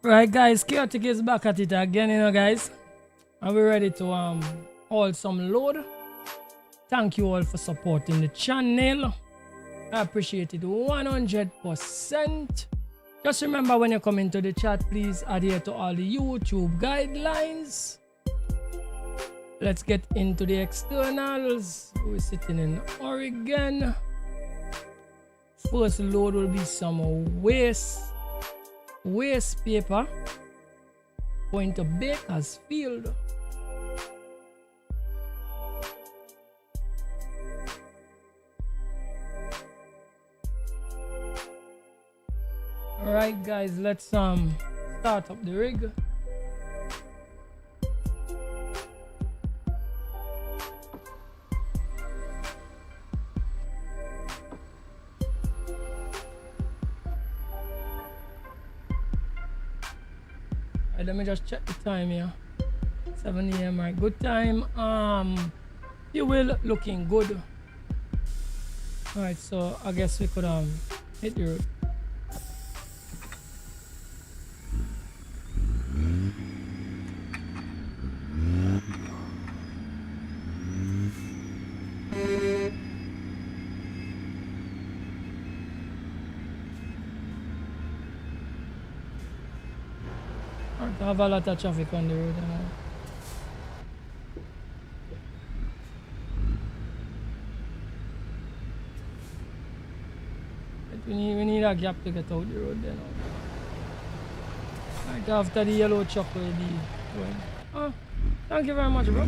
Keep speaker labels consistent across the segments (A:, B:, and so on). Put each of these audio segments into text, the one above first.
A: Right, guys, Chaotic is back at it again, guys. And we're ready to haul some load. Thank you all for supporting the channel. I appreciate it 100%. Just remember when you come into the chat, please adhere to all the YouTube guidelines. Let's get into the externals. We're sitting in Oregon. First load will be some waste paper going to Bakersfield. All right, guys, let's start up the rig. Right, let me just check the time here. 7 a.m. right, good time. Fuel looking good. All right, so I guess we could hit the road. I have a lot of traffic on the road now. But we need a gap to get out the road then. Right after the yellow truck will be going. Oh, thank you very much, bro.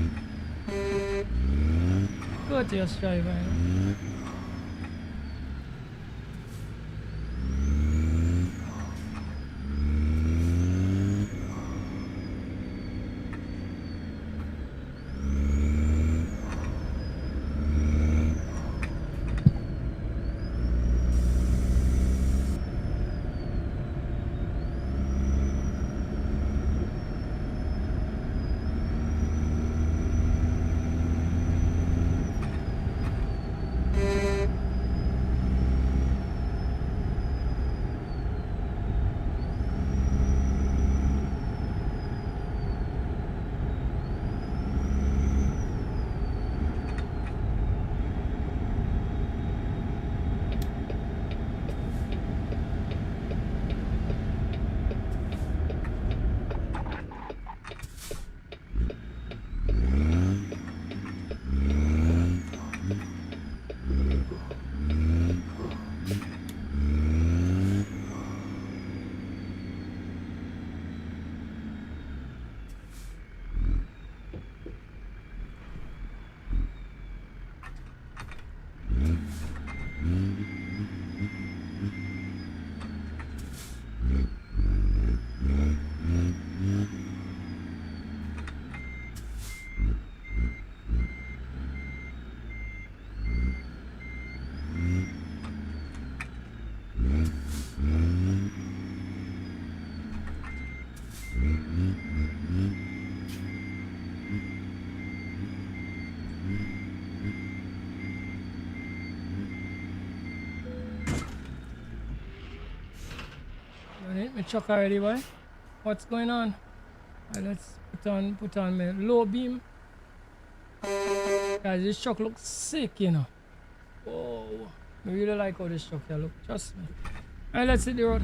A: Courteous driver, you know. My truck already, boy. What's going on? Right, let's put on my low beam. Guys, this truck looks sick, you know. Whoa. I really like how this truck here look. Trust me. Alright, let's hit the road.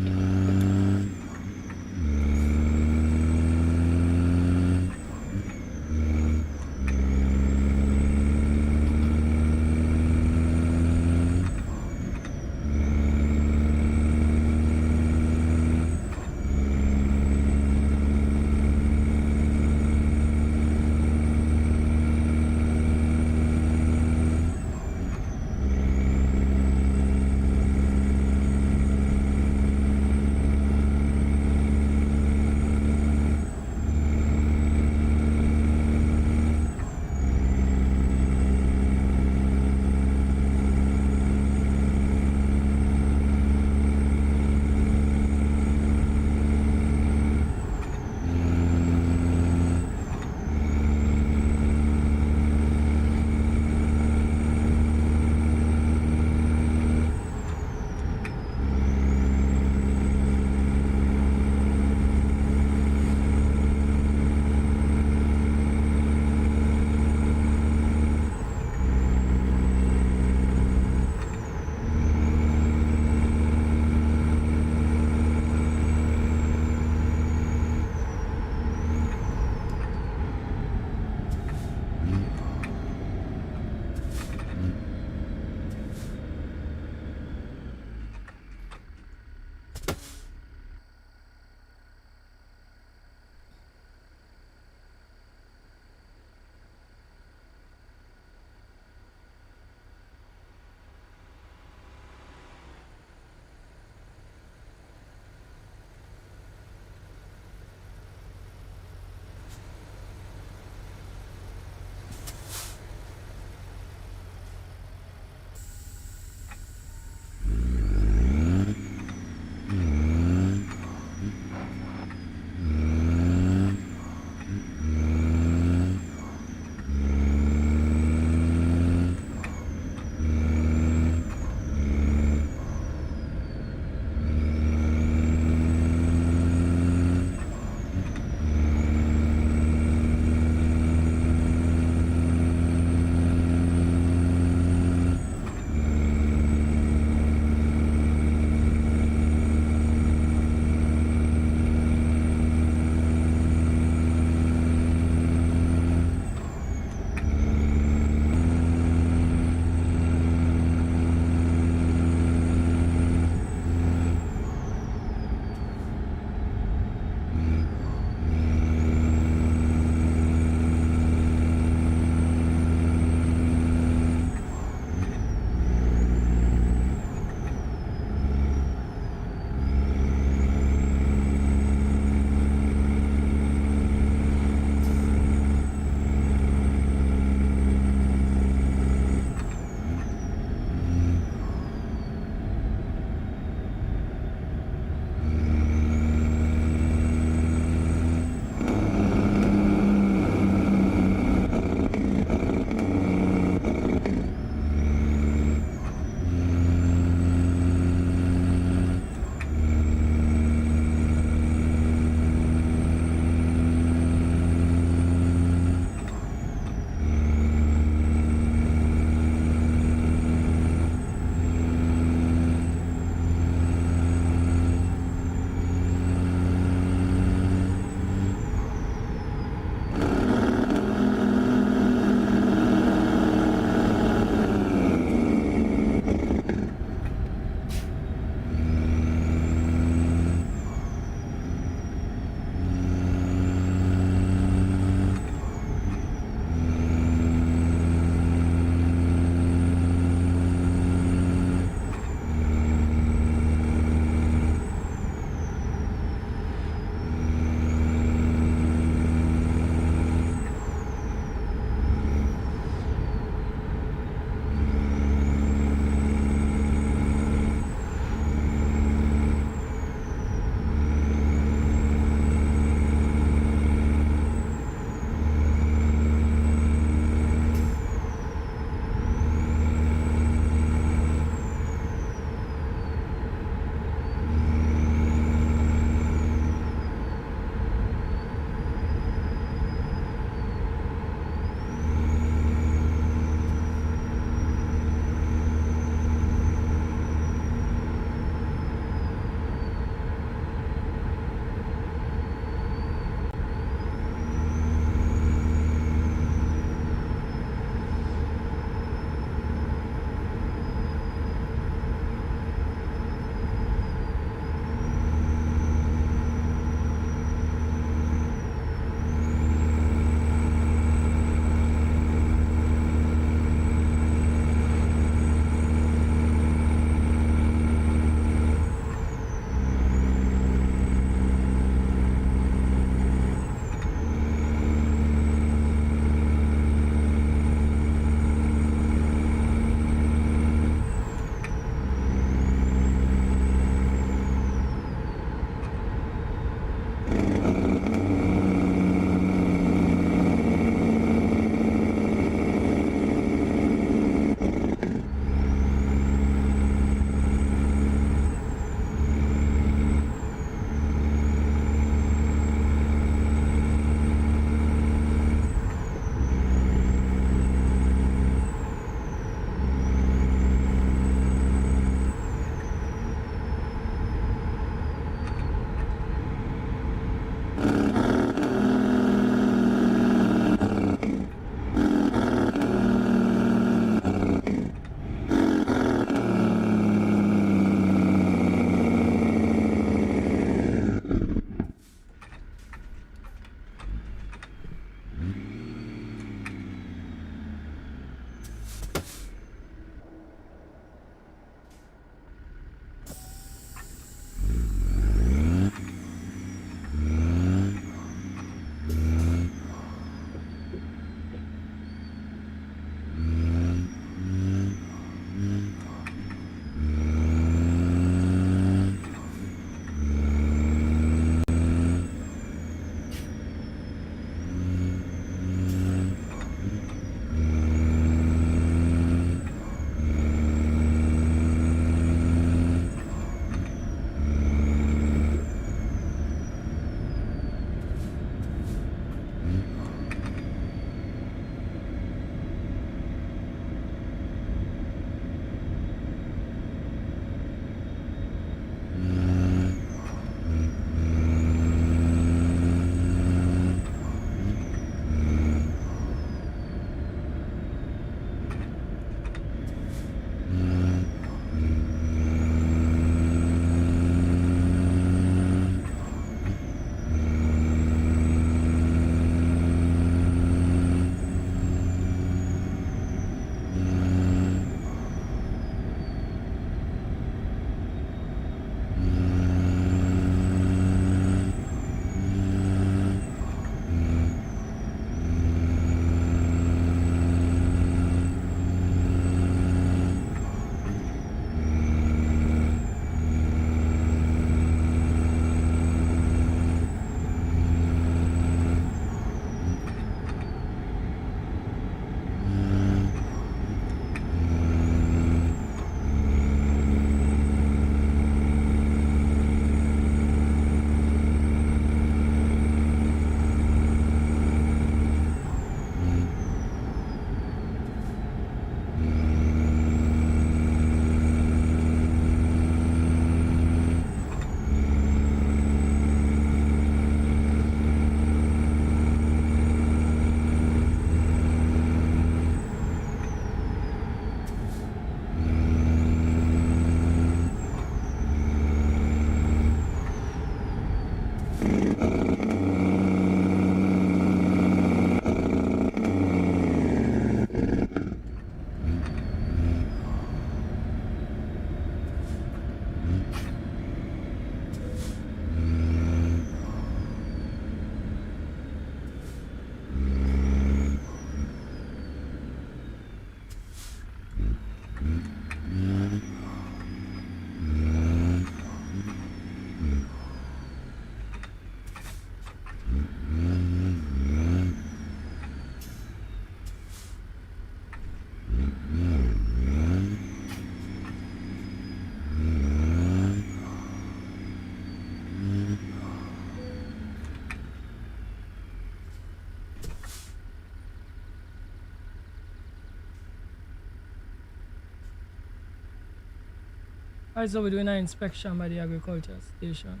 A: Alright, so we're doing an inspection by the agriculture station.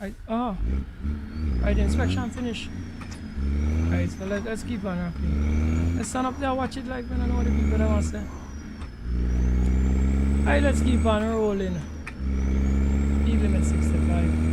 A: Alright, oh. Alright, the inspection finished. Alright, so let's keep on rocking. Let's stand up there, watch it like when I know what the people that want to say. Alright, let's keep on rolling. Speed limit 65.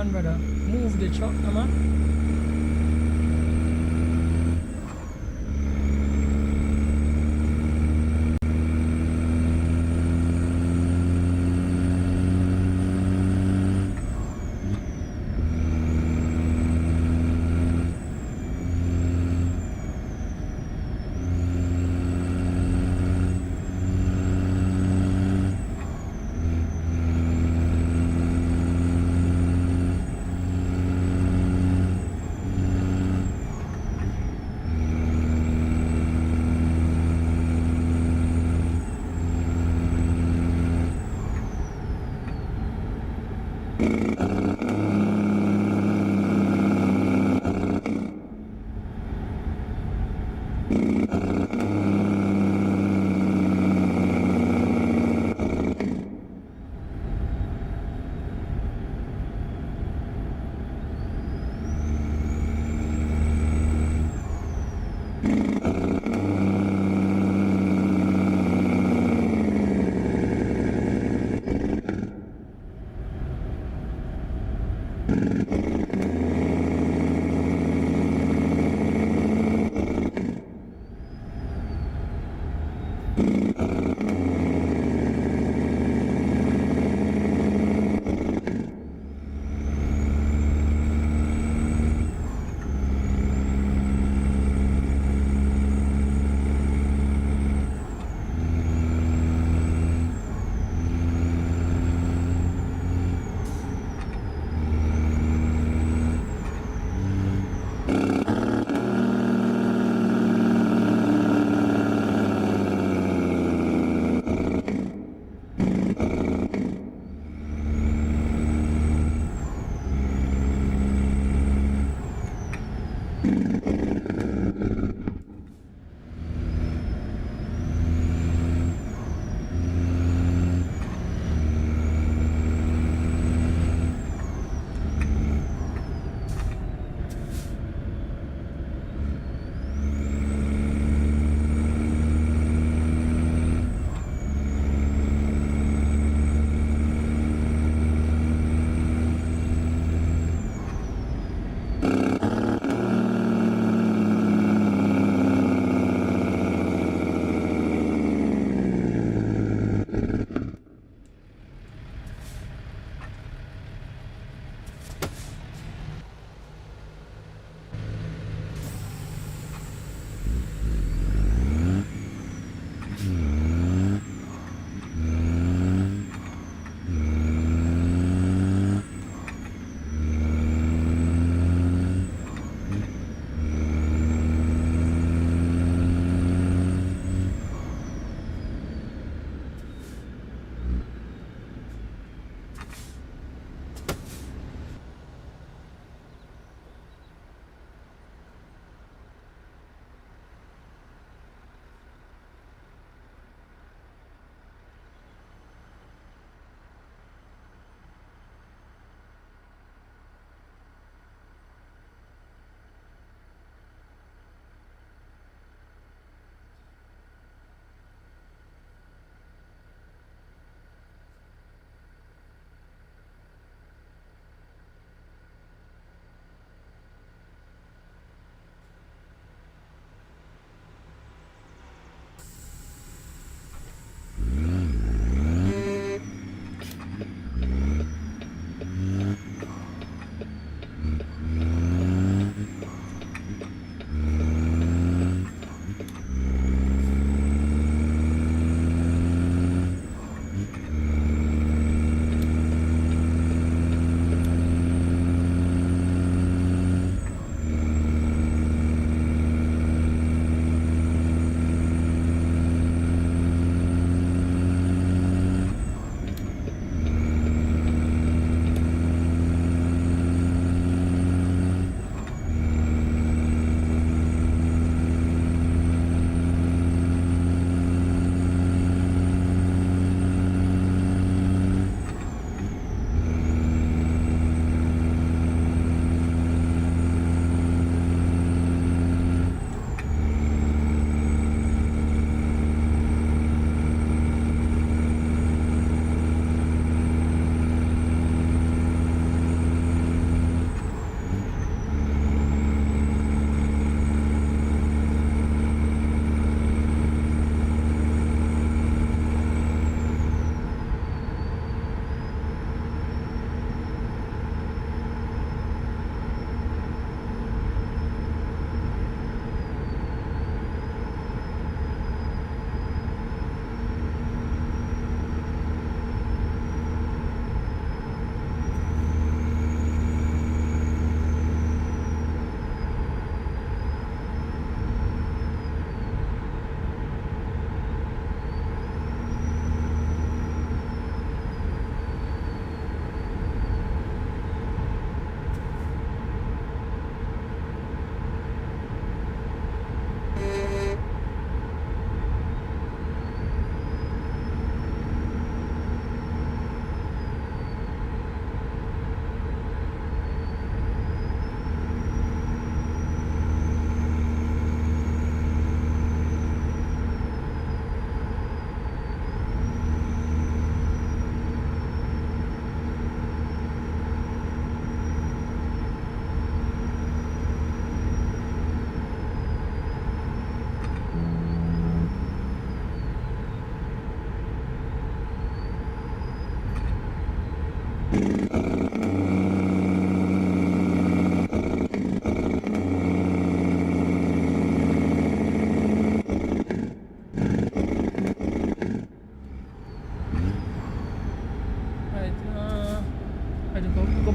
A: on, brother. Move the truck, no, man.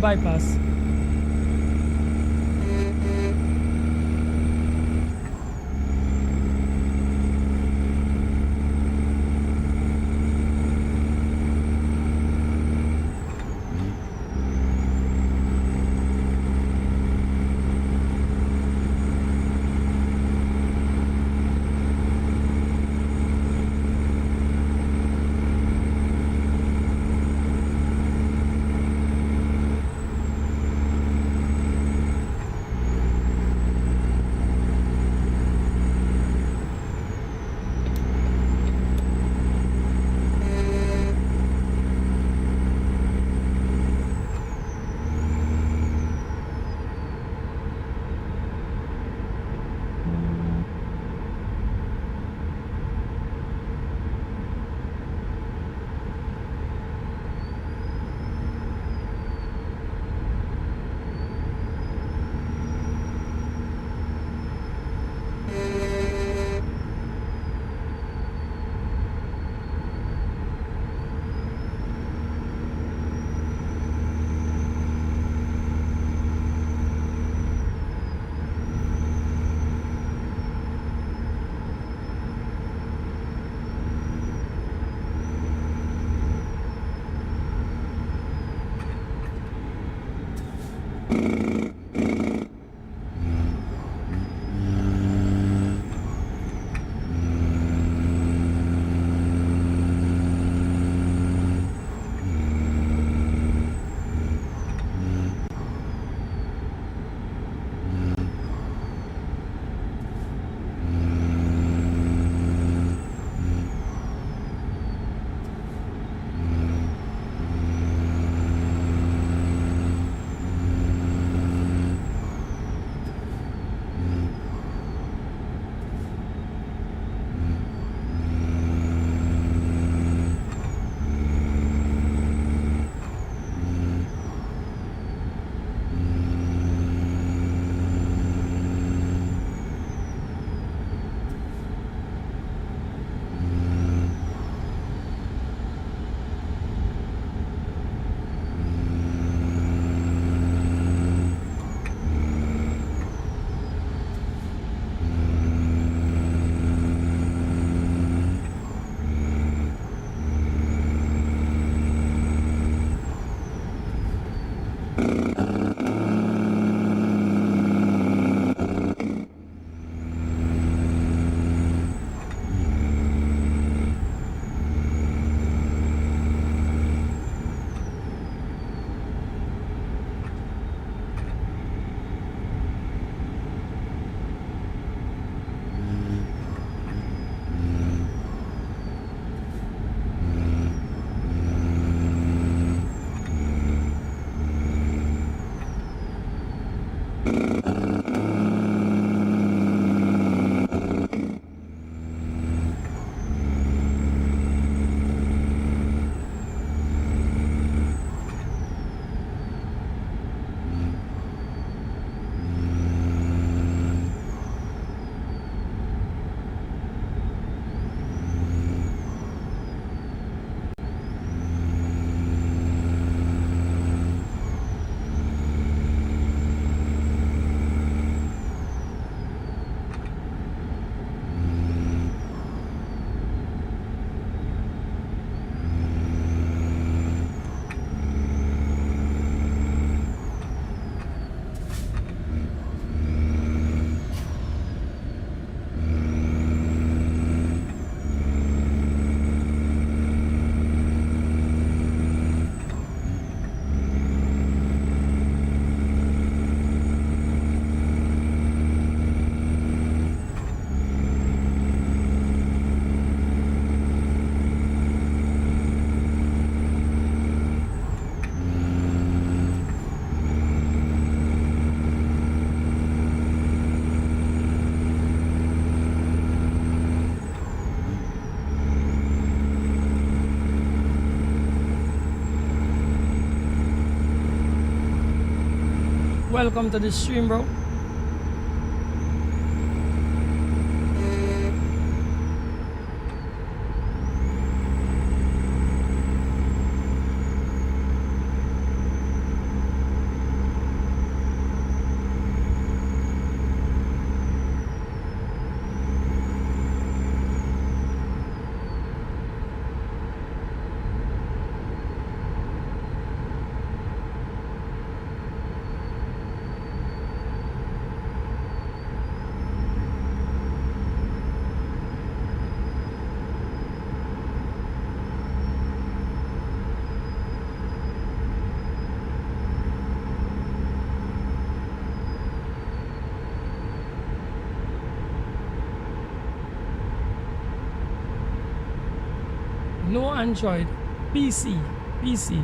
A: bypass. Welcome to the stream, bro. No Android. PC. PC.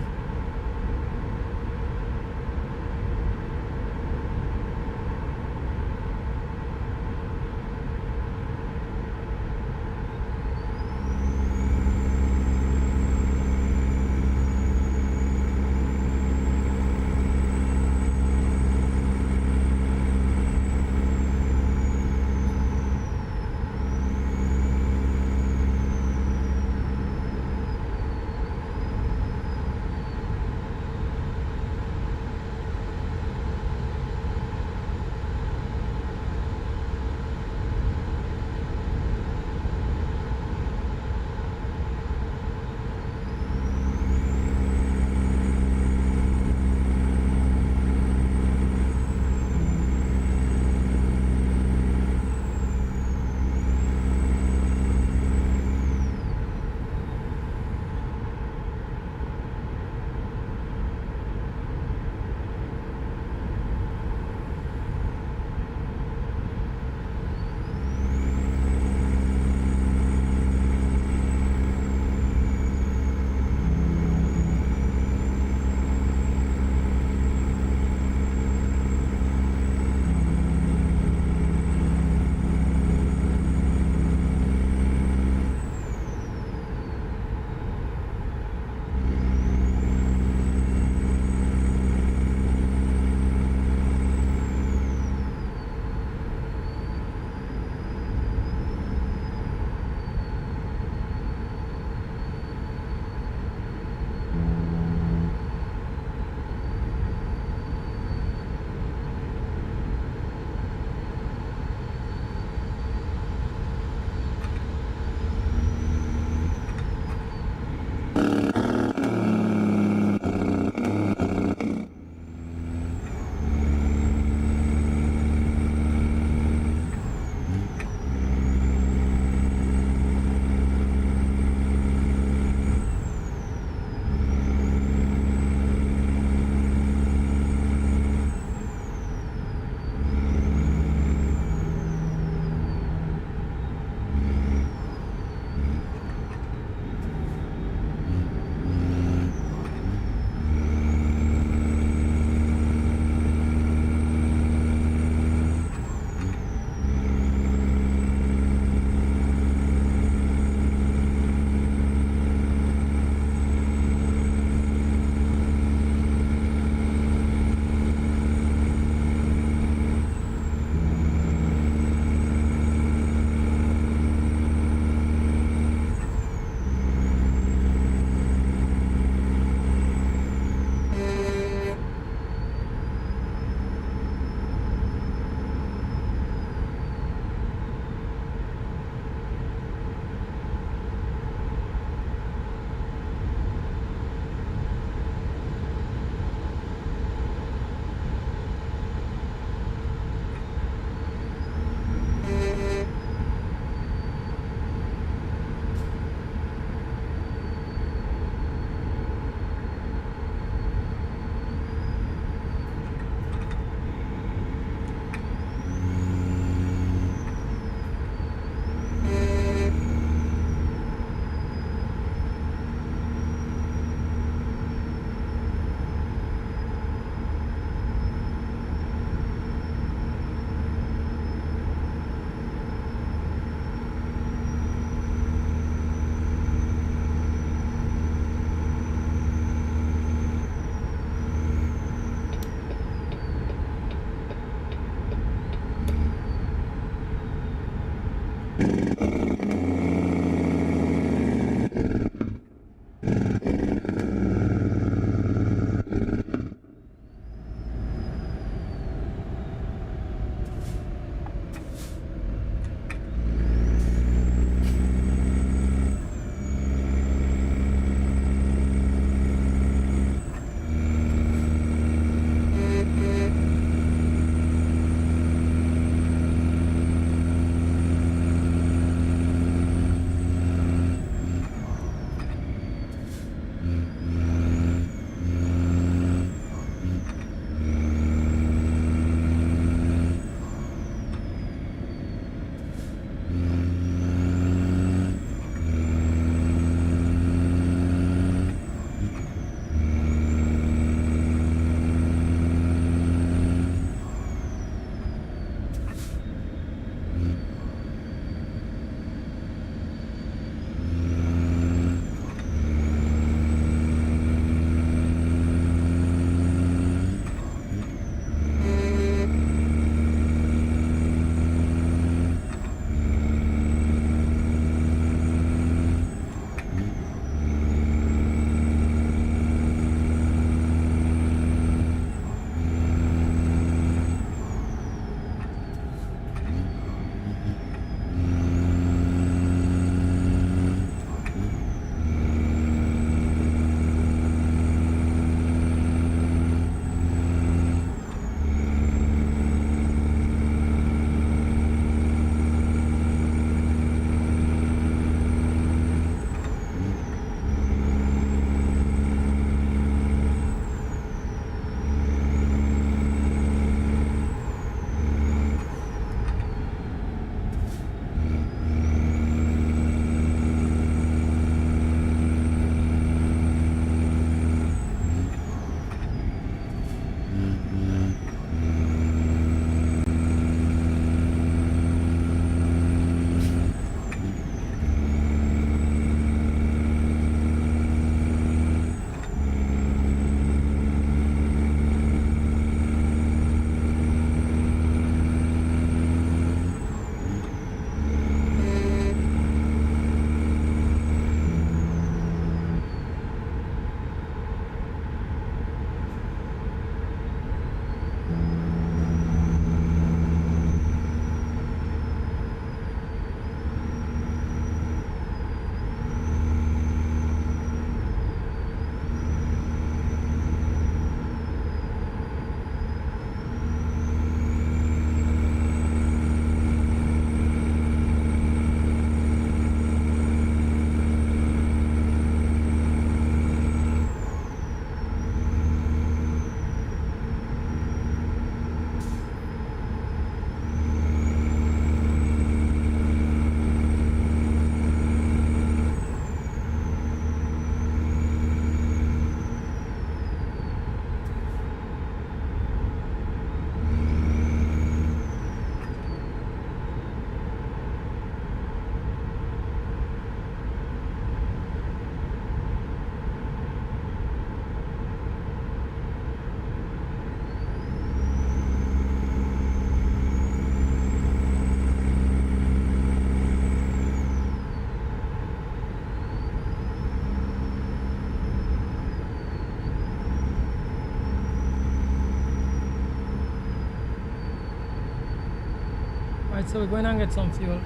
A: Alright, so we're going and get some fuel.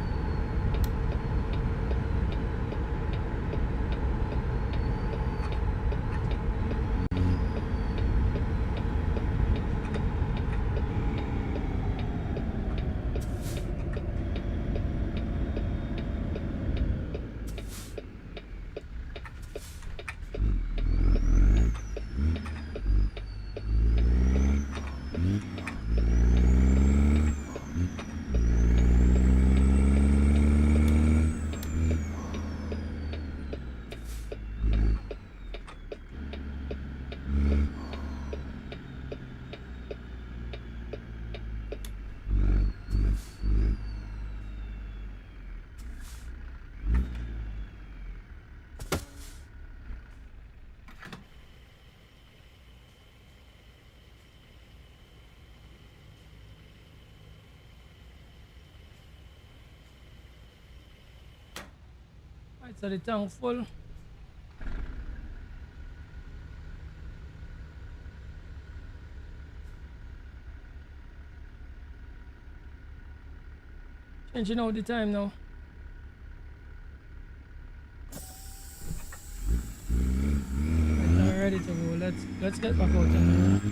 A: Alright, so the tank full. Changing out the time now. Right, now we're ready to go. Let's get back out on the road.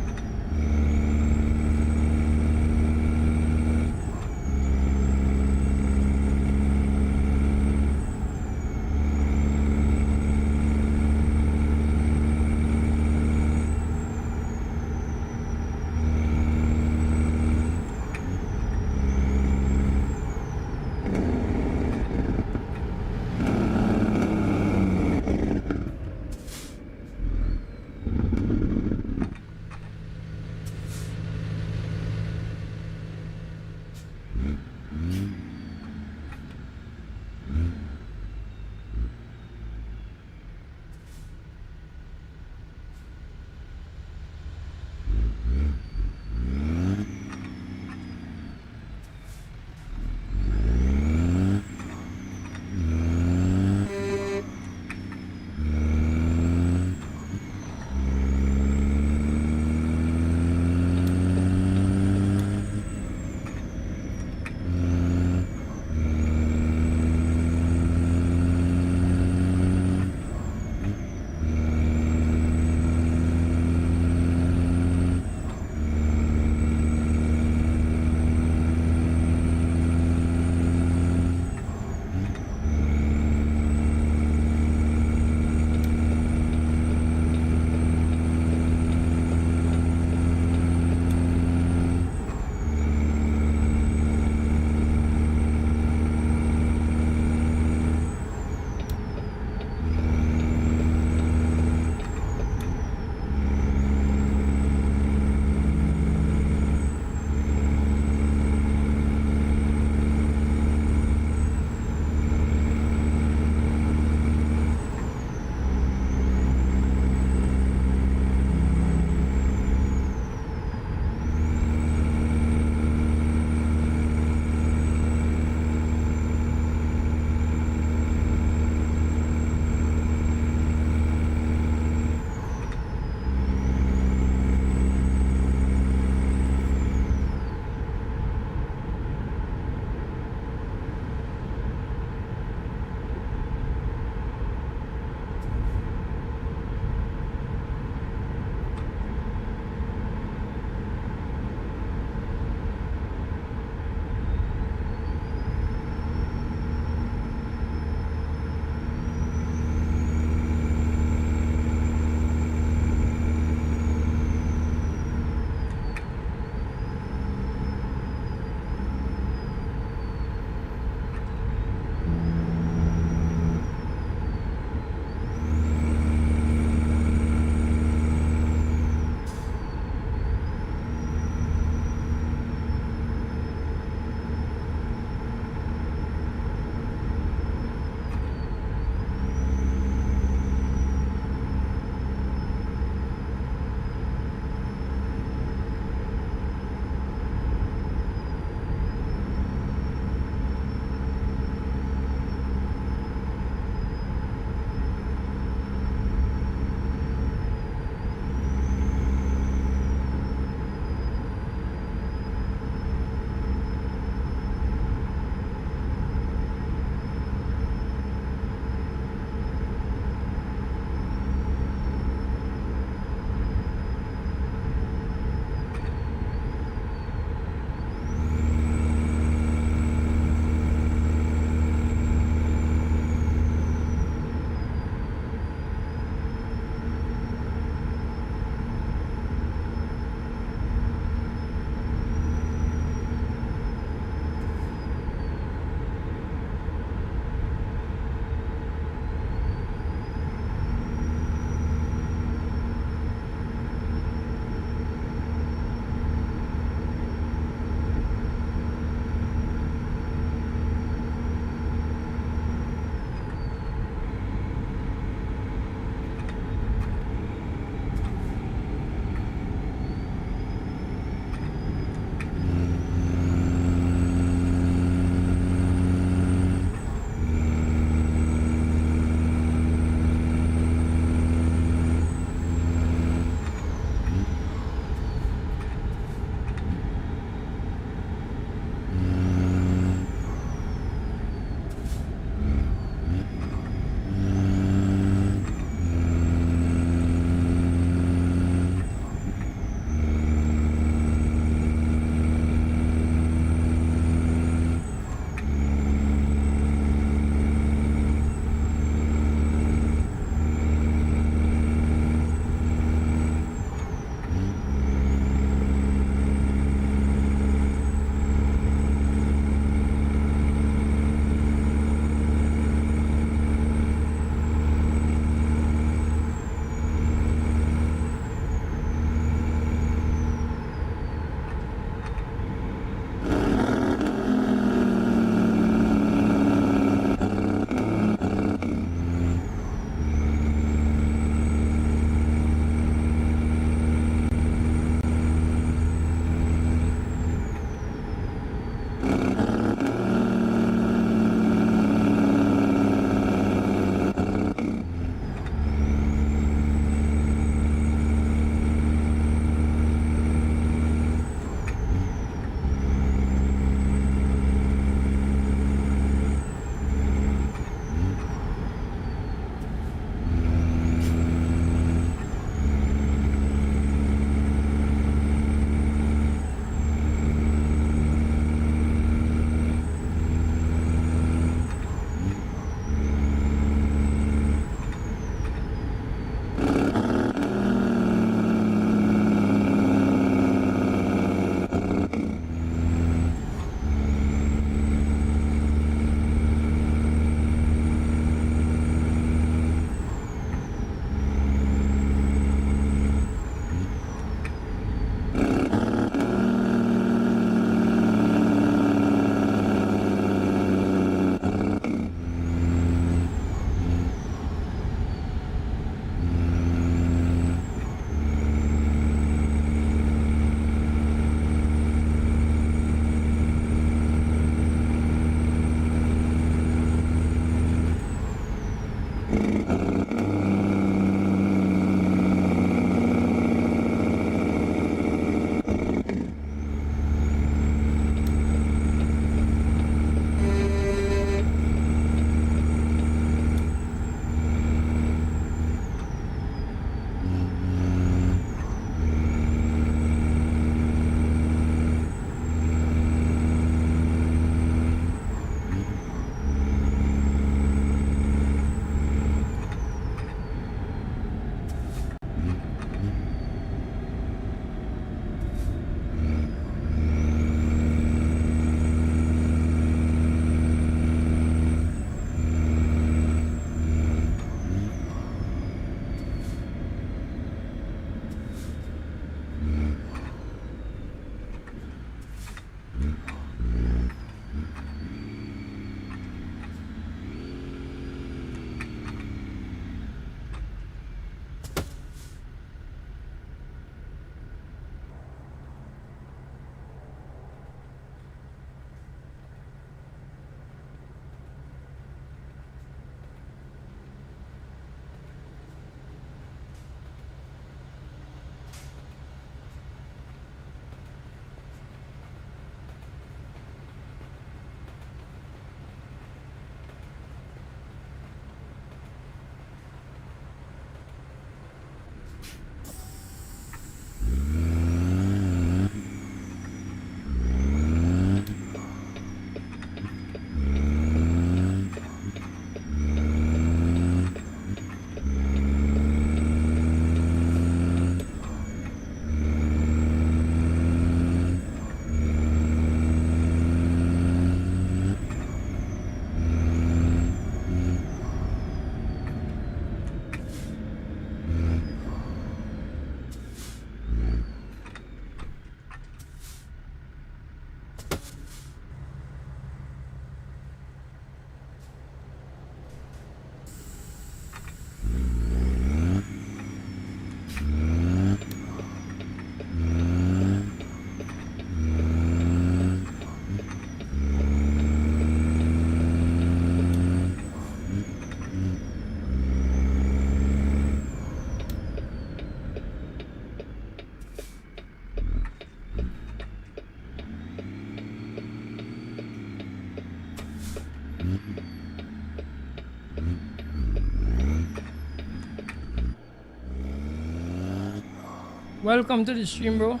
A: Welcome to the stream, bro.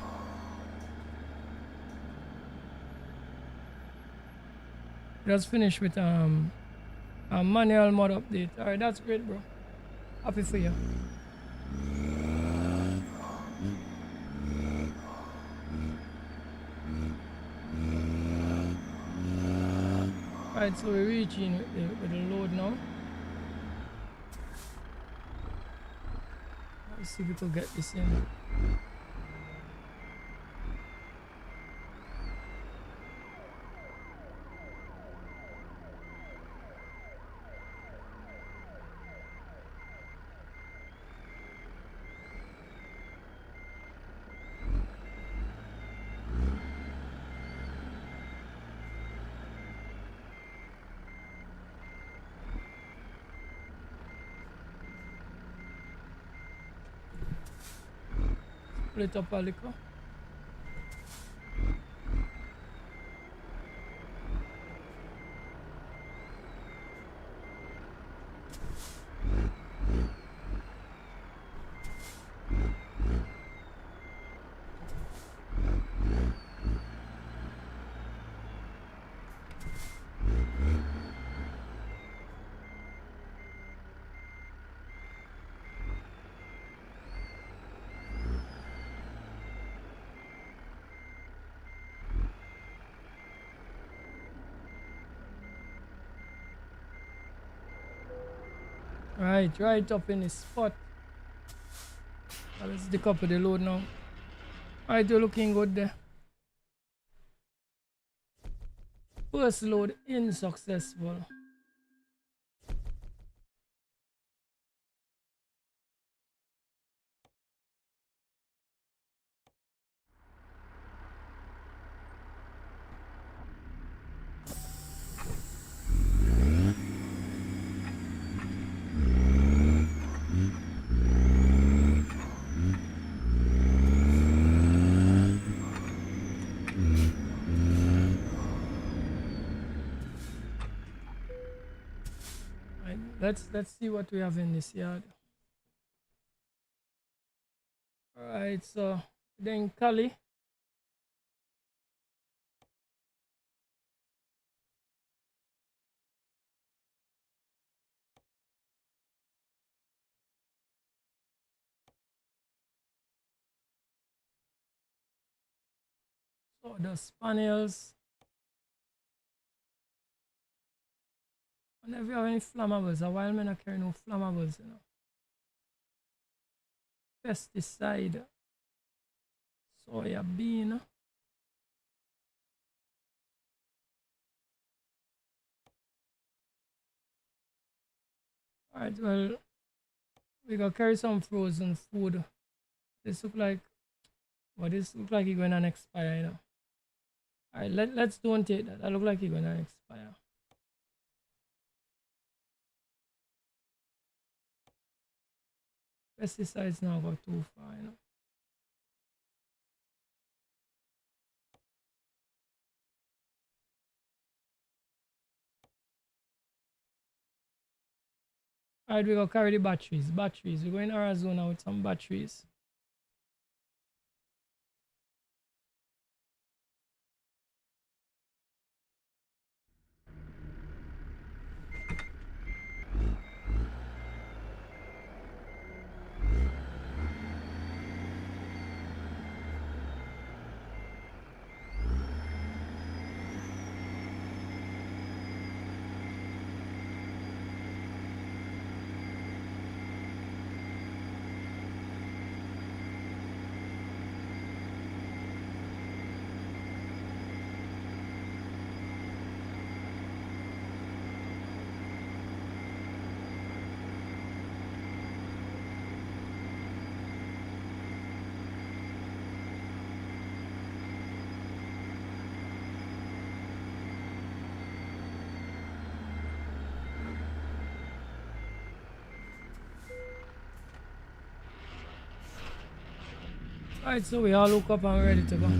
A: Just finished with a manual mod update. Alright, that's great, bro. Happy for you. Alright, so we're reaching with the load now. Let's see if we can get this in. Split up a little. Right up in the spot. Let's dig up with the load now. Alright, you're looking good there. First load in successful. Let's see what we have in this yard. Alright, so then Cali. So the spaniels. Whenever you have any flammables, a while I not carry no flammables, you know. Pesticide. Soya bean. Alright, well, we gotta carry some frozen food. This look like, well, this look like it's gonna expire, you know. Alright, let's don't take that. That look like it's gonna expire. Pesticides now go too far, you know. Alright, we go carry the batteries. Batteries. We're going to Arizona with some batteries. Alright, so we all look up and we're ready to go.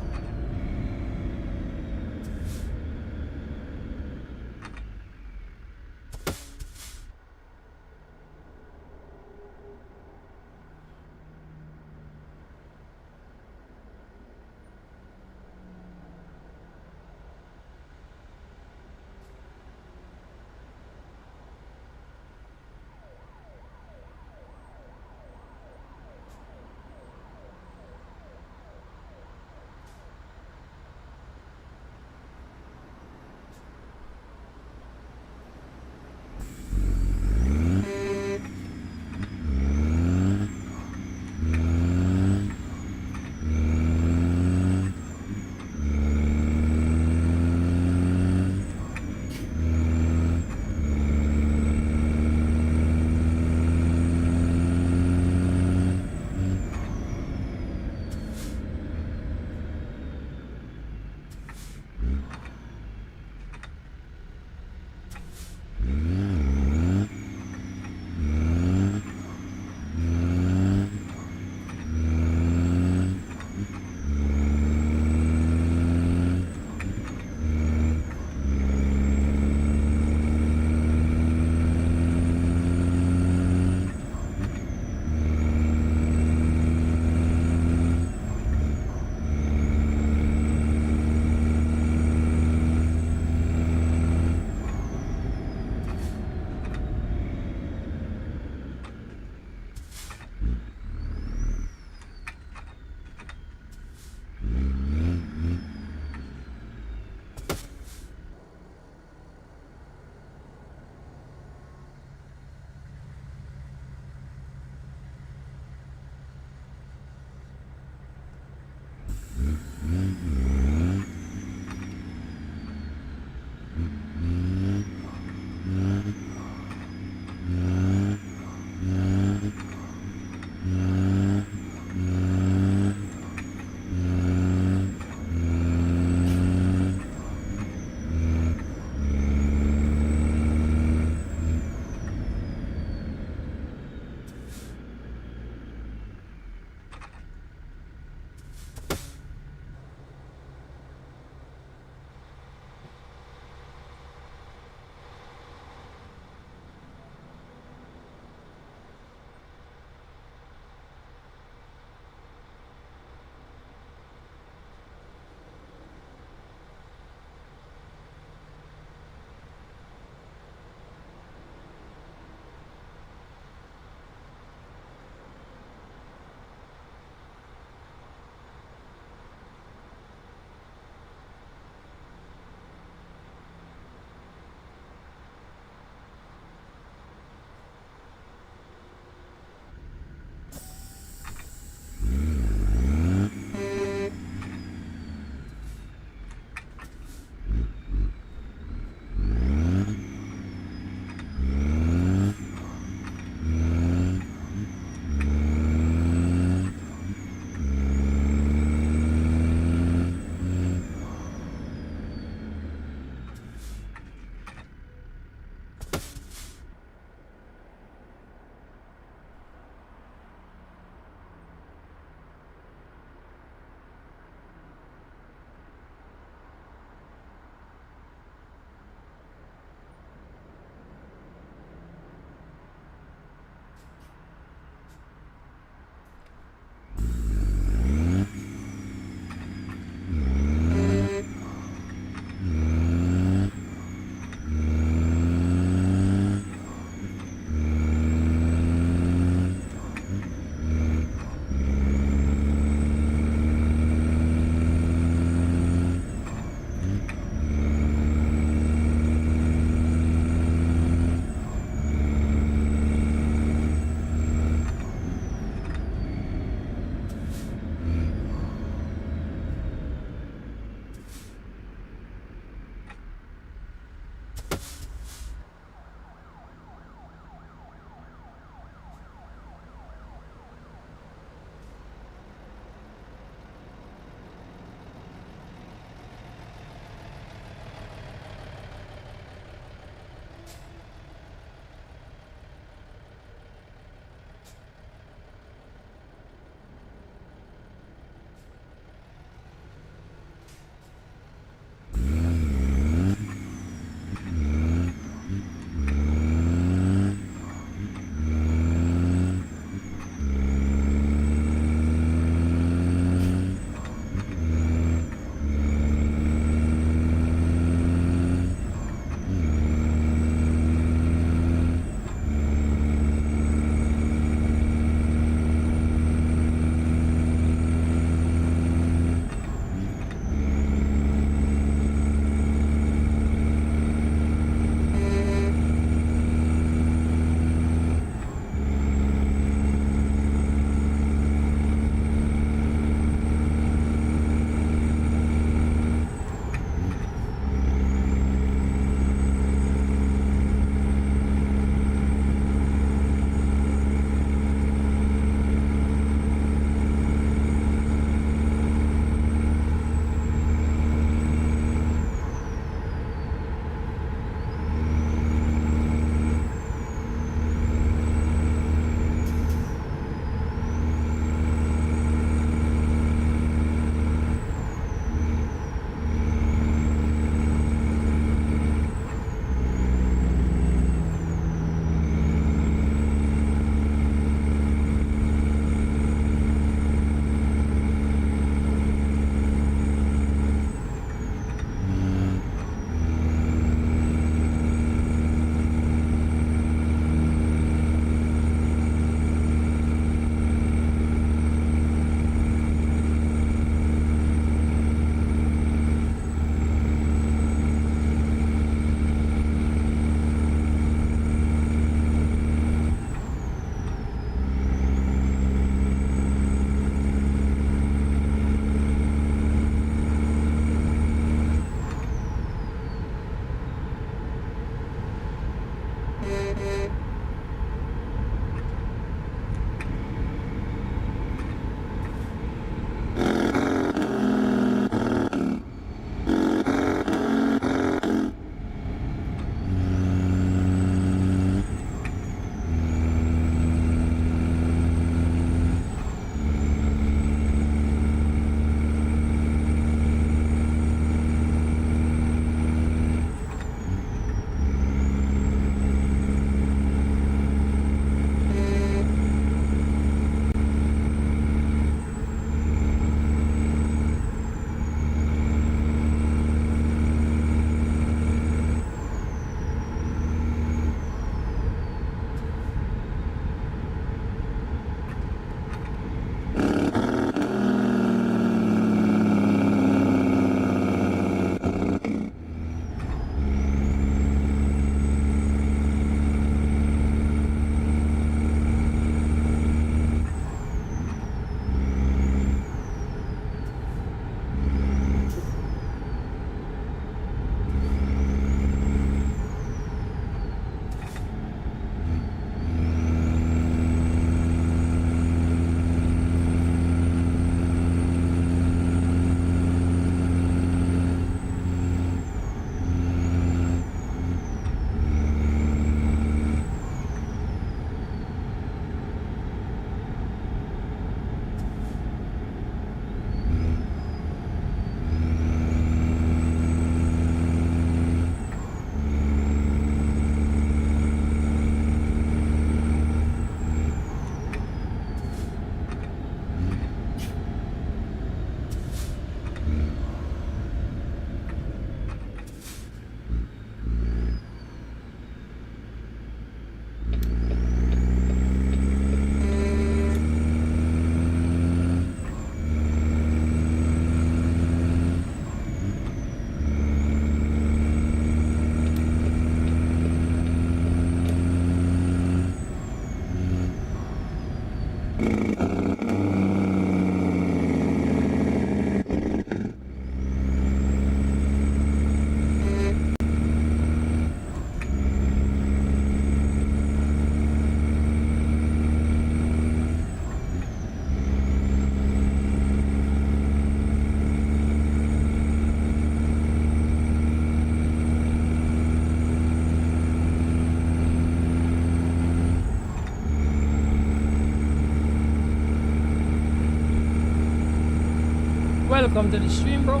A: Welcome to the stream, bro.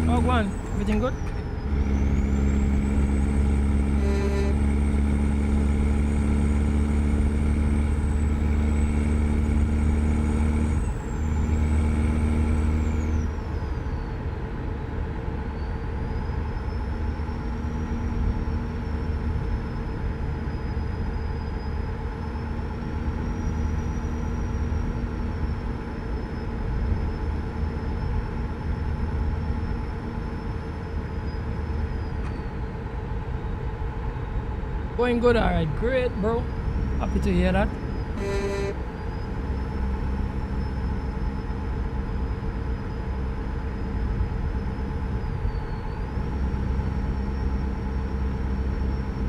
A: Oh, go on. Everything good? Going good, alright, great, bro. Happy to hear that.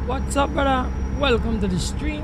A: What's up, brother? Welcome to the stream.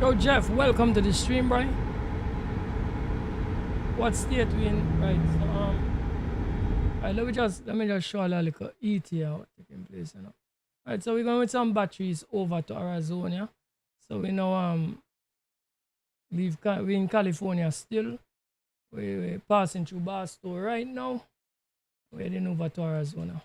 A: Yo, Jeff, welcome to the stream, bro. What state we in? Right. So, alright, let me just show a little ETA taking place, you know. Alright, so we're going with some batteries over to Arizona. So we know we in California still. We're passing through Barstow right now. We're heading over to Arizona.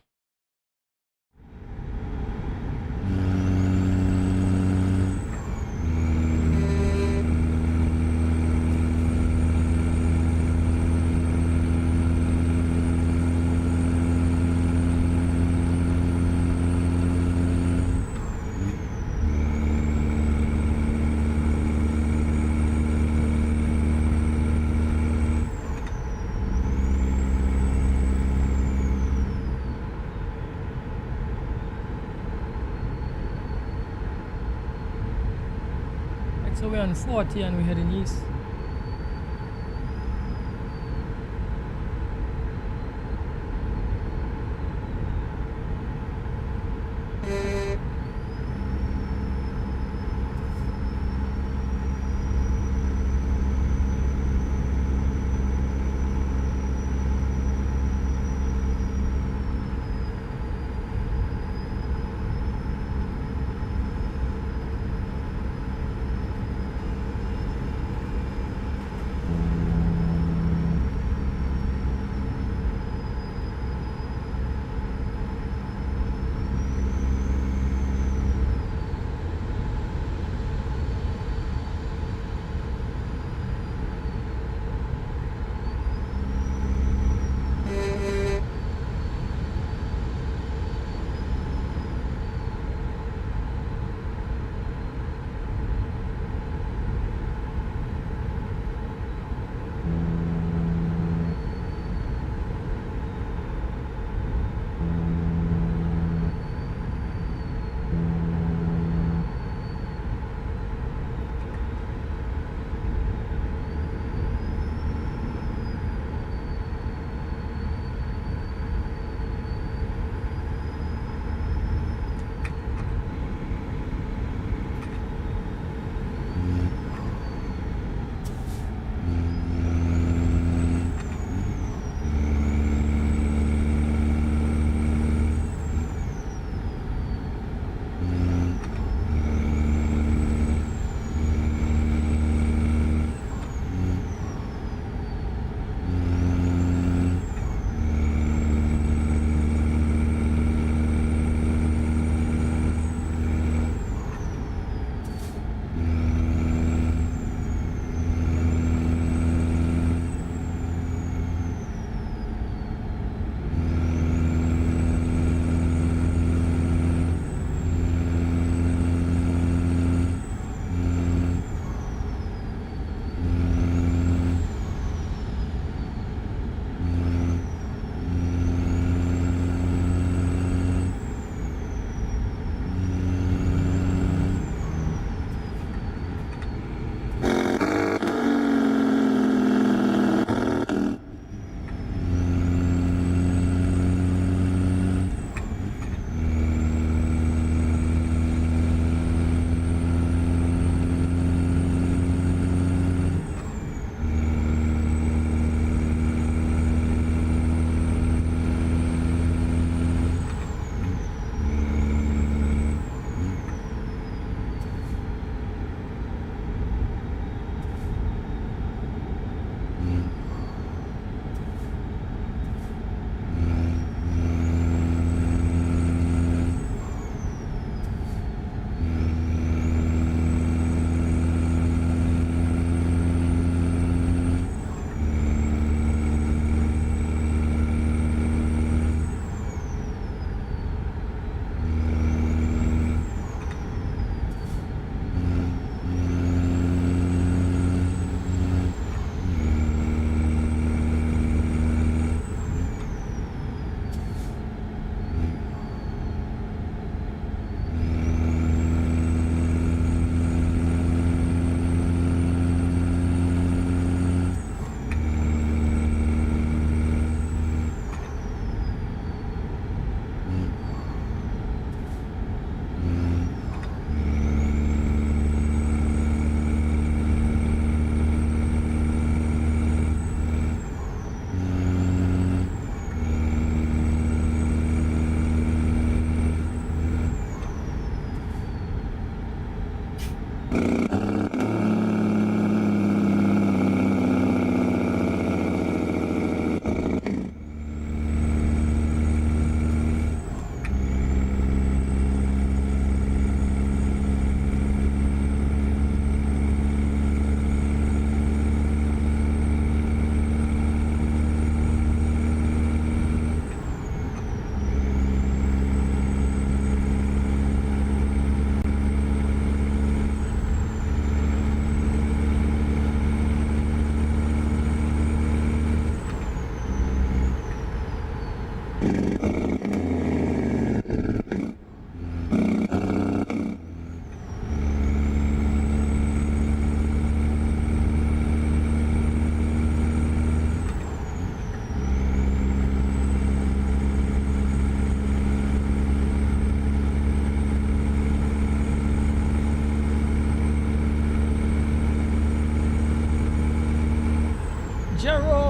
A: So we're on 40 and we're heading east.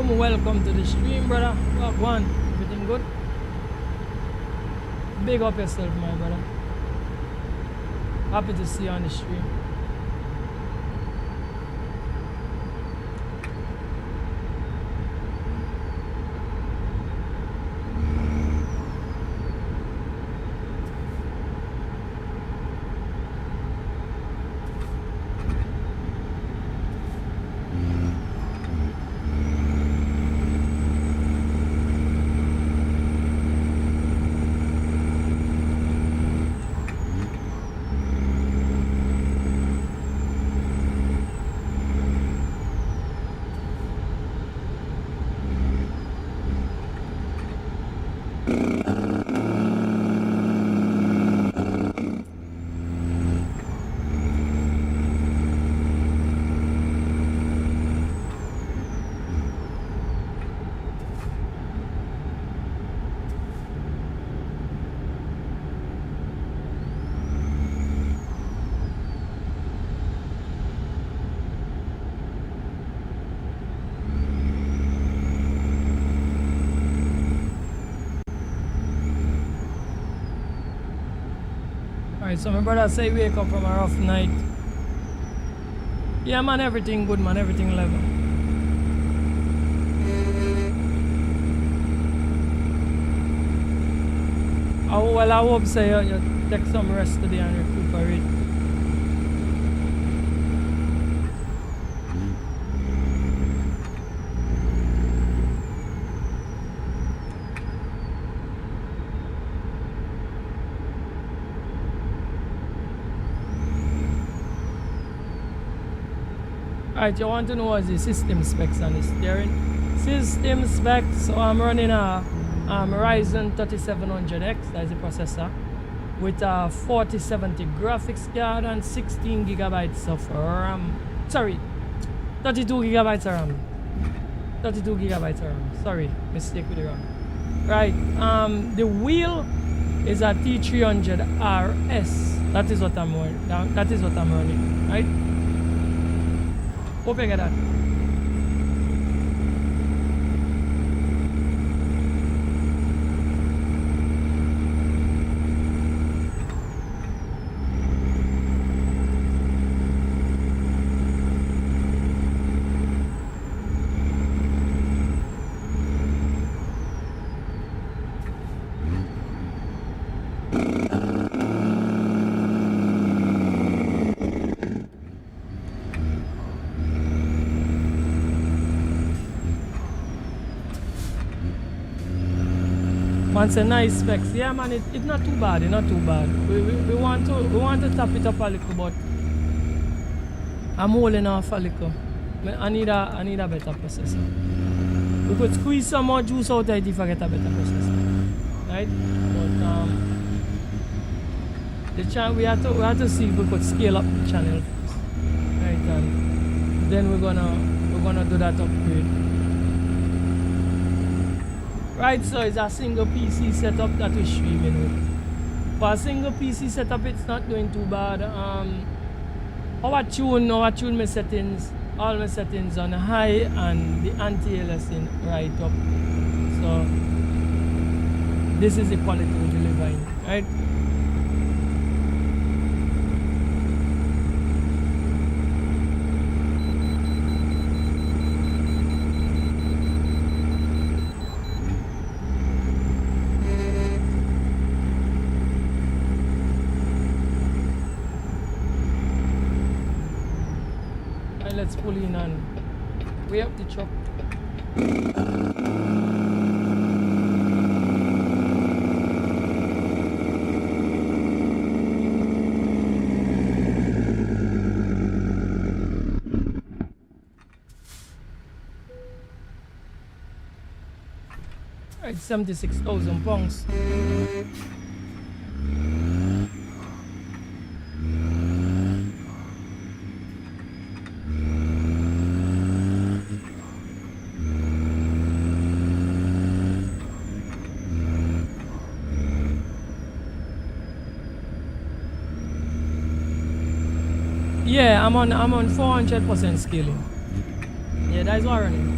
A: welcome to the stream, brother. Well, go on. Everything good? Big up yourself, my brother. Happy to see you on the stream. So my brother say wake up from a rough night. Yeah man, everything good man, everything level. Oh well, I hope say you take some rest today and recuperate. Alright, you want to know what the system specs on the steering? System specs, so I'm running a Ryzen 3700X, that is the processor, with a 4070 graphics card and 16 gigabytes of RAM. Sorry, 32 gigabytes of RAM. 32 gigabytes of RAM. Sorry, mistake with the RAM. Right, the wheel is a T300 RS. That is what I'm running. Right? Hope you get that. Man say nice specs. Yeah man, it's not too bad, it's not too bad. We want to tap it up a little, but I'm holding off a little. I need a better processor. We could squeeze some more juice out of it if I get a better processor. Right? But the channel we have to see if we could scale up the channel first. Right, and then we're gonna do that upgrade. Right, so it's a single PC setup that we're streaming with. For a single PC setup, it's not doing too bad. Our tune my settings, all my settings on high and the anti-aliasing right up. So this is the quality we're delivering, right? Let's pull in and way up the chop. Right, 76,000 pounds. Yeah, I'm on 400% scaling. Yeah, that is what I'm running.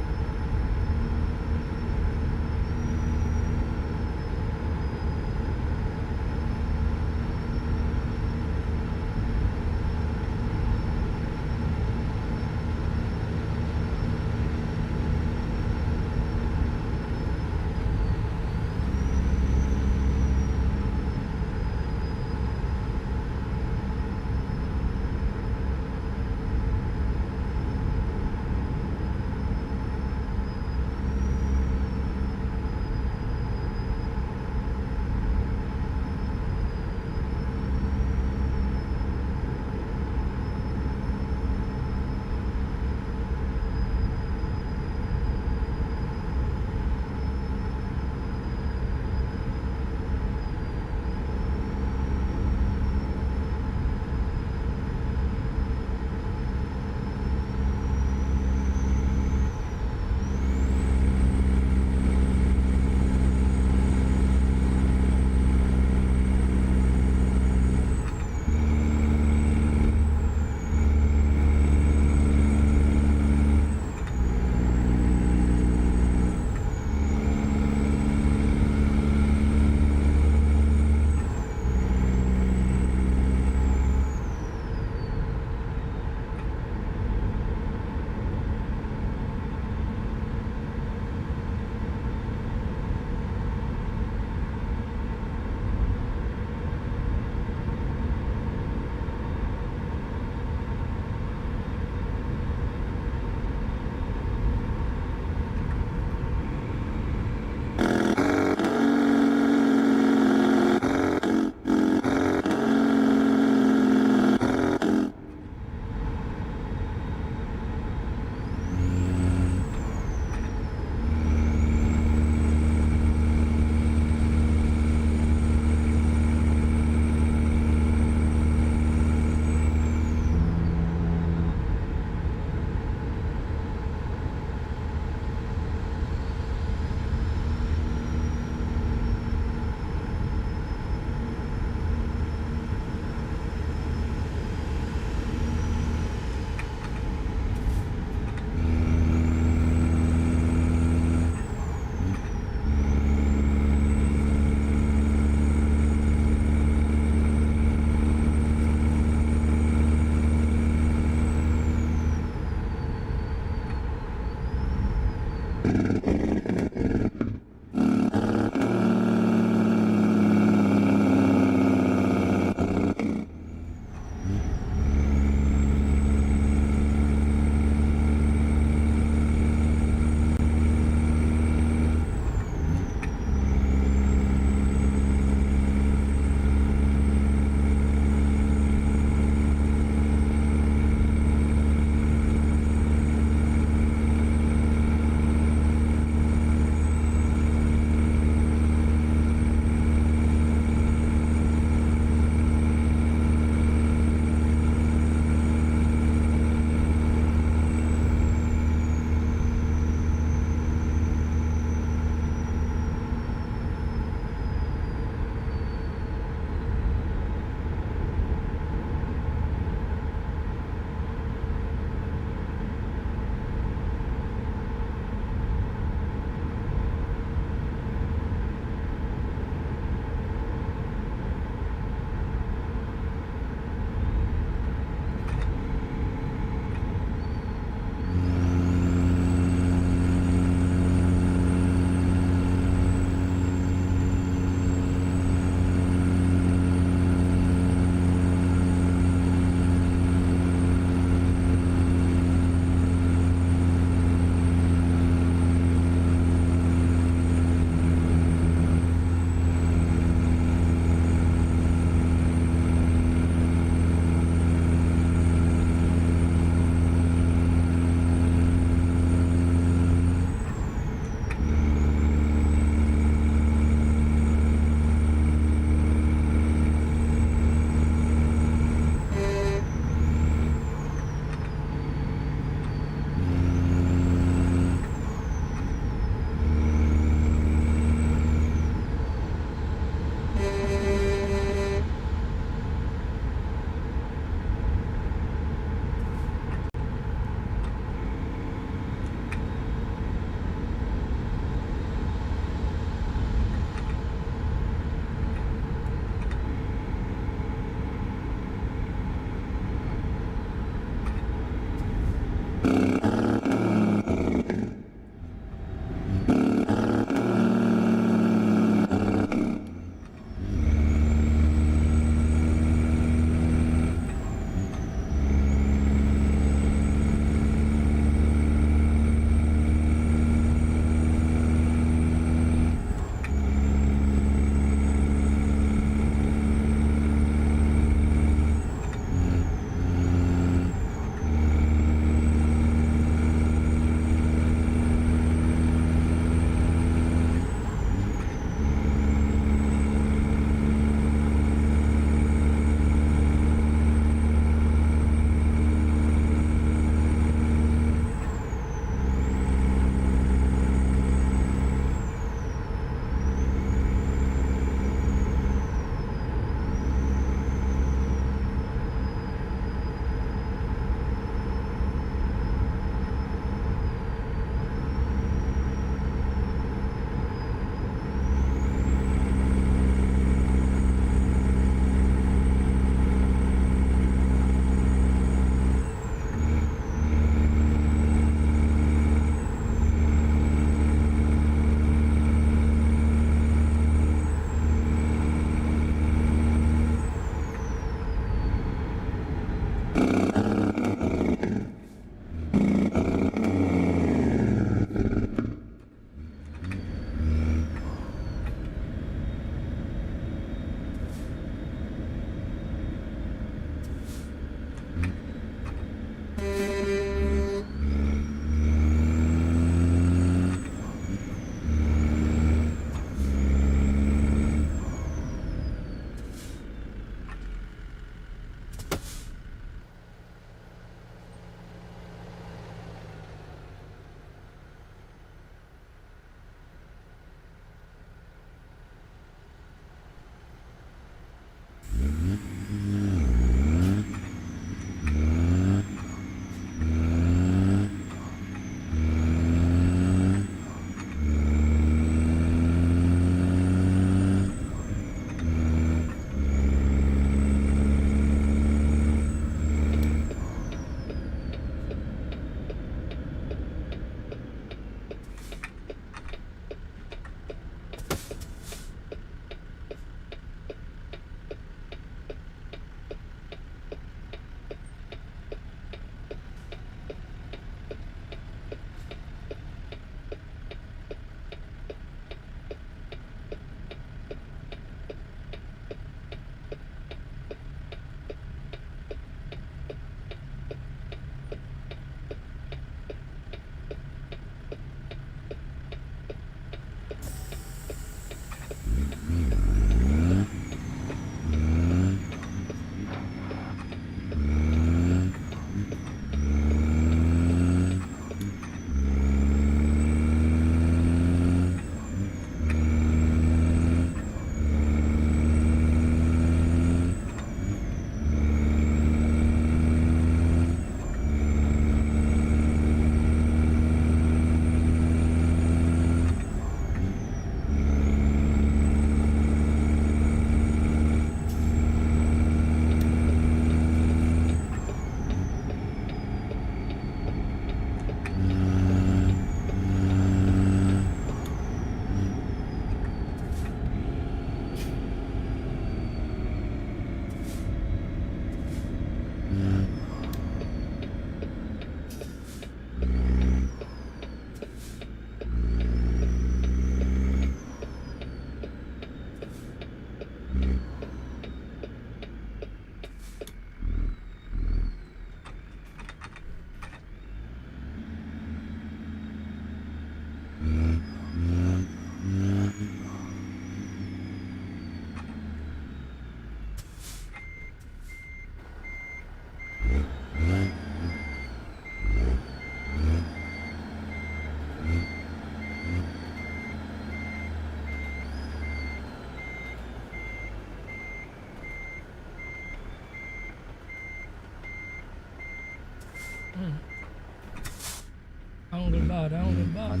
A: Angle bad, angle bad.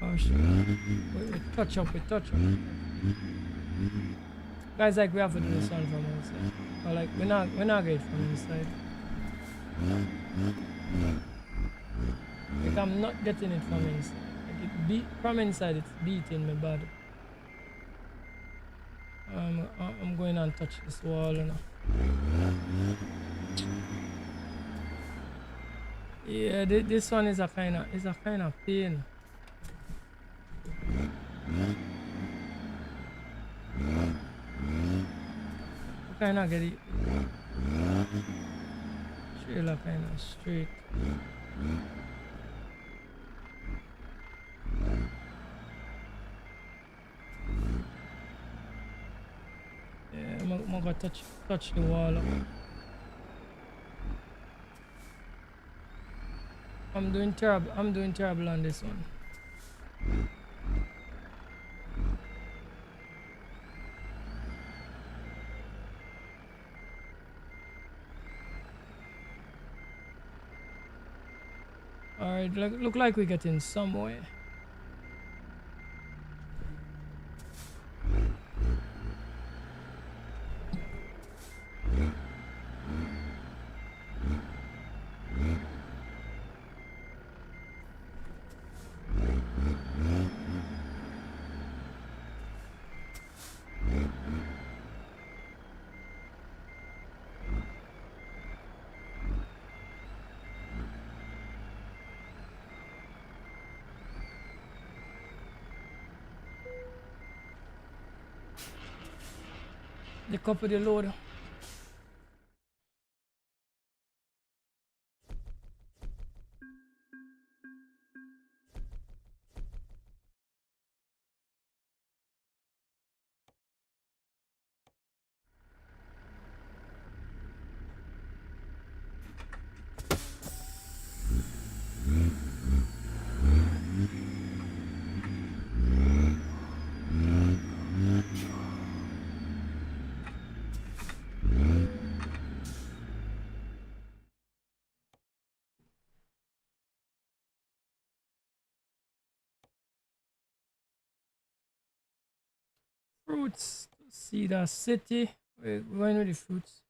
A: Oh shit. We touch up, we touch up. Guys, like we have to do this one from outside. Or like we're not great from inside. Like I'm not getting it from inside. Like it beat from inside, it's beating my body. I'm going and touch this wall, you know. Yeah, this one is a kind of pain. I kind of get it. Trailer kind of straight. Yeah, I'm gonna touch the wall. I'm doing terrible on this one. Alright, look like we're getting somewhere. The cup of the load. Fruits. Cedar City. We're going with the fruits.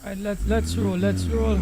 A: Alright, let's roll.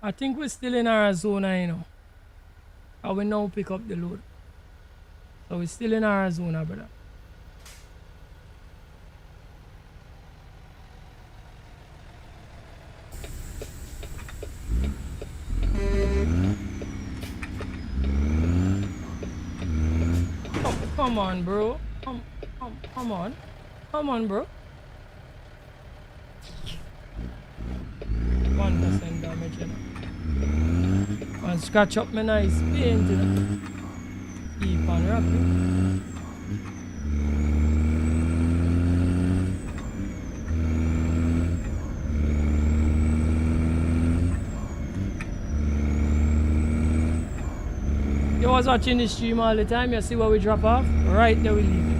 A: I think we're still in Arizona, you know. And we now pick up the load. So we're still in Arizona, brother. Come on, bro. Come on. Come on, bro. 1% damage, you know. And scratch up my nice paint, you know. Keep on rocking. You was watching the stream all the time, you see where we drop off? Right there we leave it.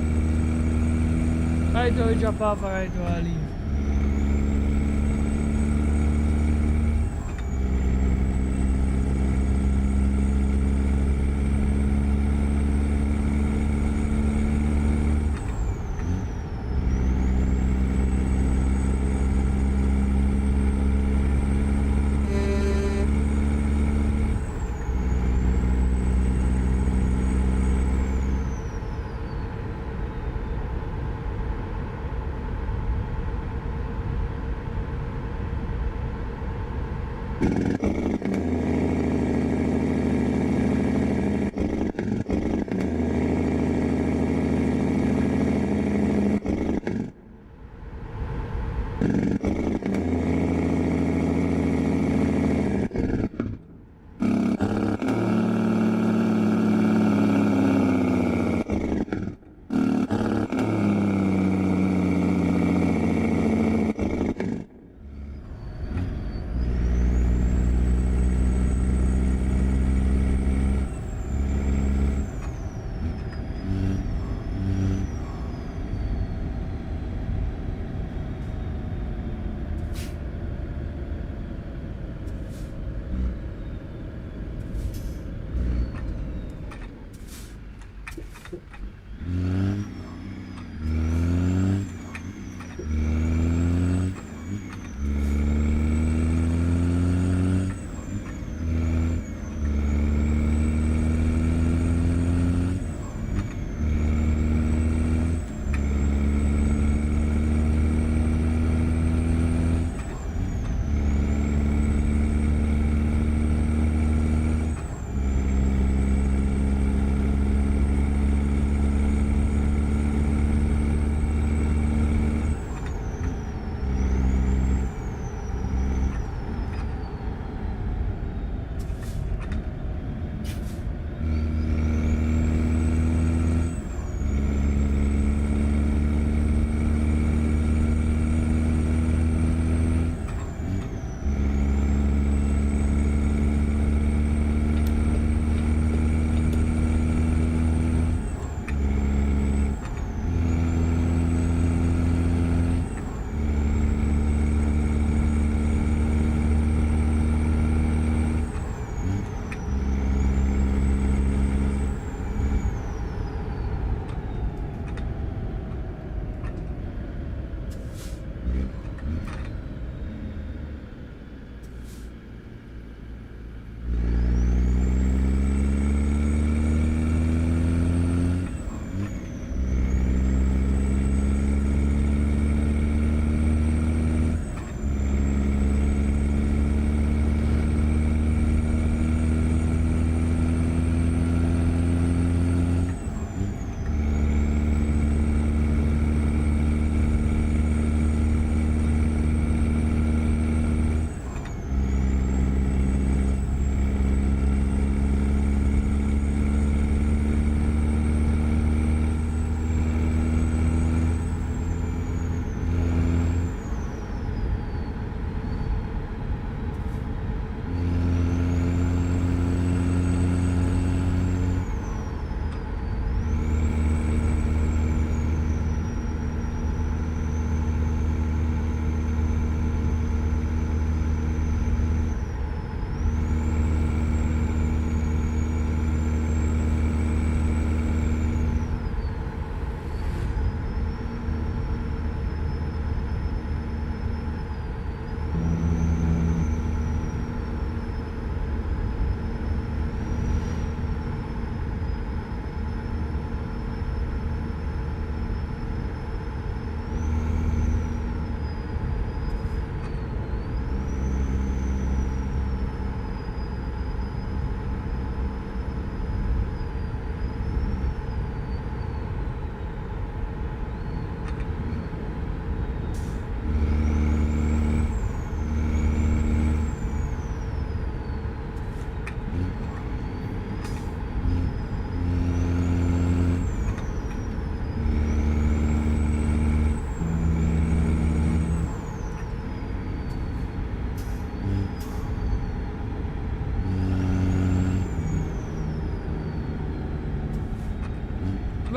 A: Right there we drop off, right there we leave.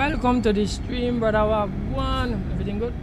A: Welcome to the stream, brother Wagwan. Everything good?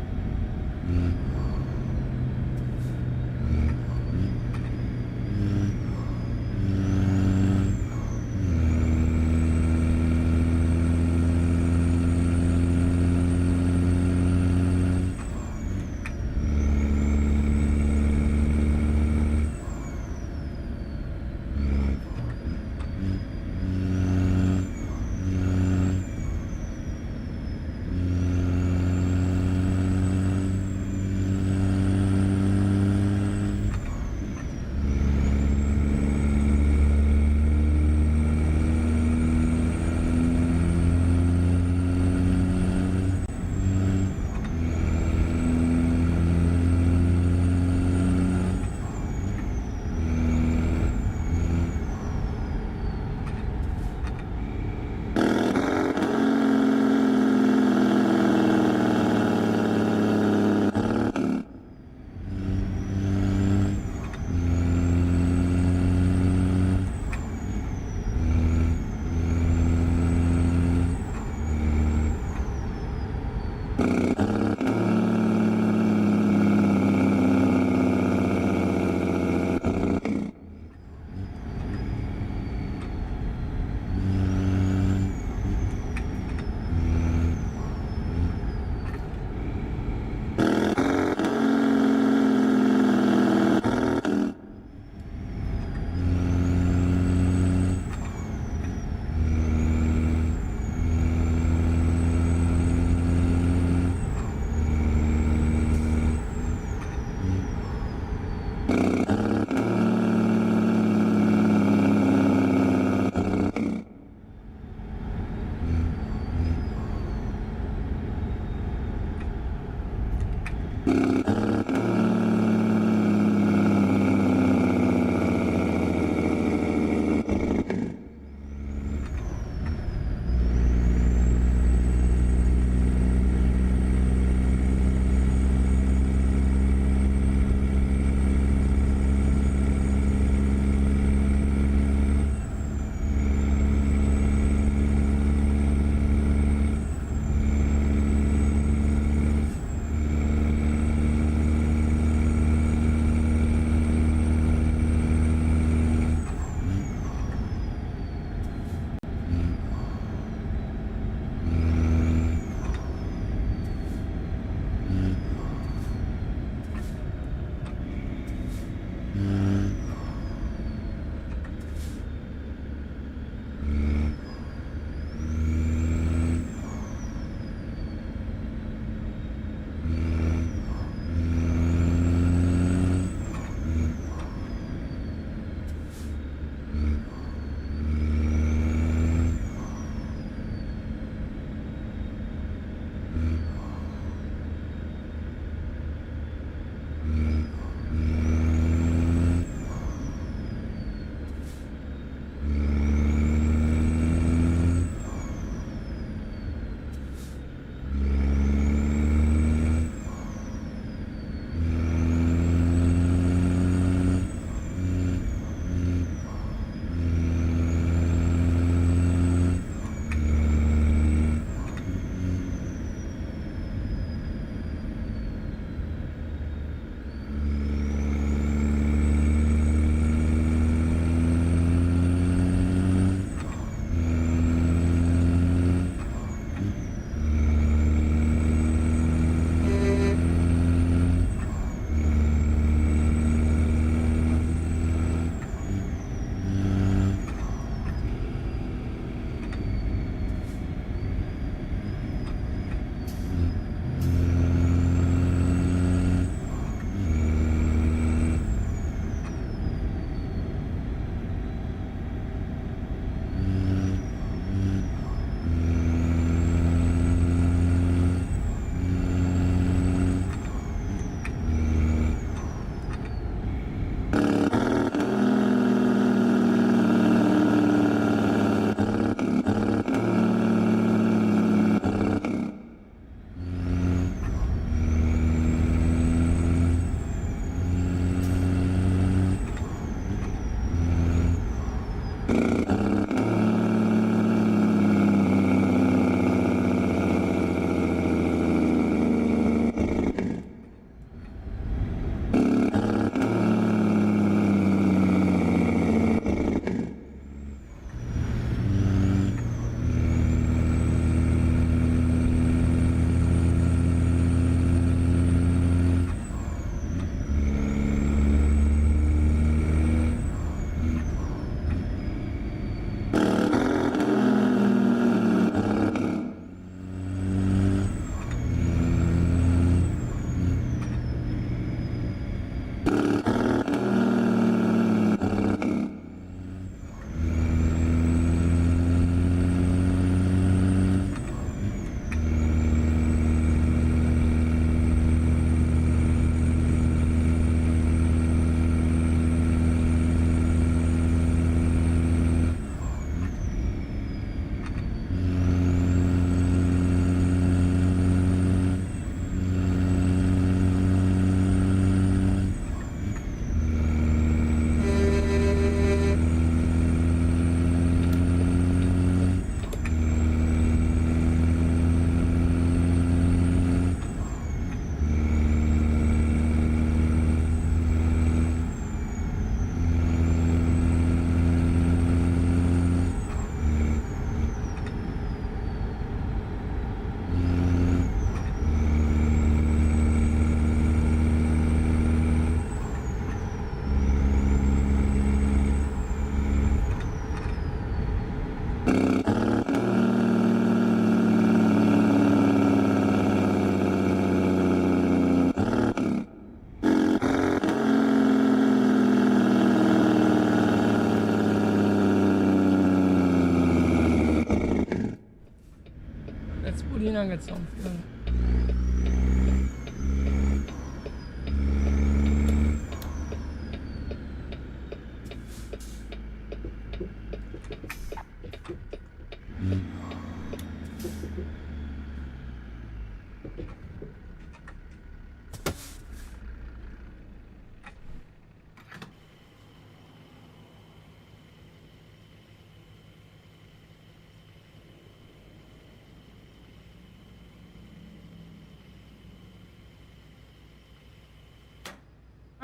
A: me and get some fuel.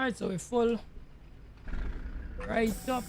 A: Alright, so we're full. Right up.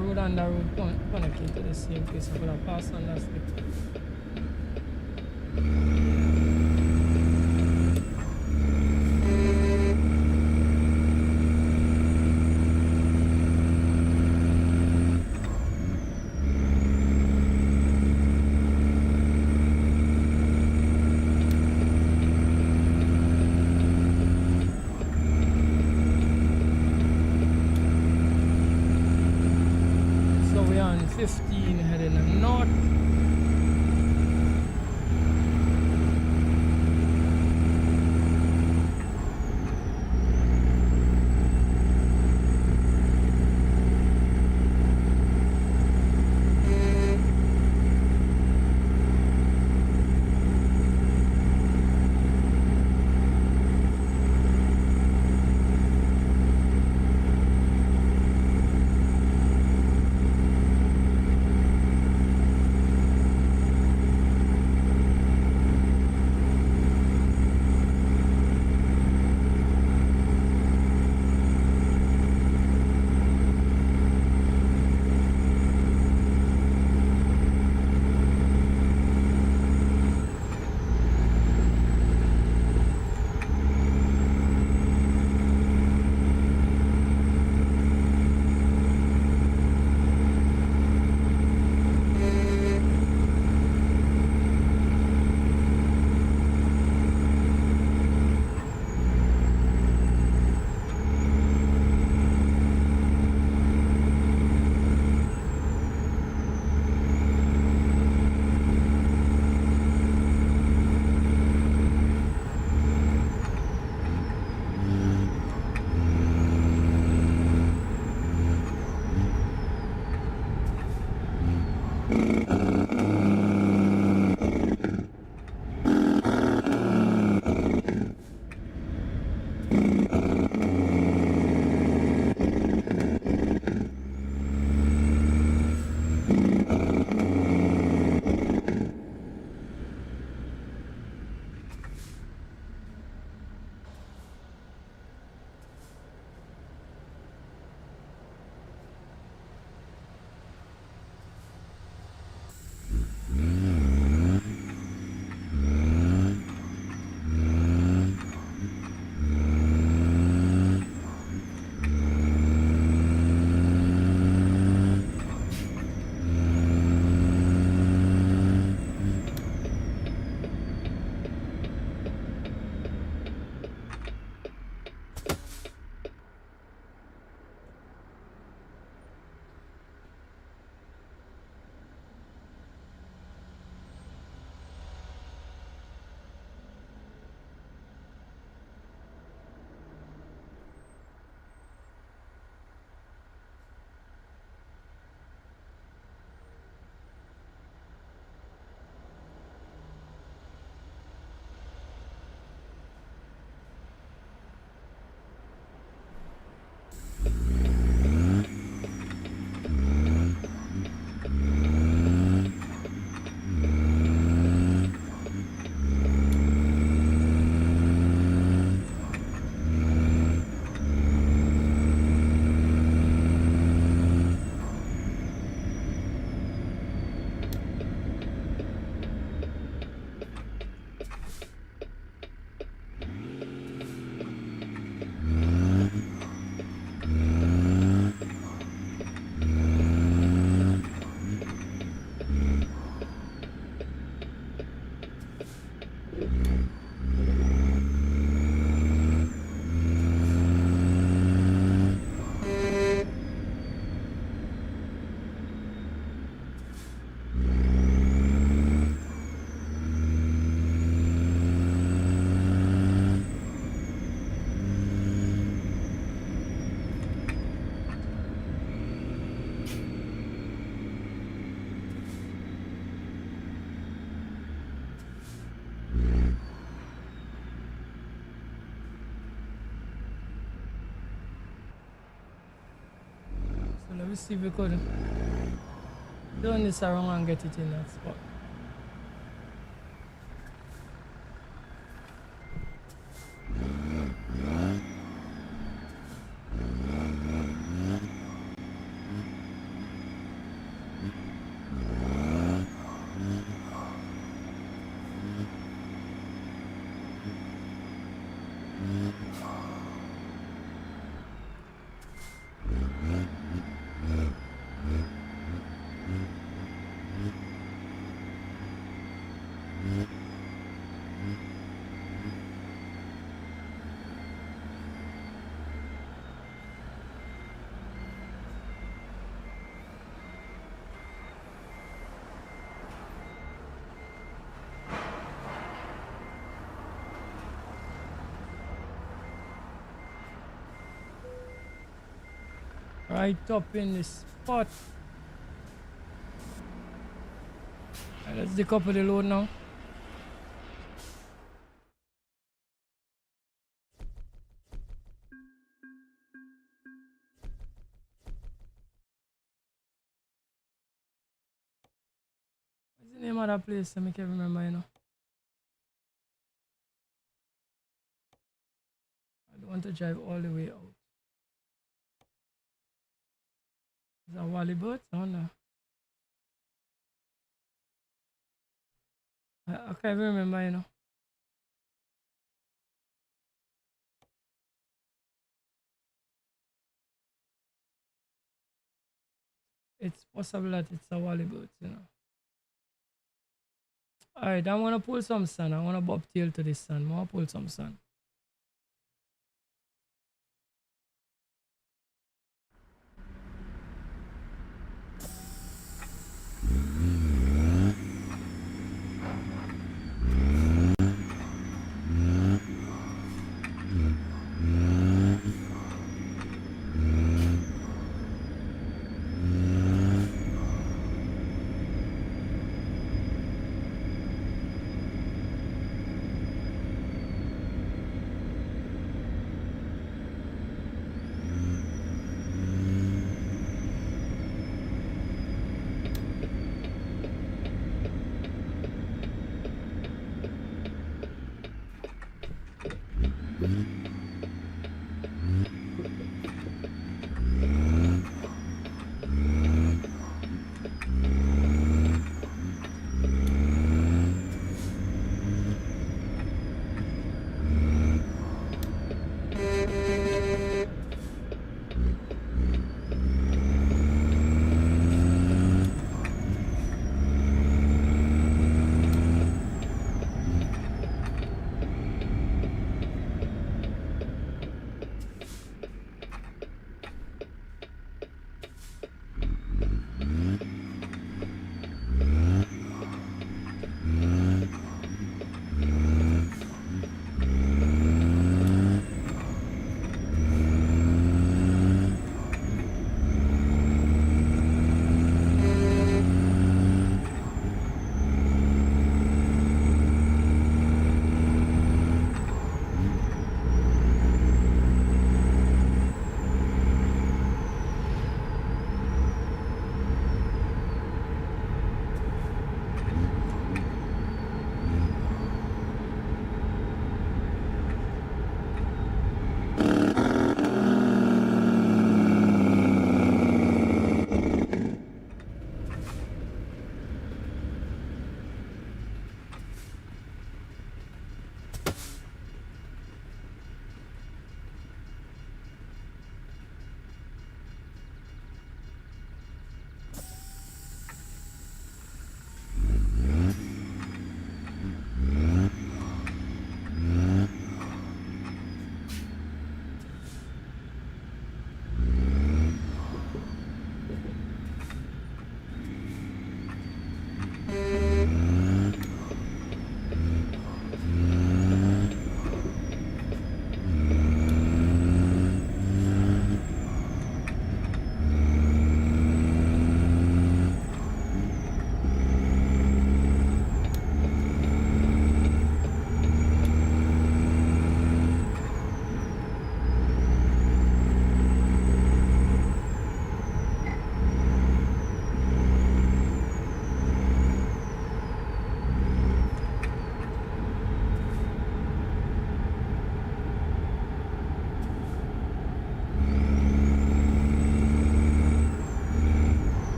A: road and that road connecting to the same place. I'm gonna pass on that slip. So we're on 15 heading north. Let me see if we could turn this around and get it in that spot. Right up in the spot. Right, let's decouple the load now. What's the name of that place? I can't remember, you know. I don't want to drive all the way out. Is that Wally Boat? Oh no. I can't remember, you know. It's possible that it's a Wally Boat, you know. Alright, I'm gonna pull some sun. I wanna bobtail to this sun. I'm gonna pull some sun.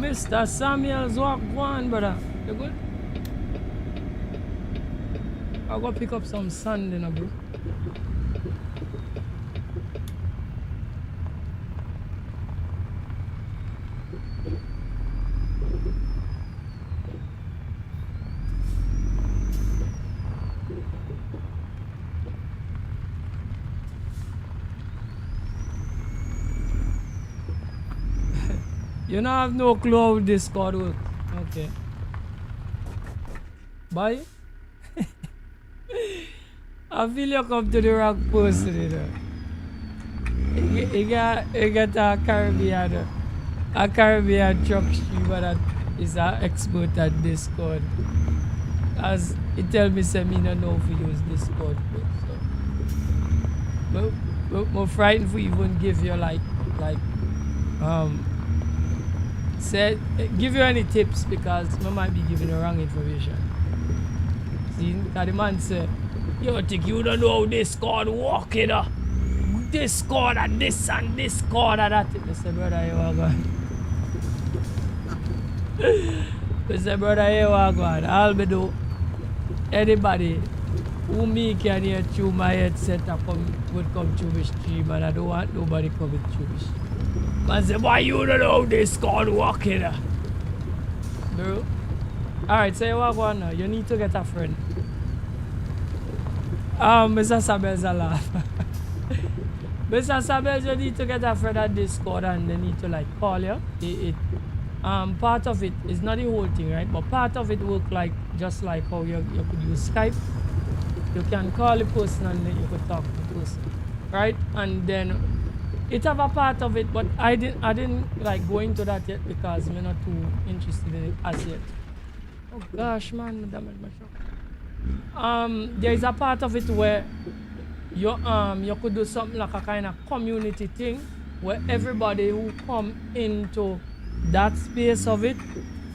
A: Mr. Samuels, walk one, brother. You good? I'll go pick up some sand, bro. You don't have no clue how this card works. Okay. Bye. I feel you come to the wrong person, you know. You got a Caribbean truck streamer that is an expert at Discord. As it tell me say me don't know if we use Discord. So I'm frightened for even give you say give you any tips because I might be giving you wrong information. See, because the man say, you think you don't know how Discord work, you know? Discord and this and Discord and that. I say, brother, you are going. I say, brother, you are going. I'll be do anybody who me can hear through my headset would come through the stream and I don't want nobody coming through the stream. Man say, why you don't know Discord work, you know? Bro. Alright, so you are going now. You need to get a friend. Mr. Sabel's a laugh. Mr. Sabel, you need to get a friend at Discord and they need to like call you. Part of it is not the whole thing, right? But part of it work like just like how you could use Skype. You can call the person and then you could talk to the person, right? And then it have a part of it, but I didn't like go into that yet because I'm not too interested in it as yet. Oh gosh, man, damage my shop. There is a part of it where you could do something like a kind of community thing where everybody who come into that space of it,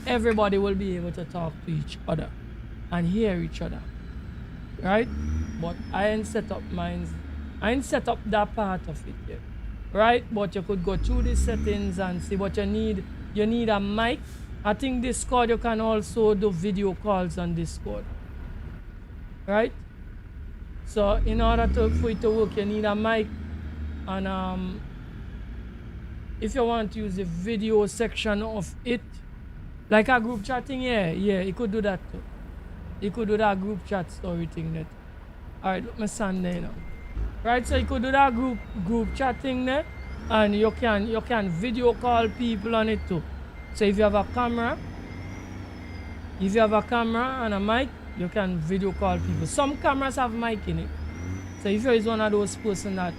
A: everybody will be able to talk to each other and hear each other, right? But I ain't set up that part of it yet, right? But you could go through the settings and see what you need. You need a mic. I think Discord you can also do video calls on Discord, right? So in order for it to work, you need a mic, and if you want to use the video section of it, like a group chatting, yeah, you could do that too. You could do that group chat story thing that. Alright, look my son there now. Right, so you could do that group chatting there, and you can video call people on it too. So if you have a camera and a mic, you can video call people. Some cameras have mic in it. So if you're one of those person that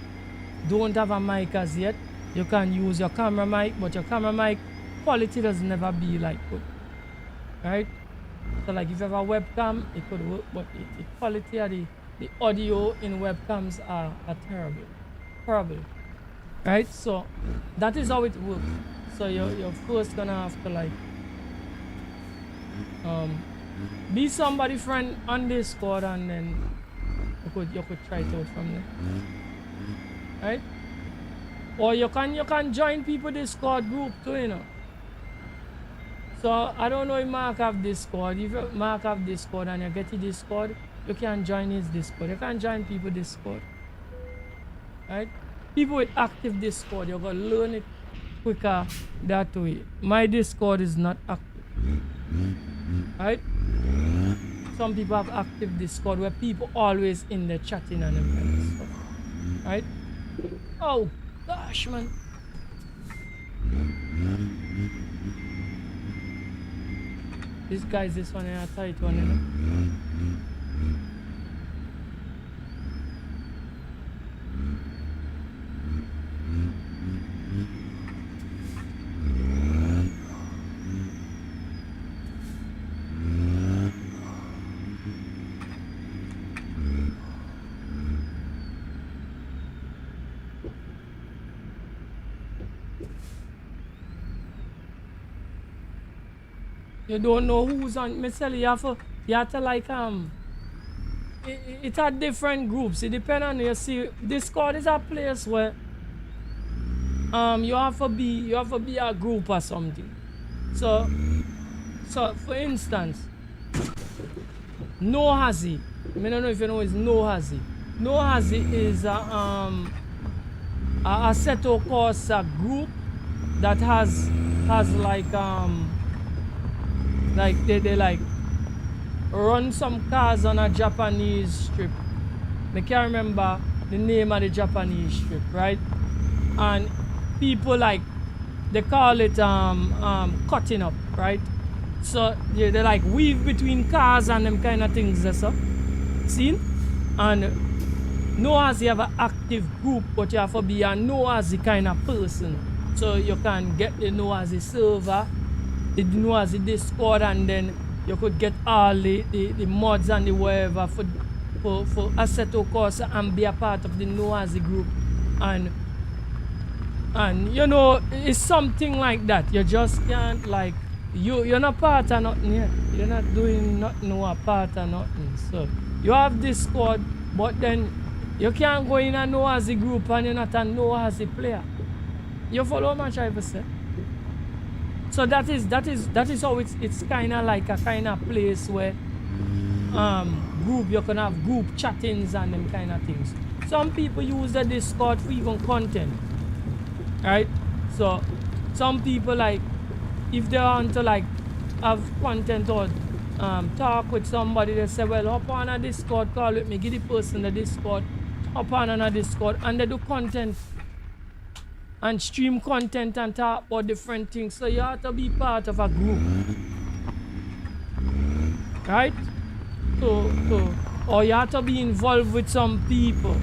A: don't have a mic as yet, you can use your camera mic, but your camera mic quality does never be like good. Right? So like if you have a webcam, it could work, but the quality of the audio in webcams are terrible. Right? So that is how it works. So you're first gonna have to like be somebody friend on Discord, and then you could try it out from there. Right? Or you can join people Discord group too, you know. So I don't know if Mark have Discord. If Mark have Discord and you get to Discord, you can join his Discord. You can join people Discord. Right? People with active Discord, you're gonna learn it quicker that way. My Discord is not active. Right? Some people have active Discord where people always in there chatting and them kind of stuff. Right? Oh gosh, man. This guy's this one and a tight one, you know. You don't know who's on. Me tell you, you have to like it had different groups. It depends on you. See, Discord is a place where you have to be a group or something. So for instance, no hazy. I don't know if you know what is no hazy. No hazy is a Assetto Corsa group that has like they like run some cars on a Japanese strip. I can't remember the name of the Japanese strip, right? And people like they call it cutting up, right? So they like weave between cars and them kind of things, that's all. See? And Noah's you have an active group, but you have to be a Noah's kind of person. So you can get the Noah's server, the Noah's Discord, and then you could get all the mods and the whatever for Assetto Corsa and be a part of the Noah's group. And you know, it's something like that. You just can't like you're not part of nothing yet. You're not doing nothing or part of nothing. So you have Discord, but then you can't go in a Noah's group and you're not a Noah's player. You follow what I'm trying to say? So that is how it's kinda like a kind of place where group you can have group chattings and them kind of things. Some people use the Discord for even content. Right? So some people like if they want to like have content or talk with somebody, they say, well, hop on a Discord call with me, give the person the Discord, hop on a Discord, and they do content and stream content and talk about different things. So you have to be part of a group, right? Or you have to be involved with some people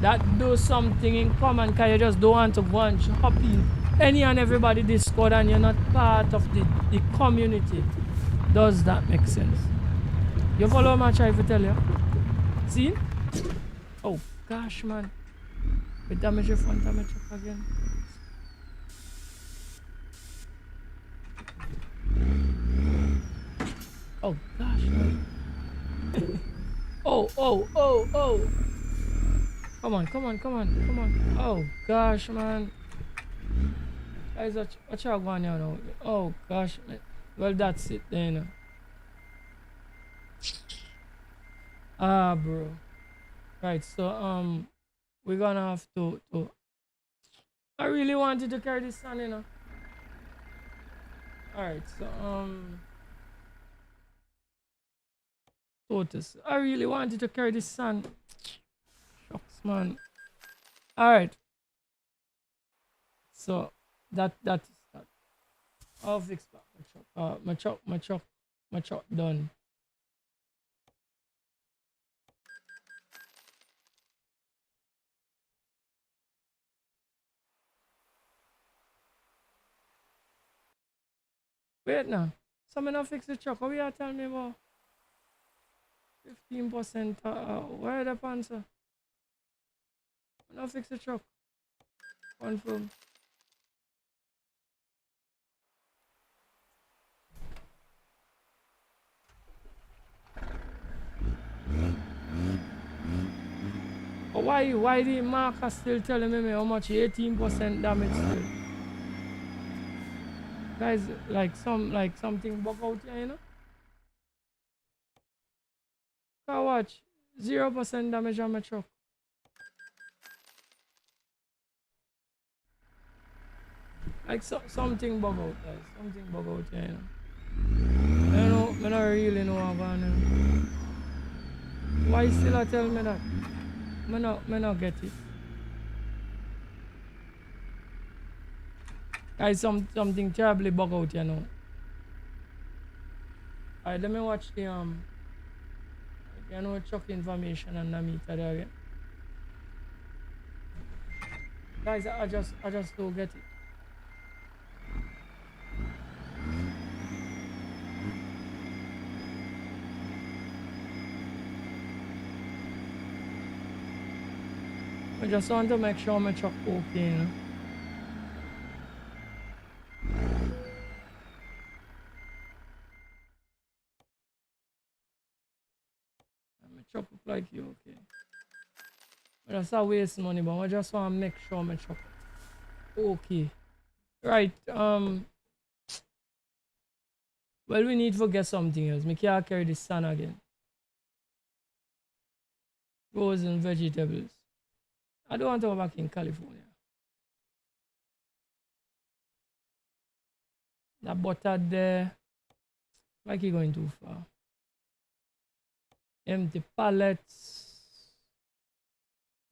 A: that do something in common, because you just don't want to go and hop in any and everybody Discord and you're not part of the community. Does that make sense? You follow what I'm trying to tell you? See? Oh gosh, man. We damage your phone, damage your again. Oh gosh, man. Oh. Come on. Oh gosh, man. Guys, what y'all going on now? Oh gosh, man. Well, that's it then. Bro. Right, so we're gonna have to I really wanted to carry this on, you know. Alright, so Totus. I really wanted to carry this on. Shucks, man. Alright. So that is that. I'll fix that. My truck done. Wait now. Someone not fix the truck. What you tell me about? 15%. Where the answer? Not fix the truck. Confirm. But why the marker still telling me how much 18% damage still? Guys, like something bug out here, you know? Can watch 0% damage on my truck. Like something bug out, guys. Something bug out here, you know? I don't really know what going on. Why still tell me that? I not get it. Guys, something terribly bug out, you know. Alright, let me watch the you know, truck information and the meter there again. Guys, I just don't get it. I just want to make sure my truck okay, you know. My truck look like you okay. I just a waste money, but I just want to make sure my truck okay. Right, Well, we need to get something else. Me can't carry the sun again. Frozen vegetables. I don't want to go back in California. The butter there. Like you going too far. Empty pallets.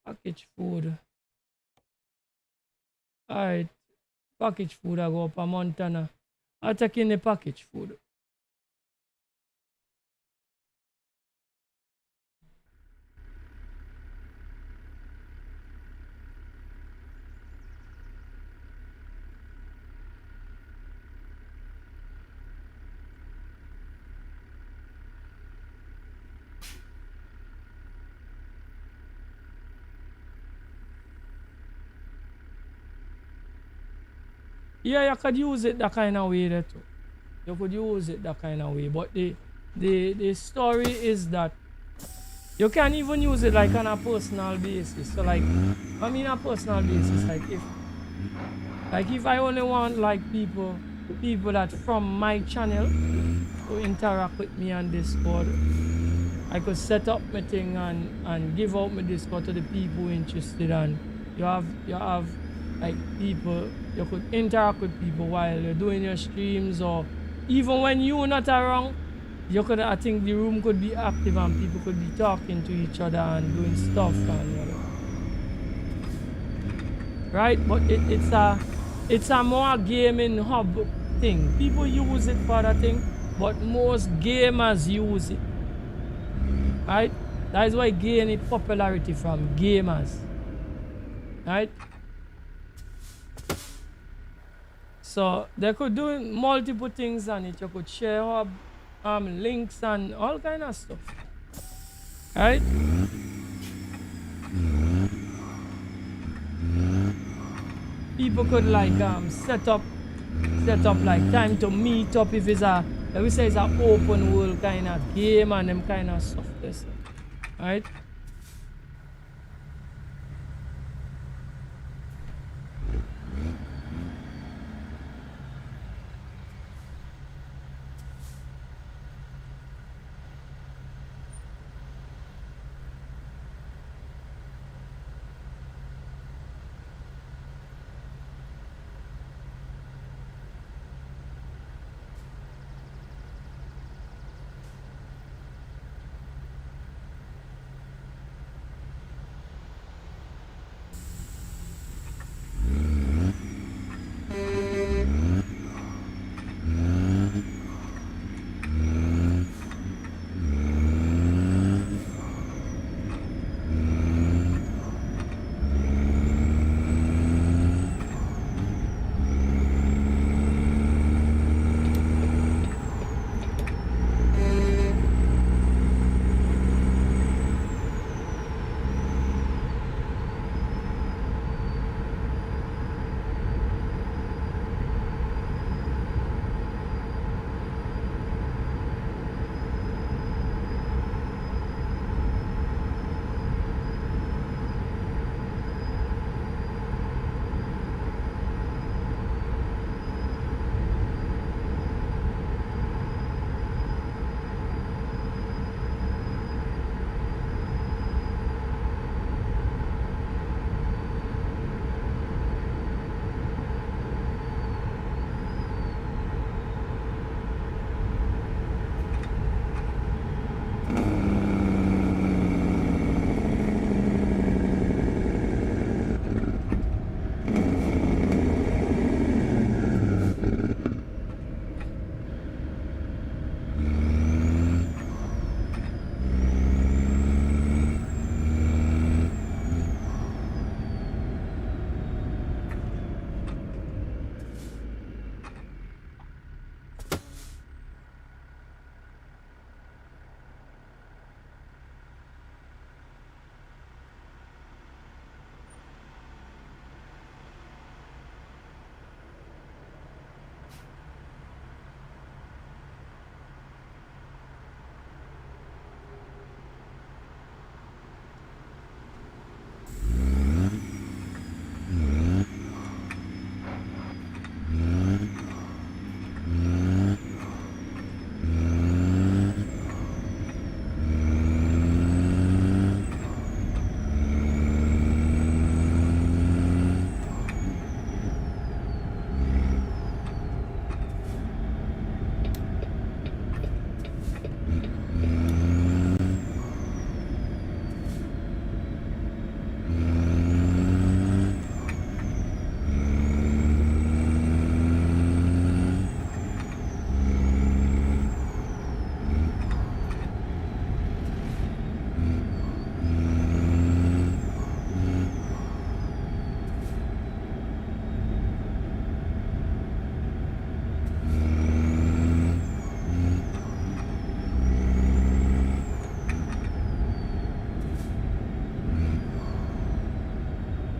A: Packaged food. Alright. Packaged food I go up a Montana. I'll take in the packaged food. Yeah, you could use it that kind of way there too. You could use it that kind of way. But the story is that you can even use it like on a personal basis. So like I mean a personal basis, like if I only want like people that from my channel to interact with me on Discord, I could set up my thing and give out my Discord to the people interested, and you have like people, you could interact with people while you're doing your streams, or even when you're not around, you could, I think the room could be active and people could be talking to each other and doing stuff and whatever. Right? But it's a more gaming hub thing. People use it for that thing, but most gamers use it. Right? That is why it gained popularity from gamers. Right? So they could do multiple things on it. You could share hub, links and all kind of stuff. Right? People could like set up like time to meet up if it's a, like we say, it's an open world kind of game and them kind of stuff. Right?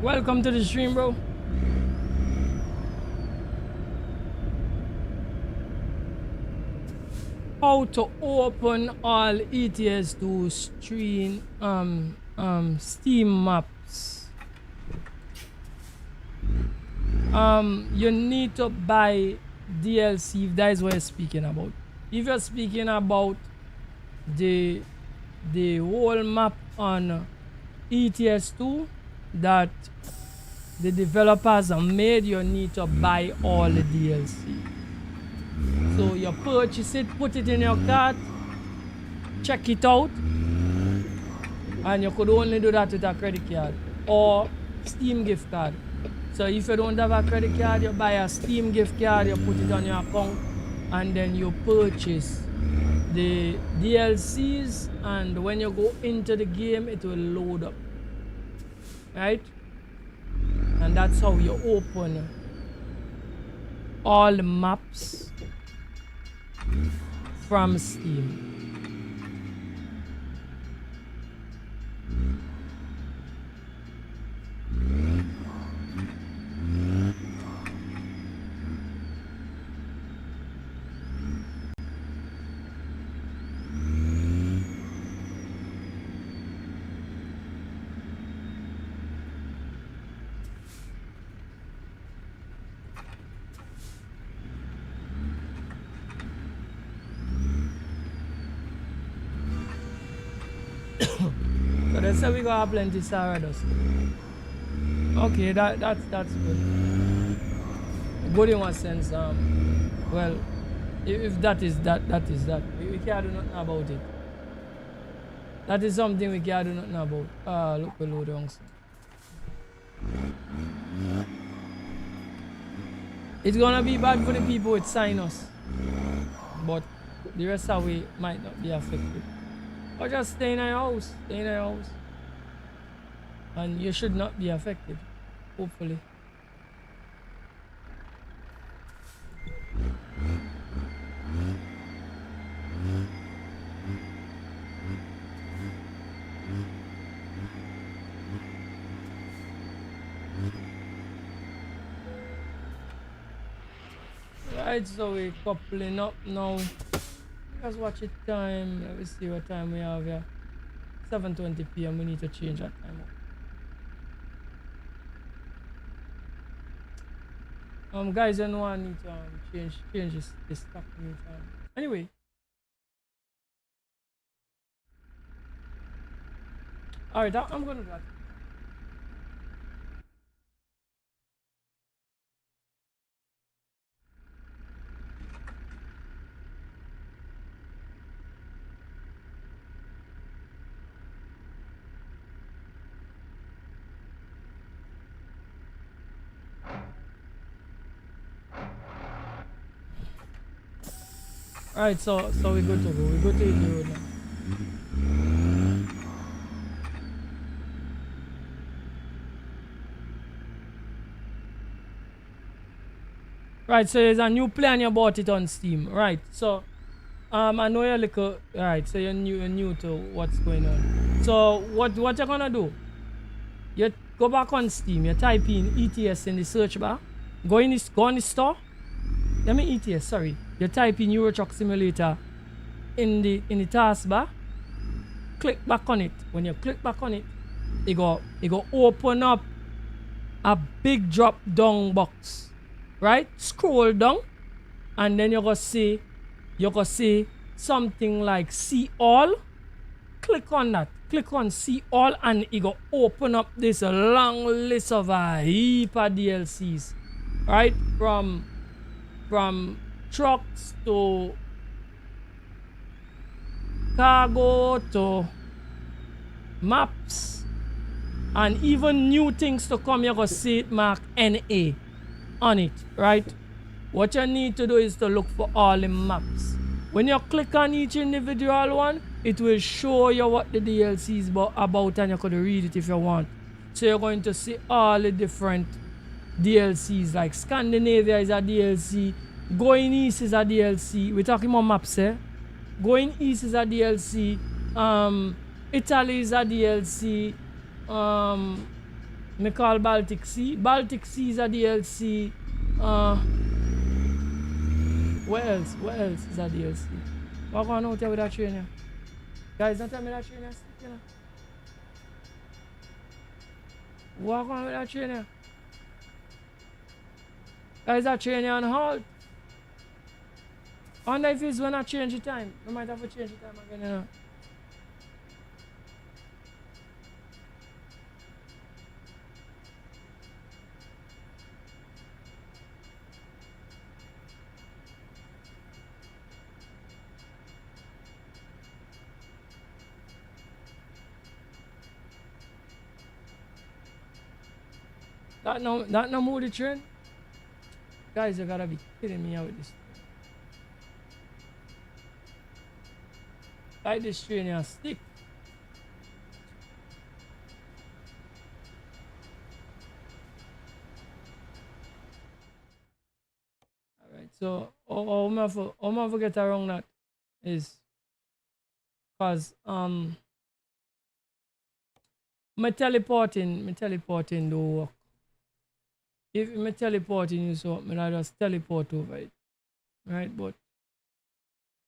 A: Welcome to the stream, bro. How to open all ETS2 stream Steam maps. You need to buy DLC if that is what you're speaking about. If you're speaking about the whole map on ETS2 that the developers have made, you need to buy all the DLC. So you purchase it, put it in your cart, check it out, and you could only do that with a credit card or Steam gift card. So if you don't have a credit card, you buy a Steam gift card, you put it on your account, and then you purchase the DLCs, and when you go into the game, it will load up, right? And that's how you open all the maps from Steam. So they say we gonna have plenty Stardust. Okay, that's good. Good in one sense. Well, if that is that is that. We can't do nothing about it. That is something we can't do nothing about. Look below the wrong. It's gonna be bad for the people with sinus, but the rest of we might not be affected. Or just stay in your house. Stay in your house. And you should not be affected. Hopefully. Right, so we're coupling up now. Let's watch it time. Let me see what time we have here. 7:20 p.m. We need to change that time up. Guys, you know I need to change this stuff time. Anyway. Alright, I'm gonna do that. Alright, so we're good to go. We're good to hit the road now. Right, so there's a new plan you bought it on Steam. Right, so I know you're little. Right, so you're new to what's going on. So what you're gonna do? You go back on Steam, you type in ETS in the search bar. Go on the store. Let me ETS, sorry. You type in Euro Truck Simulator in the taskbar. Click back on it. When you click back on it, it go open up a big drop down box. Right? Scroll down, and then you go see something like see all. Click on that. Click on see all, and it go open up this long list of a heap of DLCs. Right? From trucks to cargo to maps and even new things to come. You're gonna see it mark NA on it, right? What you need to do is to look for all the maps. When you click on each individual one, it will show you what the DLC is about, and you could read it if you want. So you're going to see all the different DLCs, like Scandinavia is a DLC, Going East is a DLC. We're talking about maps here. Going East is a DLC. Italy is a DLC. Me call Baltic Sea. Baltic Sea is a DLC. What else? What else is a DLC? What going on out here with that train here? Guys, don't tell me that train here stick, you know. What going on with that train here? Guys, that train here on halt. I wonder if it's when I change the time. We might have to change the time again, you know. That no move the train? Guys, you gotta be kidding me out with this. Like this train here stick. Alright, so how am I forget around that is cause my teleporting do work. If my teleporting is so I just teleport over it. Right, but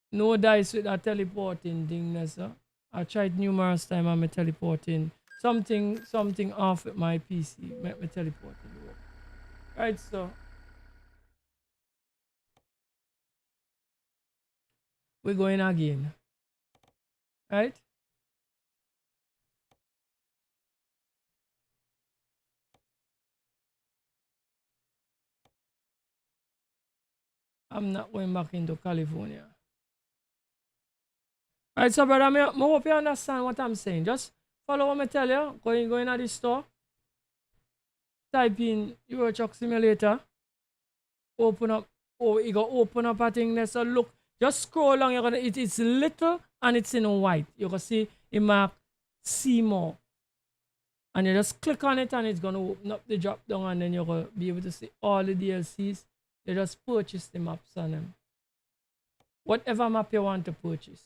A: no dice with that teleporting thing, sir. I tried numerous times and my teleporting. Something off with my PC. Make my teleporting work. Right, so we're going again. Right? I'm not going back into California. Alright, so brother, I hope you understand what I'm saying. Just follow what I tell you. Go in the store. Type in Euro Truck Simulator. Open up. Oh, you go open up a thing there. So look, just scroll along. You're gonna it's little and it's in white. You can see it mark see more. And you just click on it and it's gonna open up the drop down and then you're gonna be able to see all the DLCs. You just purchase the maps on them. Whatever map you want to purchase,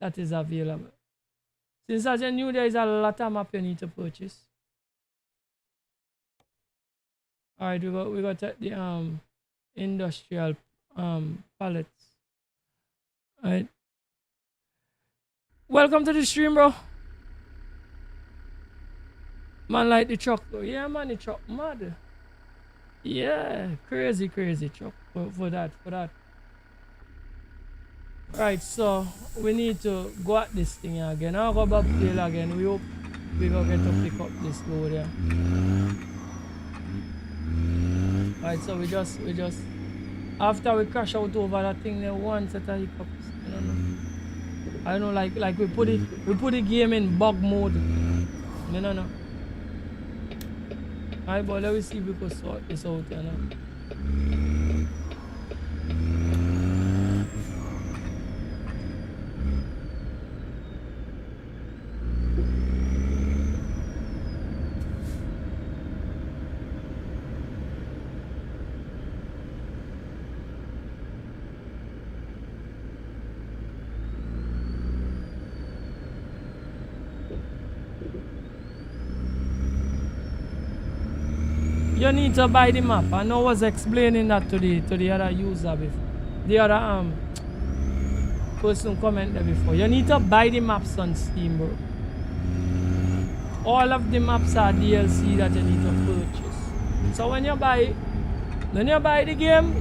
A: that is available. Since as you knew, there is a lot of map you need to purchase. Alright, we got the industrial pallets. Alright. Welcome to the stream, bro. Man like the truck though. Yeah man, the truck mad. Yeah, crazy truck for that. Right, so we need to go at this thing again. I'll go back tail again. We hope we gonna get to pick up this load here. Right, so we just after we crash out over that thing there, one set of hiccups. I don't know, like we put the game in bug mode. No. Alright, but let me see if we can sort this out here now. You need to buy the map. I know I was explaining that to the other user before. The other person comment there before. You need to buy the maps on Steam, bro. All of the maps are DLC that you need to purchase. So when you buy the game,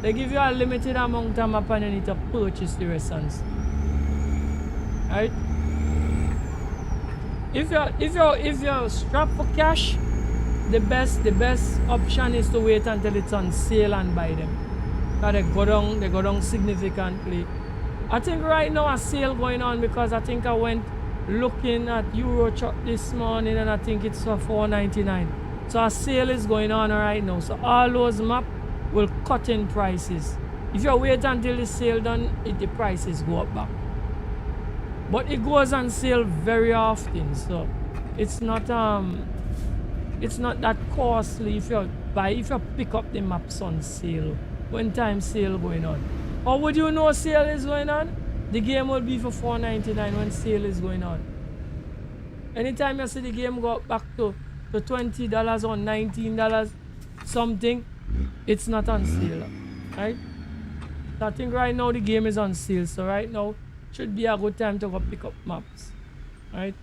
A: they give you a limited amount of map and you need to purchase the rest on Steam. Right? If you're strapped for cash, the best option is to wait until it's on sale and buy them. Because they go down significantly. I think right now a sale going on because I think I went looking at Euro Truck this morning and I think it's for $4.99. So a sale is going on right now. So all those maps will cut in prices. If you wait until the sale done, the prices go up back. But it goes on sale very often, so it's not that costly if you pick up the maps on sale when time sale going on. Or would you know sale is going on? The game will be for $4.99 when sale is going on. Anytime you see the game go back to $20 or $19 something, it's not on sale, right? So I think right now the game is on sale, so right now should be a good time to go pick up maps, right?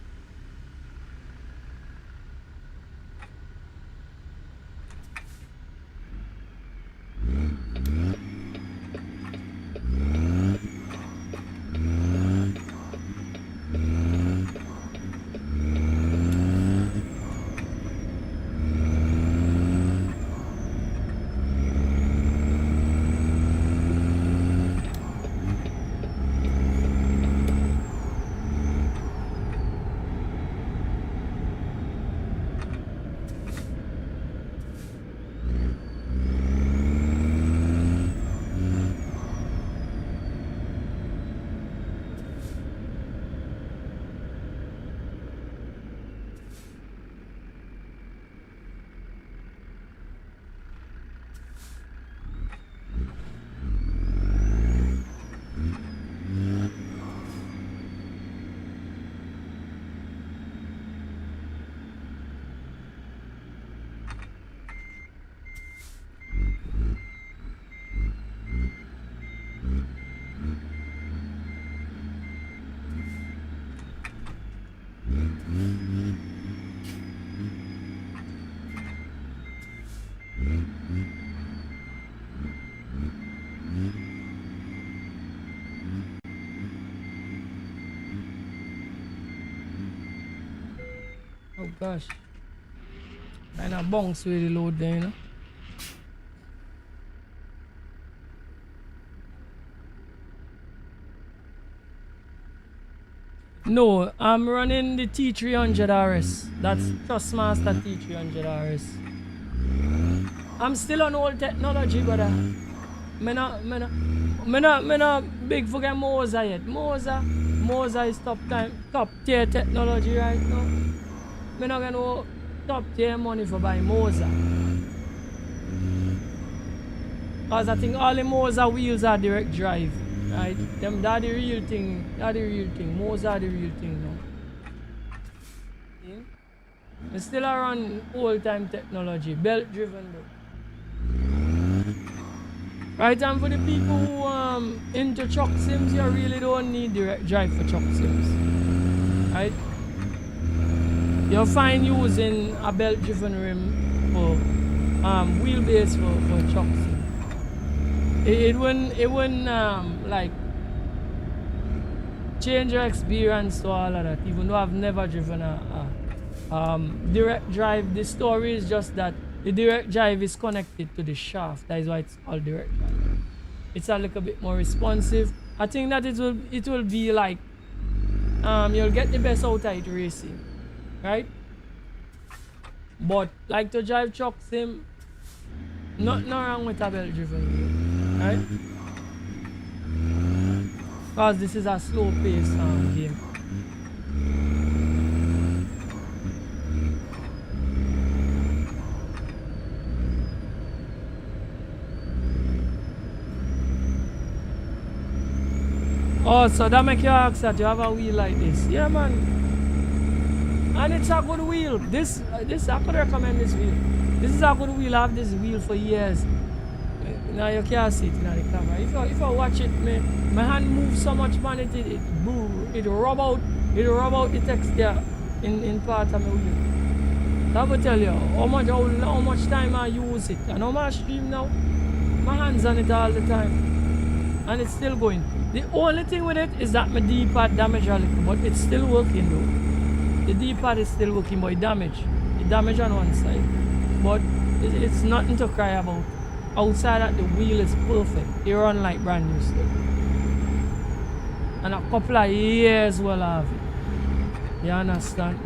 A: Oh gosh. And I bounce with the load there, you know. No, I'm running the T300 RS. That's Trustmaster T300 RS. I'm still on old technology, but me not big for Moza yet. Moza is top tier technology right now. Me not gonna no top tier money for buy Moza. Cause I think all the Moza wheels are direct drive. Right? That the real thing. Moza are the real thing now. See? We still run old time technology, belt driven though. Right, and for the people who into truck sims, you really don't need direct drive for truck sims. Right? You're fine using a belt driven rim for wheelbase for truck sims. It wouldn't like change your experience to all of that, even though I've never driven a direct drive. The story is just that the direct drive is connected to the shaft. That is why it's called direct drive. It's a little bit more responsive. I think that it will be like you'll get the best out of it racing, right? But like to drive truck sim, nothing wrong with a belt driven wheel, right? Because this is a slow pace game. Oh, so that make you ask that you have a wheel like this. Yeah, man. And it's a good wheel. This I could recommend this wheel. This is a good wheel. I have this wheel for years. Now you can't see it in the camera. If I watch it, my hand moves so much, man, it rub out the texture in part of my wheel. So I will tell you how much time I use it. And how much stream now? My hands on it all the time. And it's still going. The only thing with it is that my D-pad damaged a little, but it's still working though. The D-pad is still working, but it damaged. It damaged on one side. But it's nothing to cry about. Outside that, the wheel is perfect. It run like brand new stuff. And a couple of years will have it. You understand?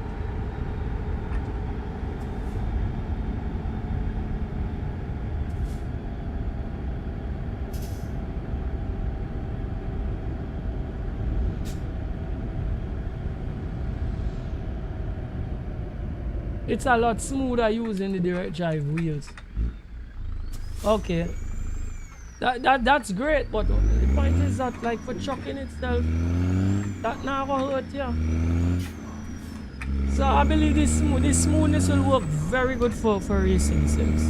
A: It's a lot smoother using the direct drive wheels. Okay. That's great, but the point is that like for trucking itself, that not gonna hurt you. So I believe this smoothness will work very good for racing sims.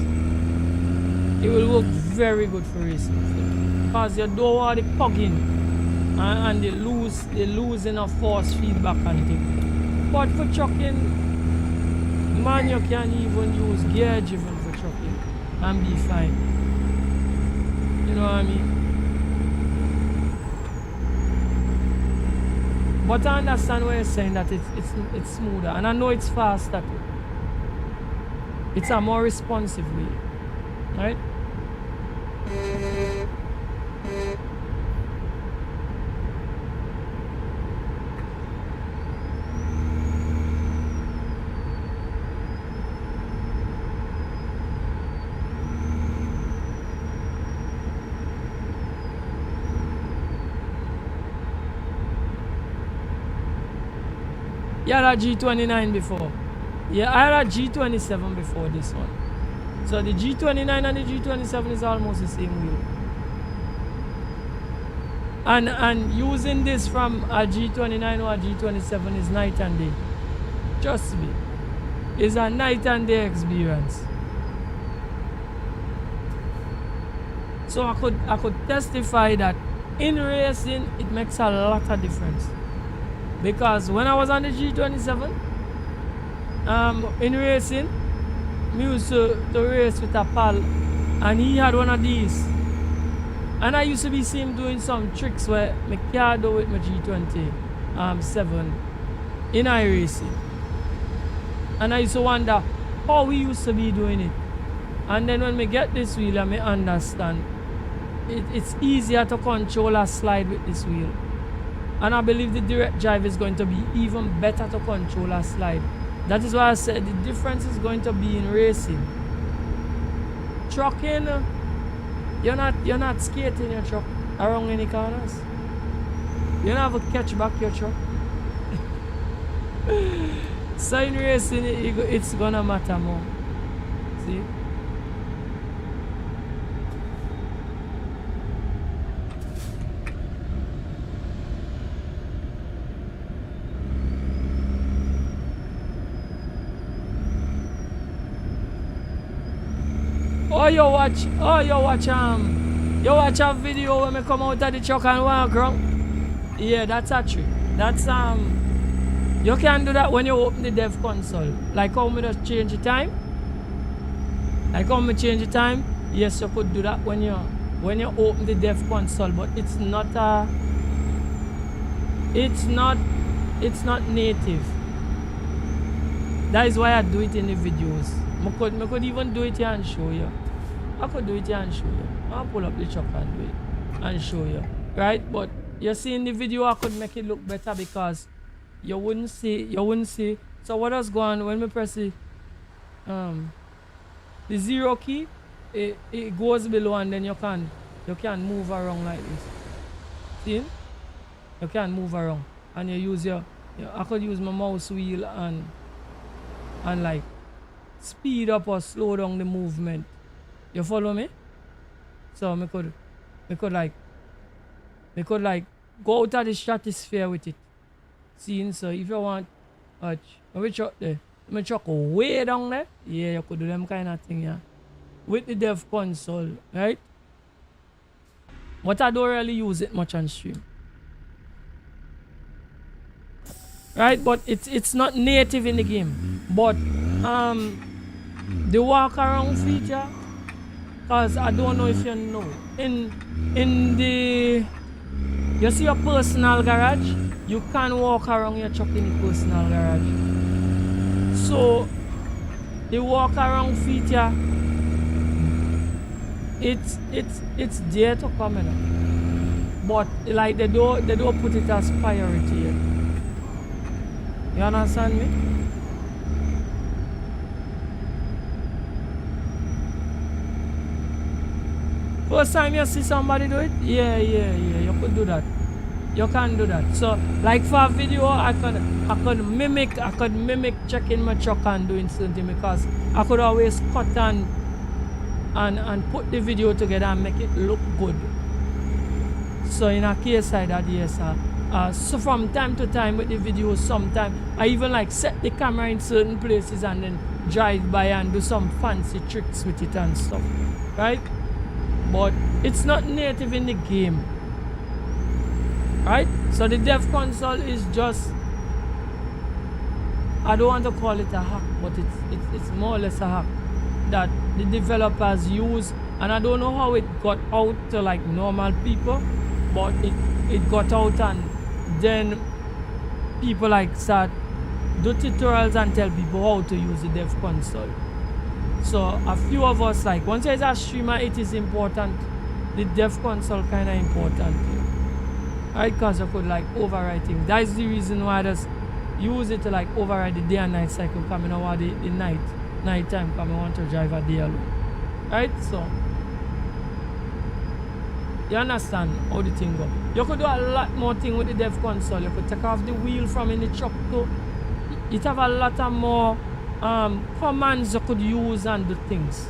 A: It will work very good for racing sims. Because you don't want the pugging and they lose enough force feedback and things. But for trucking, man, you can even use gear driven for trucking and be fine. You know what I mean? But I understand what you're saying, that it's smoother, and I know it's faster too. It's a more responsive way, right? You had a G29 before. Yeah, I had a G27 before this one. So the G29 and the G27 is almost the same wheel. And using this from a G29 or a G27 is night and day. Trust me. It's a night and day experience. So I could testify that in racing it makes a lot of difference. Because when I was on the G27, in racing, I used to race with a pal, and he had one of these. And I used to be seeing him doing some tricks where I can't do with my G27 in iRacing. And I used to wonder how we used to be doing it. And then when I get this wheel, I understand it's easier to control a slide with this wheel. And I believe the direct drive is going to be even better to control a slide. That is why I said the difference is going to be in racing. Trucking, you're not skating your truck around any corners. You don't have to catch back your truck. So in racing, it's gonna matter more. See? You watch a video when I come out of the truck and walk around. Yeah, that's a trick. That's you can do that when you open the dev console. Like how me just change the time. Like how me change the time. Yes, you could do that when you open the dev console, but it's not native. That is why I do it in the videos. I could even do it here and show you. I could do it here and show you. I'll pull up the truck and do it and show you. Right? But you see in the video I could make it look better because you wouldn't see. So what is going on when we press the 0 key, it goes below and then you can move around like this. See? You can move around. And you use I could use my mouse wheel and like speed up or slow down the movement. You follow me? So I could go out of the stratosphere with it. See, so if you want my truck there, my truck way down there, yeah, you could do them kind of thing, yeah. With the dev console, right? But I don't really use it much on stream. Right, but it's not native in the game. But the walk around feature, because I don't know if you know, in the you see your personal garage, you can walk around your truck in the personal garage. So the walk around feature, it's there to come in. But like they don't put it as priority yet. You understand me? First time you see somebody do it, yeah, you could do that. You can do that. So, like for a video, I could mimic checking my truck and doing something because I could always cut and put the video together and make it look good. So in a case like that, yes, So from time to time with the videos, sometimes I even like set the camera in certain places and then drive by and do some fancy tricks with it and stuff, right? But it's not native in the game, right? So the dev console is just, I don't want to call it a hack, but it's more or less a hack that the developers use, and I don't know how it got out to like normal people, but it got out, and then people like start do tutorials and tell people how to use the dev console. So a few of us, like once you're a streamer, it is important. The dev console kind of important, right? Because you could like override things. That is the reason why I just use it to like override the day and night cycle, coming over the night time, coming want to drive a day alone, right? So you understand how the thing go. You could do a lot more thing with the dev console. You could take off the wheel from in the truck too. It have a lot of more commands you could use and do things,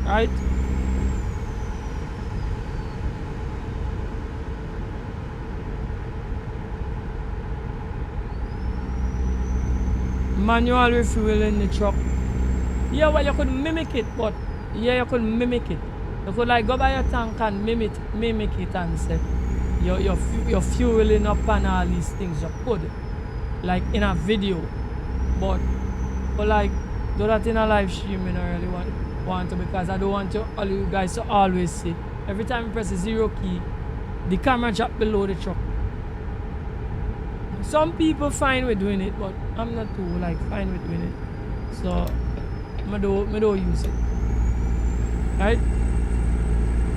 A: right? Manual refuel in the truck. Yeah, well, you could mimic it, but yeah, you could mimic it. You could like go by your tank and mimic it and say you're fueling up and all these things. You could, like in a video, but like do that in a live stream. I don't really want to, because I don't want all you guys to always see every time you press the 0 key, the camera drop below the truck. Some people fine with doing it, but I'm not too like fine with doing it. So I don't use it, right?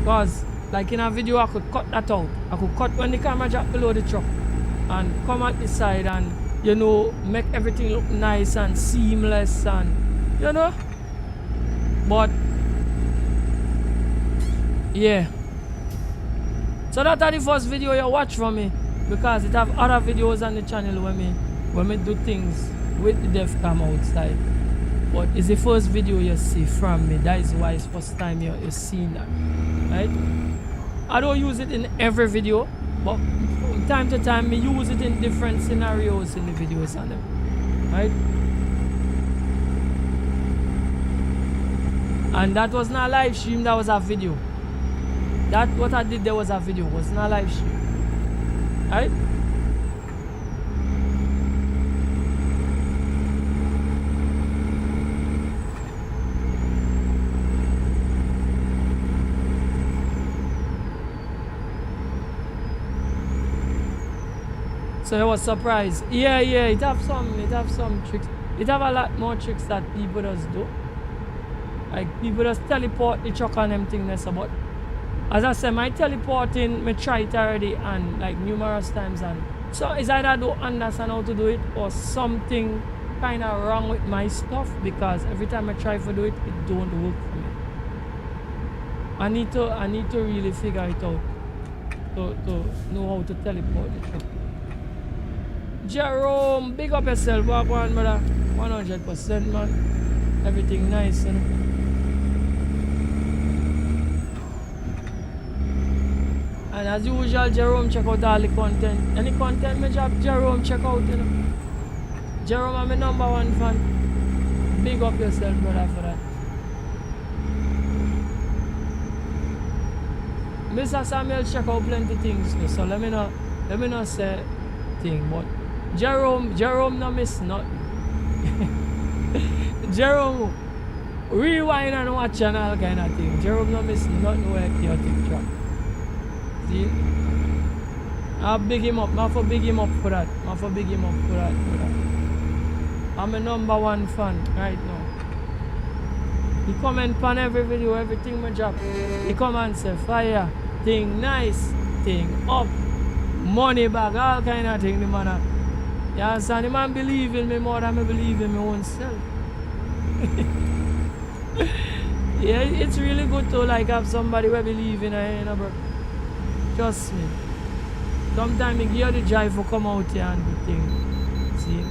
A: Because like in a video I could cut that out. I could cut when the camera drop below the truck and come at the side and, you know, make everything look nice and seamless and, you know. But yeah, so that's the first video you watch from me, because it have other videos on the channel when me do things with the dev cam outside. But it's the first video you see from me. That is why it's first time you're seeing that, right? I don't use it in every video, but from time to time me use it in different scenarios in the videos on them, right? And that was not a live stream, that was a video. That what I did there was a video, was not a live stream, right? So I was surprised. Yeah, it have some tricks. It have a lot more tricks that people just do. Like people just teleport the truck and them things. But as I said, my teleporting, I tried it already and like numerous times, and so it's either I don't understand how to do it or something kind of wrong with my stuff, because every time I try to do it, it don't work for me. I need to really figure it out to know how to teleport the truck. Jerome, big up yourself, walk on, brother. 100%, man. Everything nice, you know. And as usual, Jerome, check out all the content. Any content me drop, Jerome, check out, you know. Jerome, I'm my #1 fan. Big up yourself, brother, for that. Mr. Samuel check out plenty things, so let me not say thing, but Jerome no miss nothing. Jerome rewind and watch and all kind of thing. Jerome no miss nothing where chaotic track. See? I big him up. I for big him up for that. I'm a #1 fan right now. He comment on every video, everything me drop. He come and say fire, thing nice, thing up, money back, all kind of thing. The man, you understand? The man believe in me more than I believe in my own self. Yeah, it's really good to like have somebody who believe in you, know, bro. Trust me. Sometimes you give the drive for come out here and do things. See?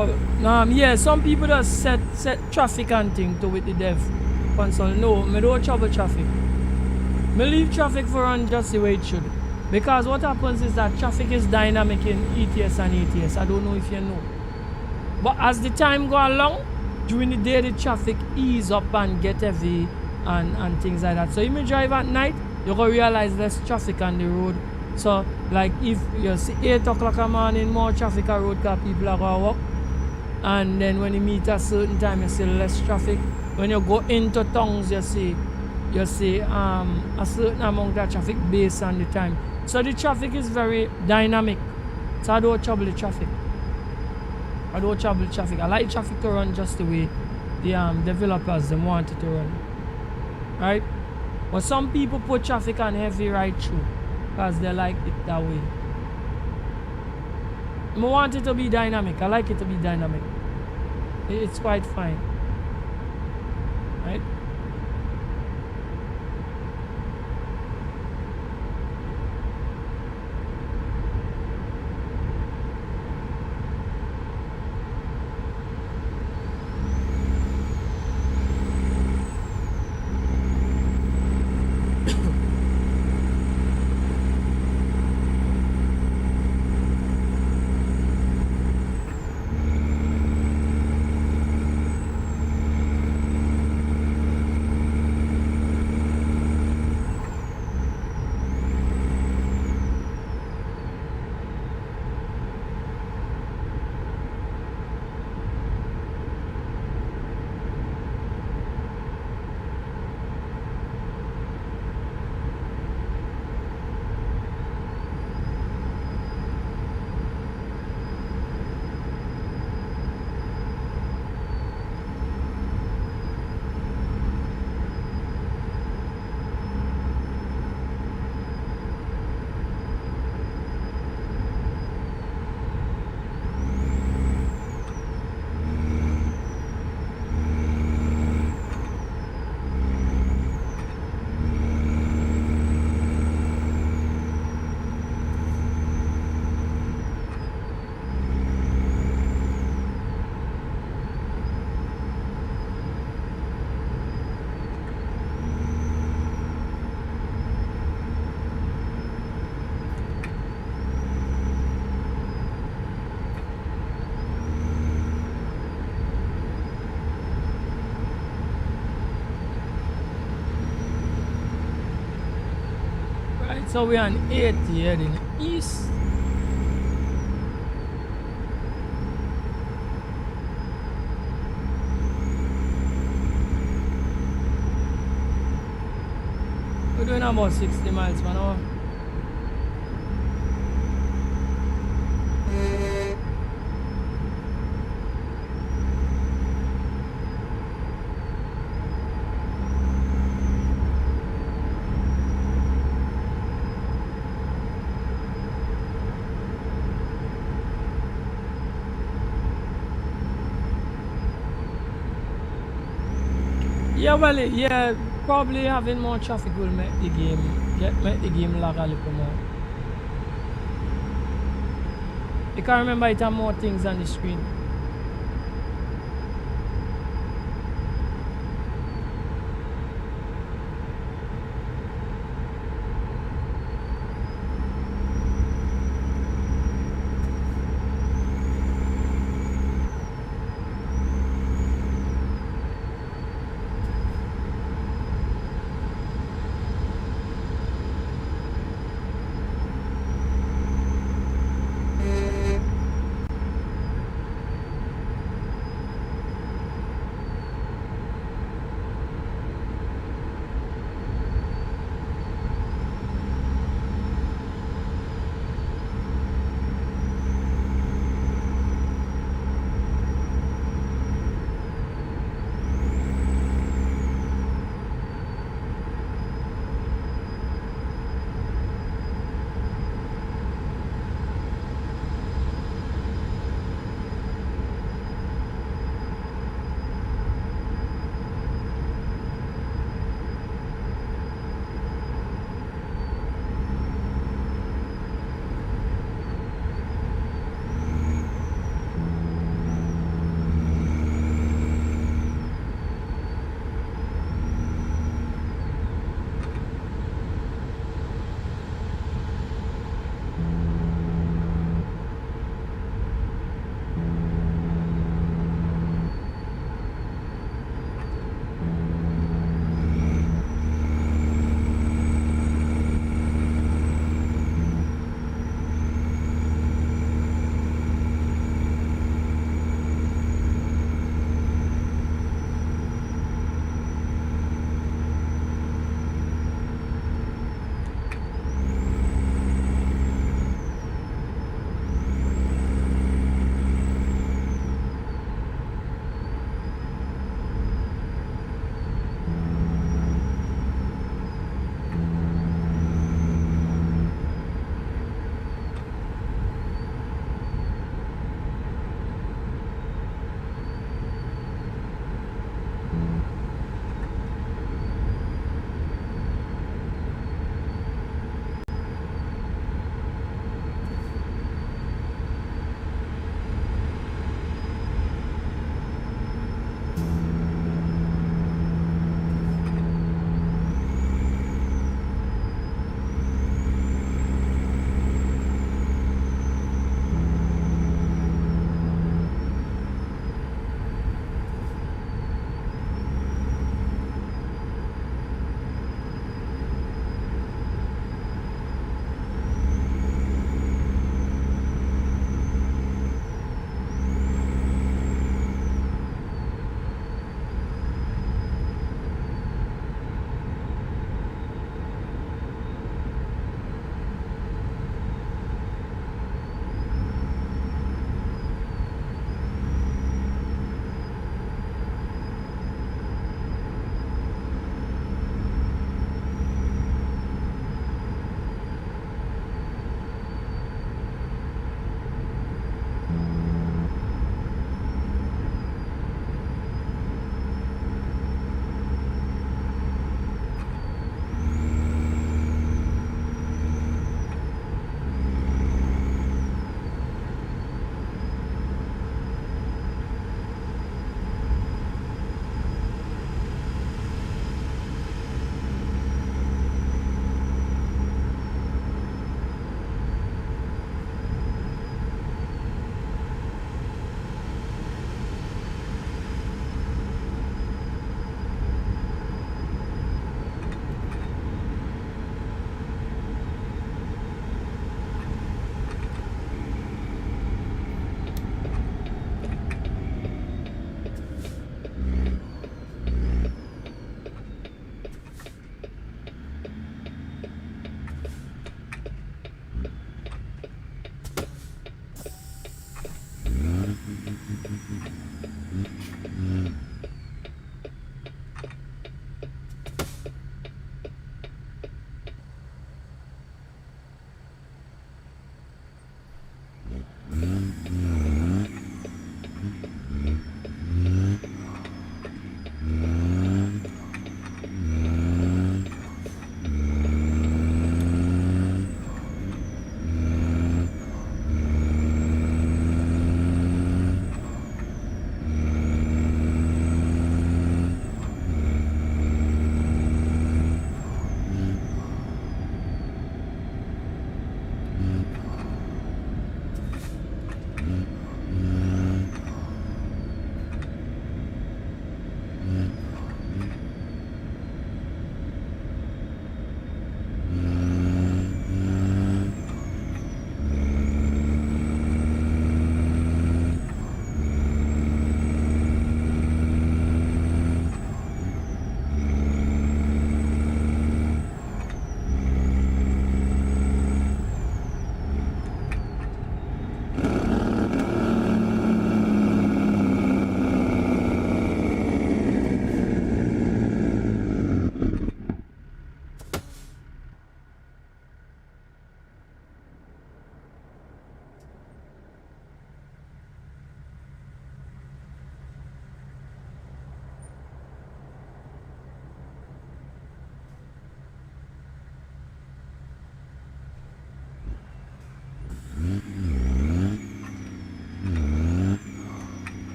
A: Oh, yeah, some people just set traffic and thing to with the dev console. No, me don't trouble traffic. Me leave traffic for run just the way it should. Because what happens is that traffic is dynamic in ETS and ATS. I don't know if you know. But as the time go along, during the day the traffic ease up and get heavy and things like that. So if you drive at night, you're gonna realize less traffic on the road. So like if you see 8 o'clock in the morning, more traffic on road because people are gonna walk. And then when you meet a certain time, you see less traffic. When you go into towns, you see a certain amount of traffic based on the time. So the traffic is very dynamic. So I don't trouble the traffic. I don't trouble the traffic. I like traffic to run just the way the developers them want it to run. Right? But some people put traffic on heavy right through because they like it that way. I want it to be dynamic. I like it to be dynamic. It's quite fine. Right? So we're on 80 heading east. We're doing about 60 miles per hour. Yeah, well, yeah, probably having more traffic will make the game lag a little more. You can remember it have more things on the screen.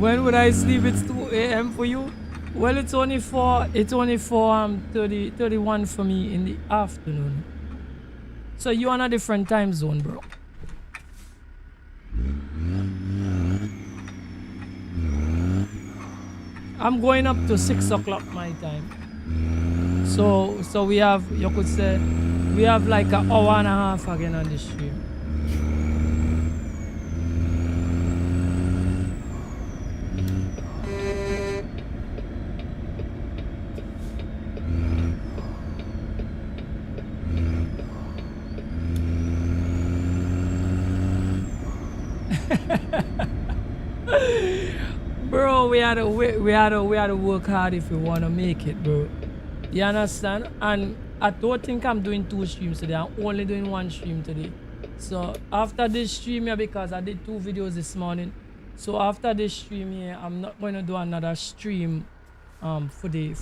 A: When would I sleep? It's 2 a.m. for you. Well, it's only 31 for me in the afternoon. So you on a different time zone, bro. I'm going up to 6 o'clock my time. So we have, you could say, we have like an hour and a half again on the stream. Bro, we had to work hard if we want to make it, bro. You understand? And I don't think I'm doing 2 streams today. I'm only doing 1 stream today. So after this stream here, because I did 2 videos this morning, so after this stream here, I'm not going to do another stream for the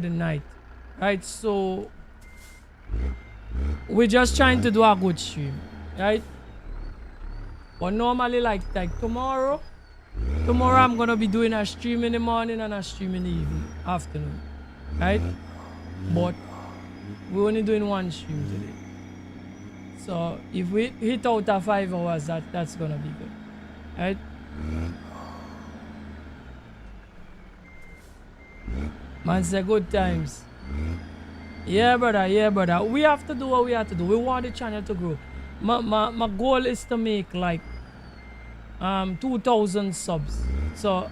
A: night, right? So we're just trying to do a good stream, right? But normally, like tomorrow I'm gonna be doing a stream in the morning and a stream in the afternoon, right? But we're only doing 1 stream today. So if we hit out a 5 hours, that's gonna be good, right? Man say good times. Yeah, brother. We have to do what we have to do. We want the channel to grow. My goal is to make like 2,000 subs. So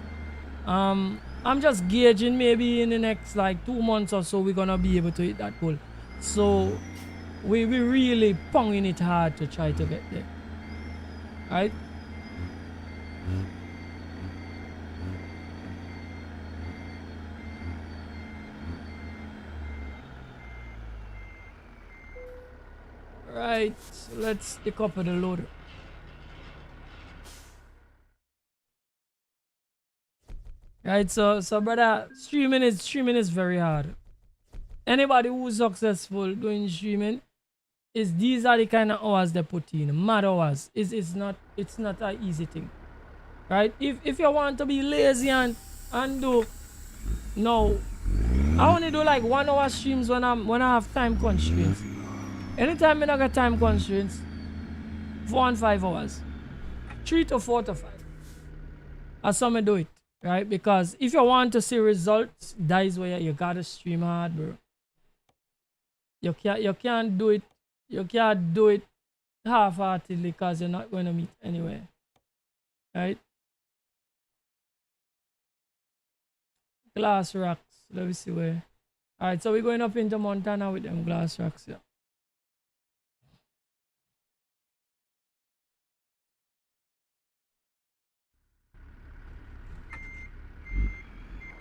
A: I'm just gauging, maybe in the next like 2 months or so we're gonna be able to hit that goal. So we really ponging it hard to try to get there, right? Right, let's stick up with the load. Right, so brother, streaming is very hard. Anybody who's successful doing streaming, these are the kind of hours they put in, mad hours. It's not an easy thing, right? If you want to be lazy and do, no, I only do like 1 hour streams when I have time constraints. Anytime I don't get time constraints, 4 and 5 hours, 3 to 4 to 5. That's how I do it, right? Because if you want to see results, that is where you gotta stream hard, bro. You can't do it. You can't do it half-heartedly because you're not going to meet anywhere, right? Glass racks. Let me see where. All right, so we're going up into Montana with them glass racks here.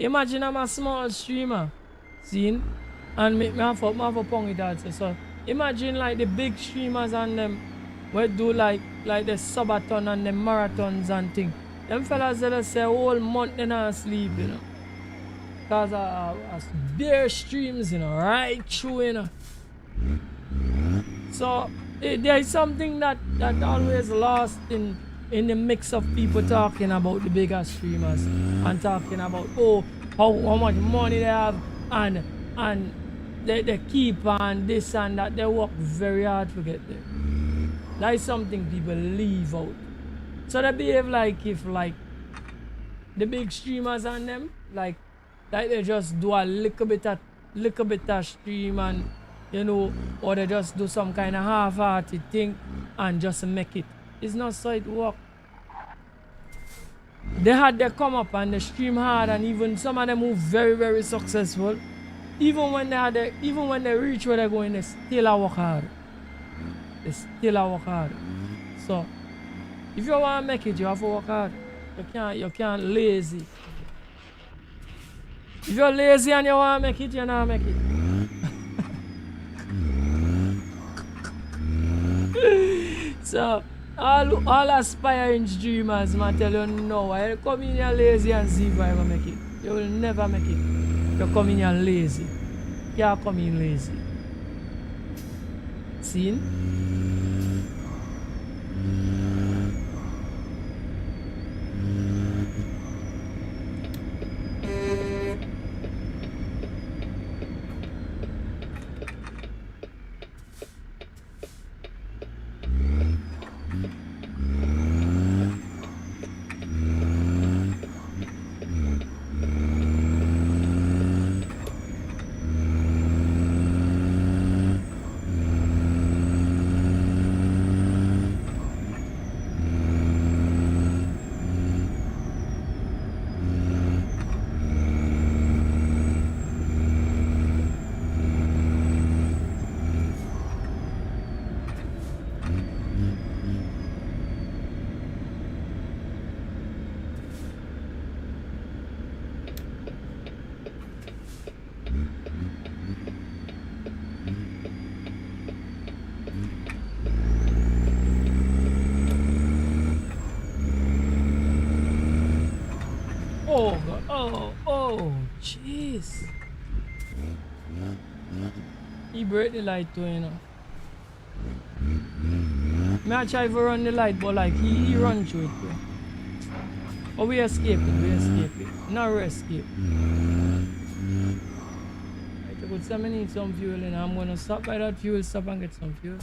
A: Imagine I'm a small streamer, see, and me have a pong it out. So imagine like the big streamers and them we do like the subathon and the marathons and thing. Them fellas that say whole month they not sleep, you know. Cause bare streams, you know, right through, you know. So there is something that always lost in the mix of people talking about the bigger streamers and talking about how much money they have and they keep on this and that. They work very hard to get there. That is something people leave out. So they behave like if like the big streamers and them like they just do a little bit of stream and, you know, or they just do some kind of half-hearted thing and just make it. It's not so it work. They come up and they stream hard, and even some of them who very, very successful, even when they reach where they're going, they still work hard. So if you want to make it, you have to work hard. You can't lazy. If you're lazy and you want to make it, you're not make it. So all aspiring dreamers, man, tell you no, I come in here lazy and see if I ever make it. You will never make it. You come in here lazy. You can't come in lazy. See? this? He break the light too, you know. Me I try to run the light, but like he run through it too. But we escape it. Now we escape. Right, but so I need some fuel and I'm gonna stop by that fuel stop and get some fuel.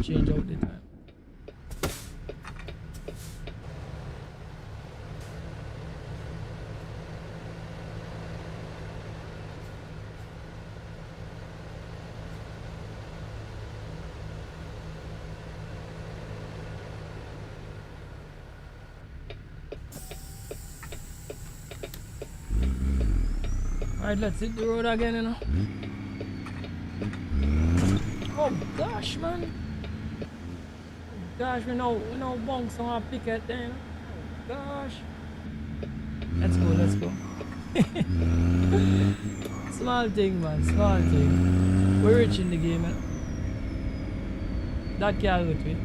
A: Change out the time. Alright, let's hit the road again, you know. Oh gosh, man. Gosh, we know bunks on our picket there, you know. Oh, gosh. Let's go. Small thing, man, small thing. We're rich in the game, man. That can't with me.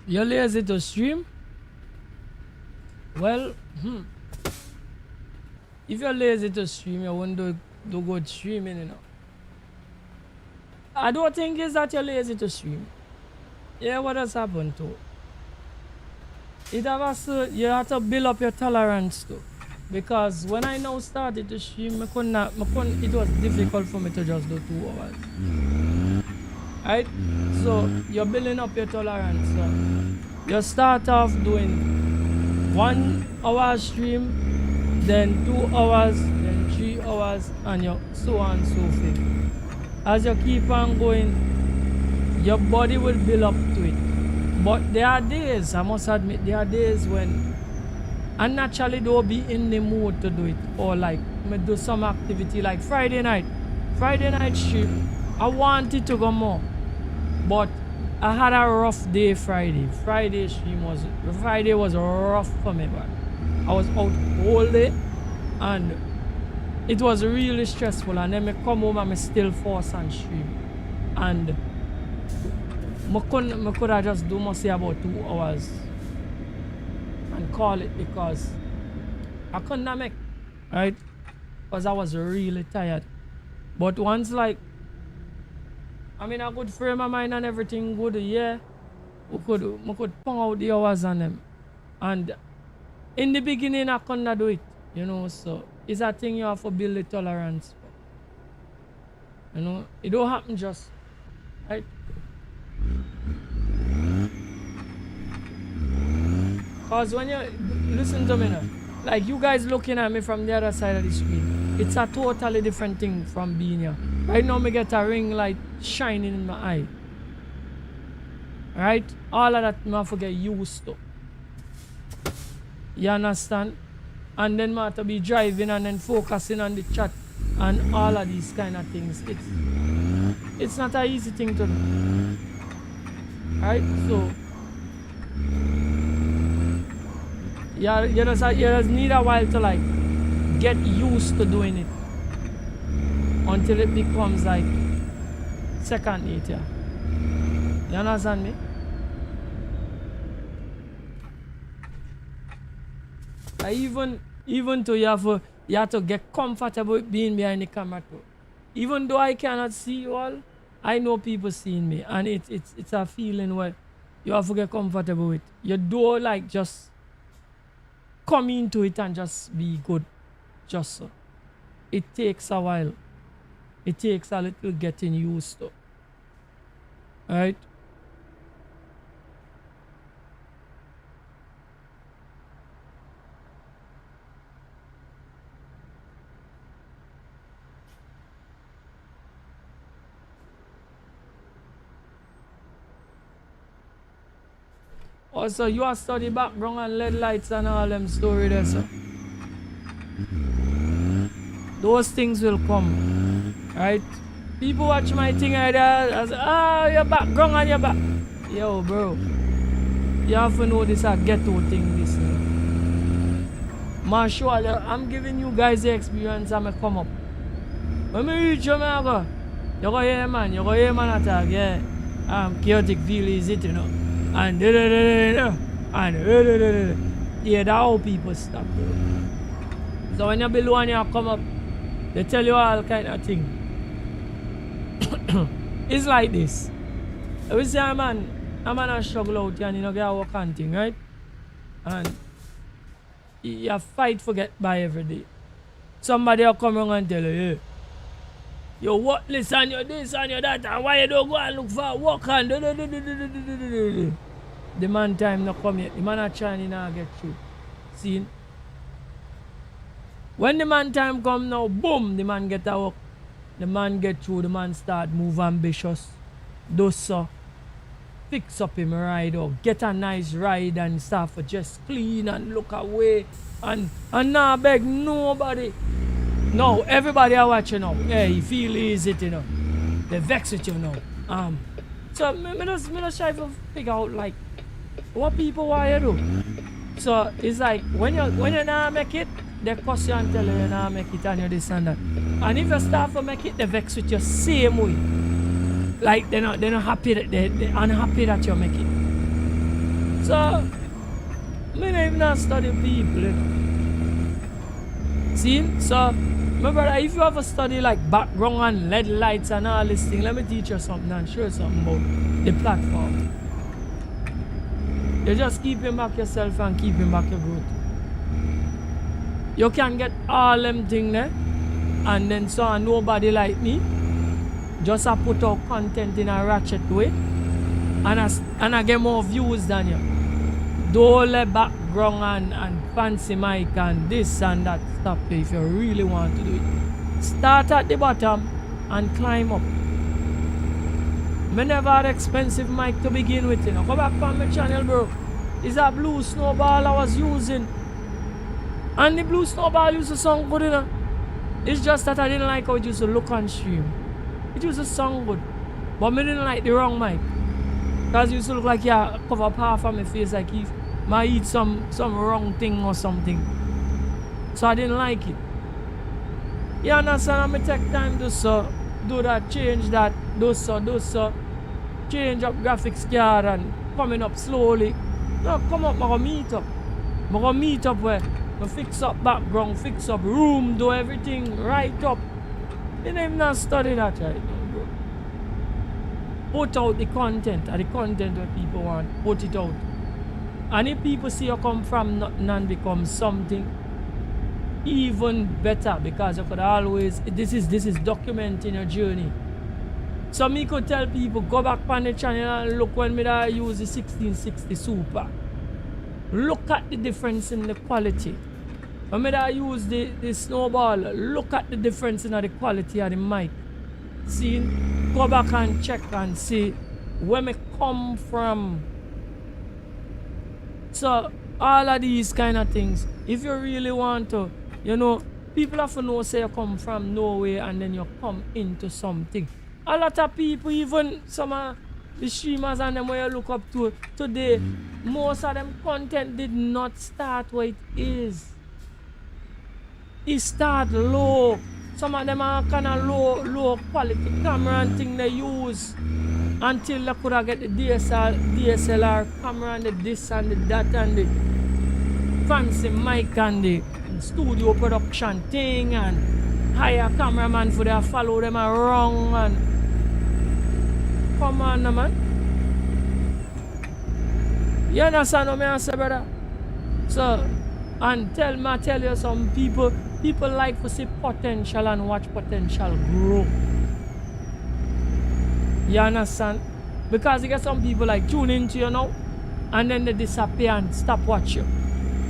A: You're lazy to stream? Well, if you're lazy to stream, you won't do good streaming, you know. I don't think it's that you're lazy to stream. Yeah, what has happened to it? You have to build up your tolerance too. Because when I now started to stream, it was difficult for me to just do 2 hours. Right? So you're building up your tolerance. So you start off doing 1 hour stream, then 2 hours, then 3 hours, and so on and so forth. As you keep on going, your body will build up to it. But there are days, I must admit, there are days when I naturally don't be in the mood to do it. Or like, me do some activity like Friday night stream. I wanted to go more. But I had a rough day Friday. Friday was rough for me, but I was out all day and it was really stressful. And then I come home and I still force and stream. And I could have just do must say about 2 hours and call it because I couldn't make, right? Because I was really tired. But once like I'm in a good frame of mind and everything good, yeah, we could pong out the hours on them. And in the beginning I couldn't do it, you know, so it's a thing you have to build the tolerance for. You know, it don't happen just, right? Because when you listen to me now, like you guys looking at me from the other side of the screen, it's a totally different thing from being here. Right now, me get a ring light shining in my eye. Right? All of that, I have to get used to. You understand? And then I have to be driving and then focusing on the chat and all of these kind of things. It's not an easy thing to do. Right? So, you just need a while to like get used to doing it until it becomes like second nature. You understand me? Even though you have to get comfortable with being behind the camera too. Even though I cannot see you all, I know people seeing me, and it's a feeling where you have to get comfortable with. You don't like just come into it and just be good, just so. It takes a while. It takes a little getting used to. Alright? Also, you have study background and LED lights and all them story there, so. Those things will come. Right? People watch my thing like that and say, your background and your back. Yo, bro. You have to know this a ghetto thing, this. Man, sure, I'm giving you guys the experience and I come up. When I reach Jamaica, you go hear man attack, yeah. Chaotic feel is it, you know. And yeah, that's how people stop, bro. So when you're below and you come up, they tell you all kind of thing. It's like this. We say a man a struggle out here and you know get work and thing, right? And you fight for get by every day. Somebody will come around and tell you, hey, you're worthless and you're this and you're that, and why you don't go and look for work and the man time not come yet. The man a trying to get through. See? When the man time come now, boom, the man get a work. The man get through, the man start move ambitious. Do so. Fix up him ride or get a nice ride and start for just clean and look away and now beg nobody. No, everybody are watching now. Hey, you feel easy, you know. They vex with you now. So me just try to figure out like what people want you do. So it's like when you not make it, they cuss you and tell you you not make it and you this and that. And if you start to make it, they vex with you same way. Like they're not happy that they're unhappy that you make it. So, me not even study people, you know. See? So, my brother, if you ever study like background and LED lights and all this thing, let me teach you something and show you something about the platform. You just keeping back yourself and keeping back your growth. You can get all them things there, and then so nobody like me just put out content in a ratchet way, and I get more views than you. Don't let background and fancy mic and this and that stop you if you really want to do it. Start at the bottom and climb up. I never had expensive mic to begin with, you know. Go back on my channel, bro. It's a blue snowball I was using. And the blue snowball used to sound good, you know. It's just that I didn't like how it used to look on stream. It used to sound good. But I didn't like the wrong mic. Because it used to look like you cover half of my face like if I eat some wrong thing or something. So I didn't like it. You understand? I take time to do that, change that, do so. Change up graphics card and coming up slowly. No, come up, I'm gonna meet up. I'm gonna meet up where I fix up background, fix up room, do everything right up. You didn't even study that right now, bro. Put out the content that people want. Put it out. And if people see you come from nothing and become something, even better, because you could always, this is documenting your journey. So me could tell people, go back on the channel and look when I use the 1660 Super. Look at the difference in the quality. When I use the snowball, look at the difference in the quality of the mic. See, go back and check and see where me come from. So all of these kind of things, if you really want to, you know, people have to know say you come from nowhere and then you come into something. A lot of people, even some of the streamers and them where you look up to today, most of them content did not start where it is. It start low. Some of them are kind of low quality camera and thing they use until they could get the DSLR camera and the this and the that and the fancy mic and the studio production thing and hire cameraman for them follow them around and come on, man. You understand what I say, brother? So, and tell you some people like to see potential and watch potential grow. You understand? Because you get some people like tune into you now and then they disappear and stop watching you.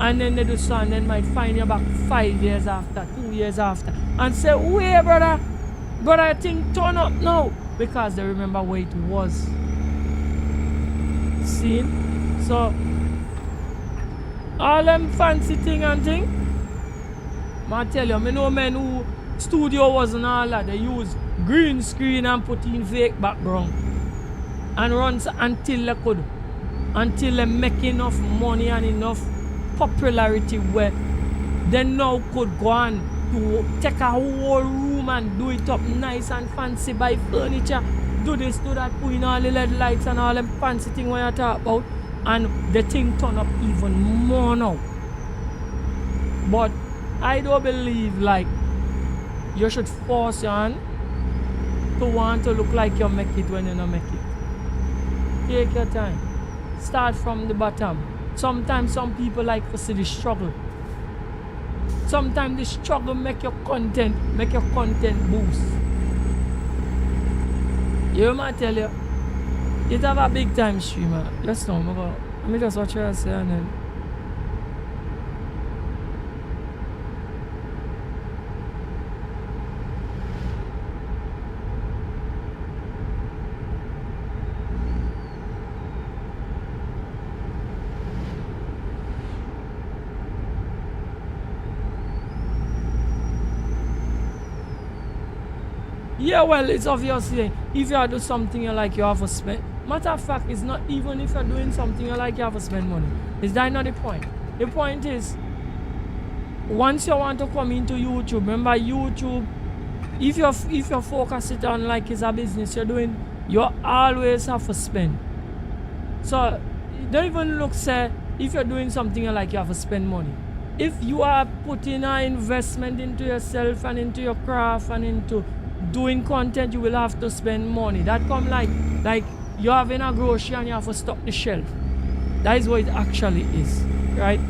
A: And then they do so and then might find you back 5 years after, 2 years after and say, wait, brother, I think turn up now. Because they remember where it was. See? So, all them fancy thing and thing, I tell you, I know men who studio wasn't all that. They use green screen and put in fake background. And runs until they make enough money and enough popularity where they now could go on to take a whole room and do it up nice and fancy, buy furniture, do this, do that, put in all the LED lights and all them fancy things when you talk about, and the thing turn up even more now. But I don't believe like you should force your hand to want to look like you make it when you don't make it. Take your time. Start from the bottom. Sometimes some people like to see the struggle. Sometimes the struggle make your content boost. You might tell you, you have a big time streamer. Just know, let me just watch what I say and then. Yeah, well, it's obviously if you do something you like, you have to spend. Matter of fact, it's not even if you're doing something you like, you have to spend money. Is that not the point? The point is, once you want to come into YouTube, remember YouTube, if you focus it on like it's a business you're doing, you always have to spend. So don't even look, say, if you're doing something you like, you have to spend money. If you are putting an investment into yourself and into your craft and into doing content, you will have to spend money. That come like you're having a grocery and you have to stock the shelf. That is what it actually is, right?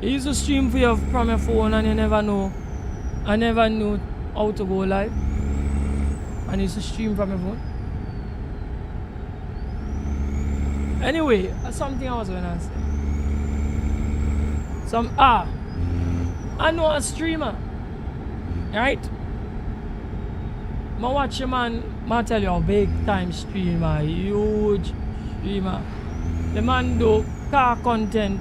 A: You used to stream for your, from your phone and you never know. I never knew how to go live. And you used to stream from your phone. Anyway, that's something I was gonna say. I know a streamer, right? I watch a man, I tell you a big time streamer, huge streamer. The man do car content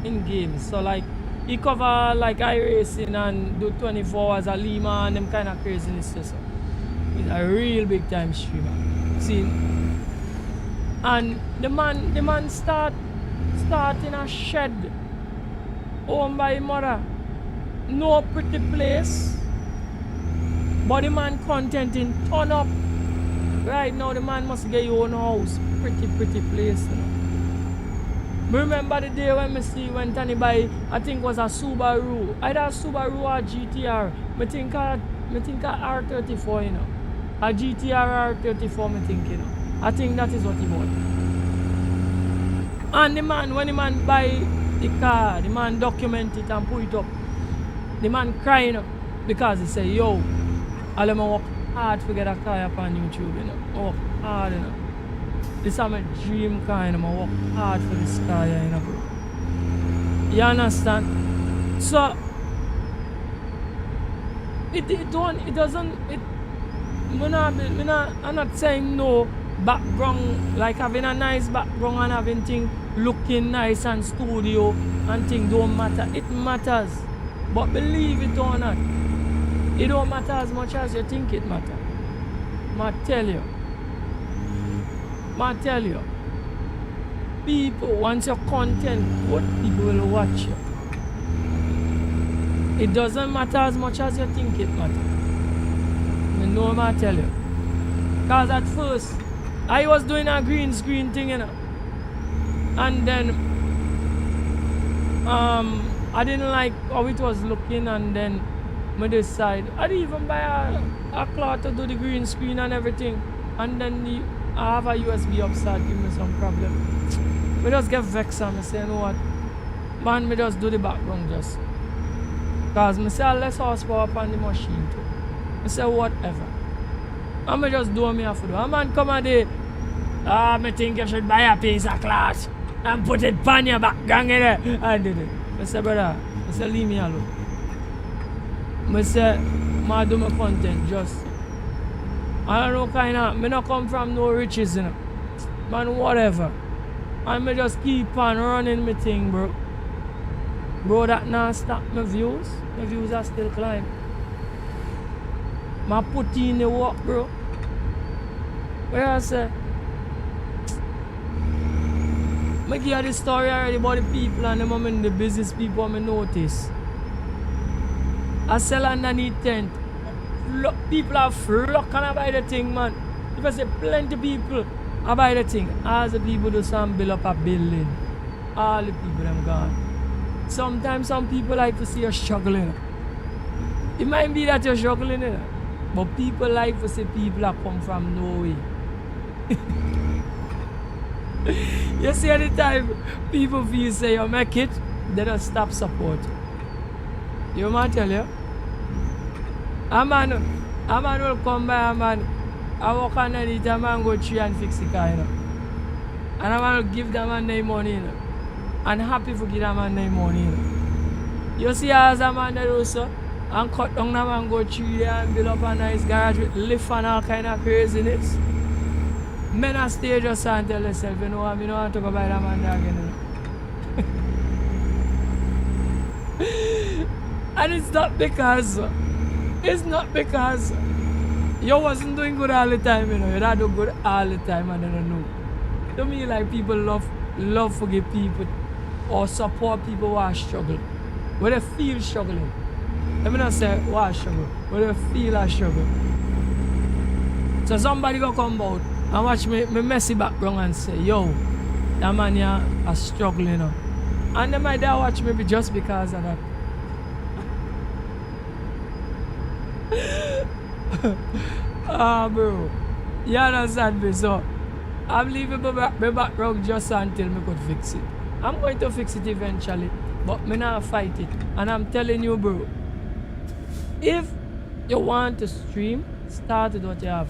A: in games. So like he cover like iRacing and do 24 hours of Lima and them kind of craziness. So he's a real big time streamer. See? And the man start in a shed owned by his mother. No pretty place. But the man content in turn up. Right now the man must get your own house. Pretty place, you know. Remember the day when I went and buy, I think was a Subaru. Either a Subaru or a GTR. I think a R34, you know. A GTR R34, I think, you know. I think that is what he bought. And the man, when the man buy the car, the man document it and put it up. The man crying up because he say, yo, I'll work hard to get a car up on YouTube, you know. I work hard, you know. This is my dream car, you know. I work hard for this car, you know, bro. You understand? So I'm not saying no background, like having a nice background and having things looking nice and studio and things don't matter. It matters. But believe it or not, it don't matter as much as you think it matters. I tell you. People, once your content good, people will watch you. It doesn't matter as much as you think it matters. I know I tell you. Because at first, I was doing a green screen thing, you know. And then, I didn't like how it was looking, and then I decided, I didn't even buy a cloth to do the green screen and everything. And then I have a USB upstairs, give me some problem. I just get vexed and I say, you know what, man, I just do the background just. Because I say less horsepower upon the machine too. I say whatever. And I just do what I have to do. A man come a day, I think you should buy a piece of cloth and put it on your background in there. I did it. I say, brother, I say, leave me alone. I say, I do my content just. I don't know kind of, I don't come from no riches, you know. Man, whatever. And I just keep on running my thing, bro. Bro, that not stop my views. My views are still climbing. I put in the work, bro. Where I say, I give you the story already about the people and the business people I notice. I sell underneath tent. People are flocking to buy the thing, man. If I say plenty people I buy the thing, all the people do some build up a building. All the people them gone. Sometimes some people like to see you struggling. It might be that you're struggling, you know, but people like to see people that come from nowhere. You see at the time people feel say you make it, they don't stop support. You might tell you. A man will come by, a man, I walk underneath, a man go tree and fix the car, you know. And a man will give that man their money, you know. And happy for give that man their money, you know. You see as a man that also, and cut down that man go tree and build up a nice garage with lift and all kind of craziness. Men a stay just and tell yourself, you know what, I don't want to go buy that man there again, you know. And it's not because You wasn't doing good all the time, you know. You don't do good all the time and I don't know. To me, like, people love forgive people or support people who are struggling. When they feel struggling. Let me not say who are struggling. When they feel are struggling. So somebody gonna come out and watch me messy background and say, yo, that man here are struggling, you know. And they might watch me just because of that. Bro. You understand me? So I'm leaving my background just until me could fix it. I'm going to fix it eventually, but me not fight it. And I'm telling you, bro, if you want to stream, start with what you have.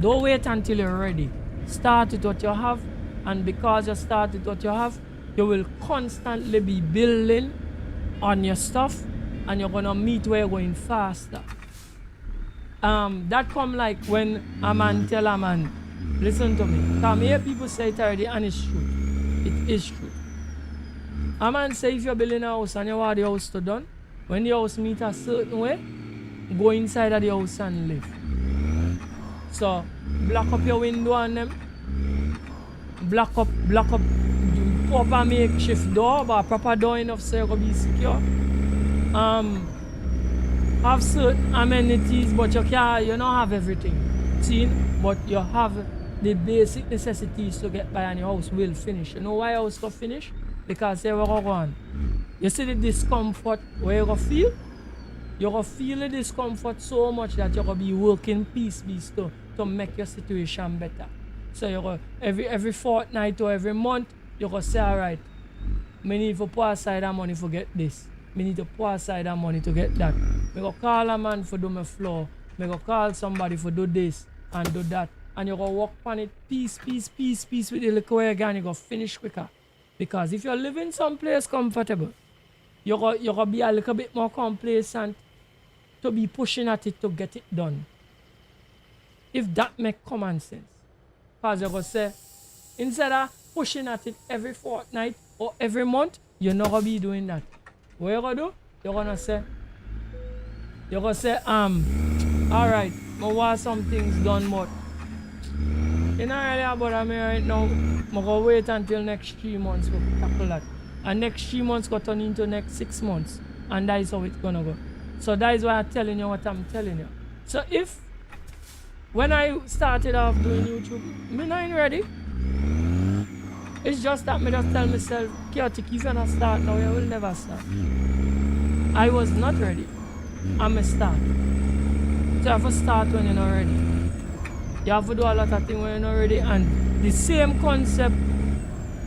A: Don't wait until you're ready. Start with what you have, and because you start with what you have, you will constantly be building on your stuff, and you're gonna meet where you're going faster. That come like when a man tell a man, listen to me. Come here, people say it already, and it's true. It is true. A man say if you're building a house and you want the house to done, when the house meet a certain way, go inside of the house and live. So block up your window on them. Block up, proper makeshift door, but proper door enough so you can be secure. Have certain amenities, but you don't have everything. See? But you have the basic necessities to get by and your house will finish. You know why your house will finish? Because you will go on. You see the discomfort where you feel? You're going to feel the discomfort so much that you're going to be working piece to make your situation better. So you're going every fortnight or every month, you're going to say, all right, I need to put aside that money to get this. I need to put aside that money to get that. I go call a man for do my floor. I go call somebody for do this and do that. And you're going to work on it piece with the little way again. You're going to finish quicker. Because if you're living someplace comfortable, you're going to be a little bit more complacent to be pushing at it to get it done. If that makes common sense. Because you're going to say, instead of pushing at it every fortnight or every month, you're not going to be doing that. What you're going to do? You're going to say, all right, I want some things done, but you know really about me right now, I'm going to wait until next 3 months to tackle that. And next 3 months going to turn into next 6 months. And that is how it's going to go. So that is why I'm telling you what I'm telling you. So when I started off doing YouTube, me not ready. It's just that me just tell myself, chaotic, if you're not start now, you will never start. I was not ready. I'm a start. So you have to start when you're not ready. You have to do a lot of things when you're not ready, and the same concept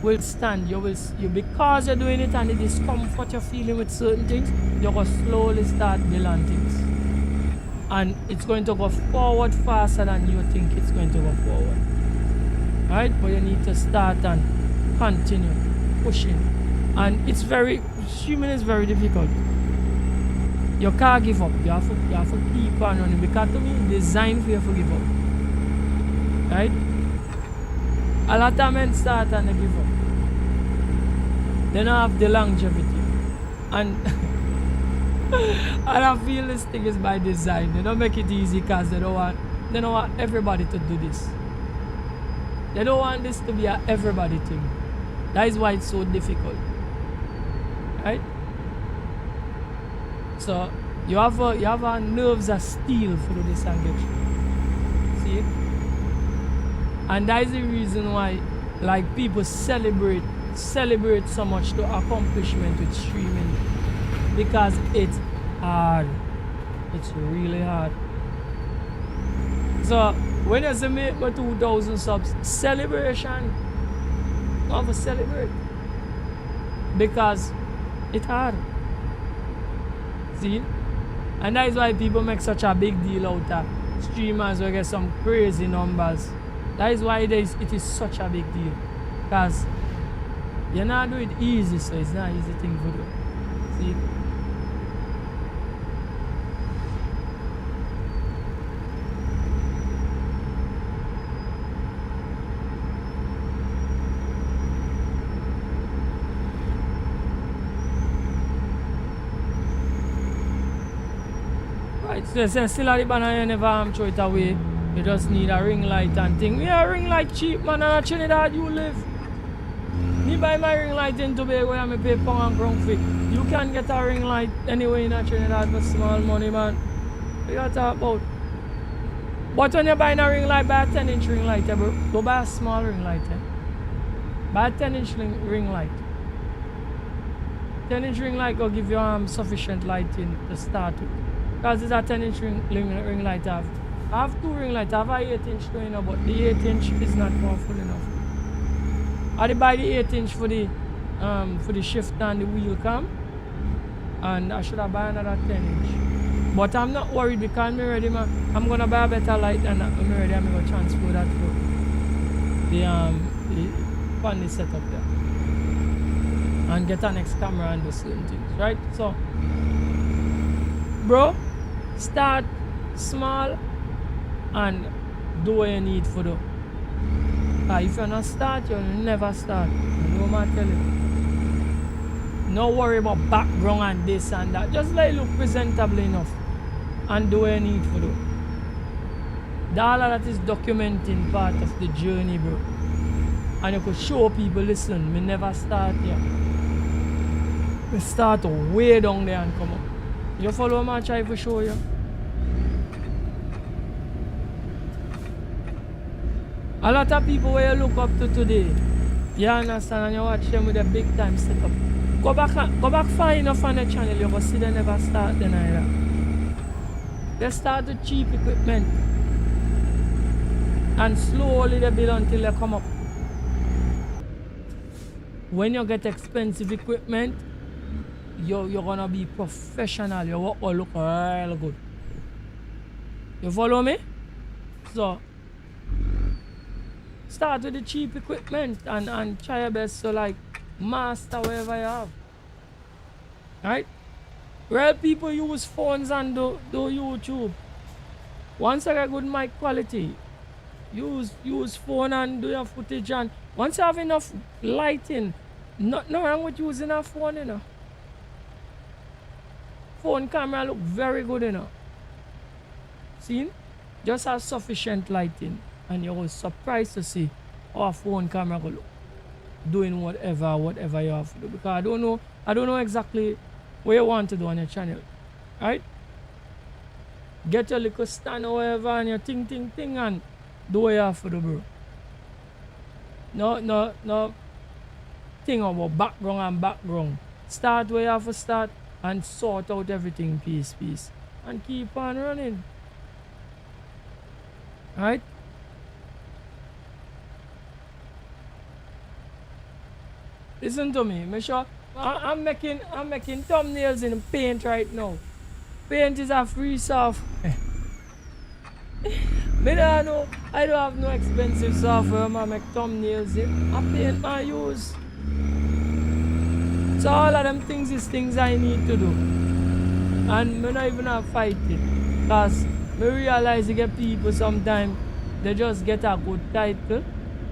A: will stand. Because you're doing it and the discomfort you're feeling with certain things, you're going to slowly start building things. And it's going to go forward faster than you think it's going to go forward. Right? But you need to start and continue pushing. And streaming is very difficult. You can't give up. You have to keep on running. Because to me, it's designed for you to give up. Right? A lot of men start and they give up. They don't have the longevity. And I feel this thing is by design. They don't make it easy because they don't want everybody to do this. They don't want this to be an everybody thing. That is why it's so difficult. Right? So you have a nerves of steel for this and get through. See? And that is the reason why like people celebrate so much the accomplishment with streaming. Because it's hard. It's really hard. So when you see me my 2,000 subs, celebration. I have to celebrate. Because it's hard. See? And that is why people make such a big deal out of streamers who get some crazy numbers. That is why it is such a big deal. Because you not do it easy, so it's not an easy thing to do. See? It's still at the banner, you never throw it away. You just need a ring light and thing. We are ring light cheap, man, and in Trinidad you live. Me buy my ring light in Tobago and me pay pound and ground fee. You can get a ring light anyway in Trinidad for small money, man. What you talk about? But when you're buying a ring light, buy a 10-inch ring light, bro. Don't buy a small ring light, Buy a 10-inch ring light. 10-inch ring light will give you sufficient lighting to start with. Because it's a 10-inch ring light I have. I have 2 ring lights. I have a 8-inch too, but the 8-inch is not powerful enough. I did buy the 8-inch for the shift and the wheel cam, and I should have buy another 10-inch. But I'm not worried because I'm ready, man. I'm gonna buy a better light and I'm ready. I'm gonna transfer that to the funny setup there and get an next camera and do certain things, right? So, bro, start small and do what you need for do. If you're not start, you'll never start. You know what I tell you? No worry about background and this and that. Just let it look presentable enough and do what you need for do. All of that is documenting part of the journey, bro. And you could show people, listen, me never start here. We start way down there and come up. You follow me, I try to show you. A lot of people where you look up to today, you understand, and you watch them with a big time setup. Go back far enough on the channel, you will see they never start then either. They start with cheap equipment. And slowly they build until they come up. When you get expensive equipment, you're gonna be professional. Your work will look real good. You follow me? So start with the cheap equipment and try your best to like master whatever you have. Right? Real people use phones and do YouTube. Once you get good mic quality, use phone and do your footage, and once you have enough lighting, nothing wrong with using a phone, you know. Phone camera look very good, you know. See? Just have sufficient lighting and you will surprised to see how a phone camera will look doing whatever you have to do, because I don't know exactly what you want to do on your channel. Right? Get your little stand or whatever and your ting and do what you have to do, bro. No thing about background. Start where you have to start and sort out everything piece and keep on running. Right? Listen to me, I'm making thumbnails in Paint right now. Paint is a free software. I don't have no expensive software I make thumbnails in. I Paint my use. So all of them things is things I need to do. And I not even have fight it. Because I realize you get people sometimes, they just get a good title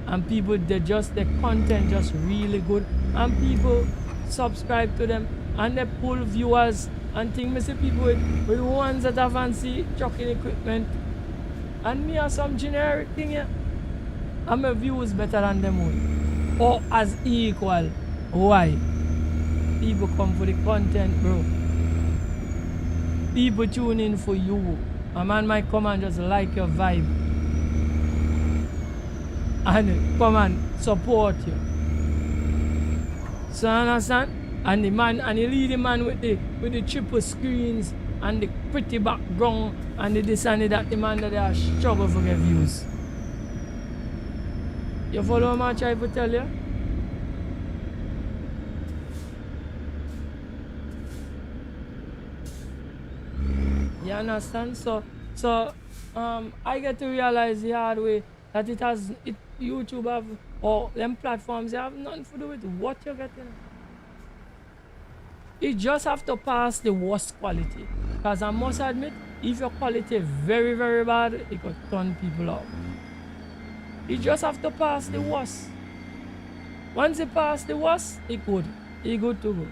A: and people, their content just really good. And people subscribe to them and they pull viewers and things. I see people with ones that have fancy trucking equipment. And me have some generic thing here. And my views better than them all. Or as equal. Why? People come for the content, bro. People tune in for you. A man might come and just like your vibe. And come and support you. So understand? And the man, and the leading man with the triple screens and the pretty background and the this and the that, the man that they are struggle for get views. You follow what I try to tell you? You understand? So I get to realize the hard way that YouTube have, or them platforms, they have nothing to do with what you're getting. You just have to pass the worst quality. Because I must admit, if your quality is very, very bad, it could turn people off. You just have to pass the worst. Once you pass the worst, it's good. It's good to go.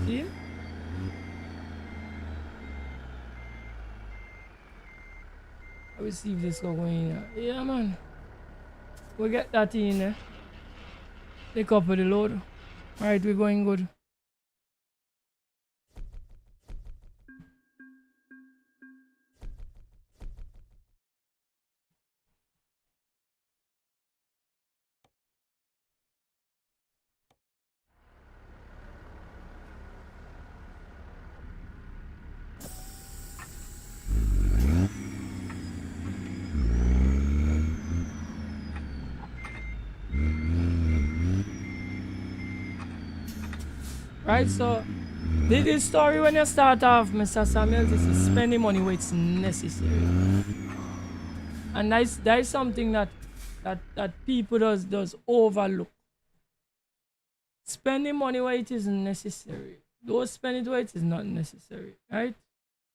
A: See? I will see if this go in. Yeah, man. We get that in there. Take up with the load. Alright, we're going good. Right, so this story when you start off, Mr. Samuel, this is spending money where it's necessary. And that is something that people does overlook. Spending money where it is necessary. Don't spend it where it is not necessary. Right?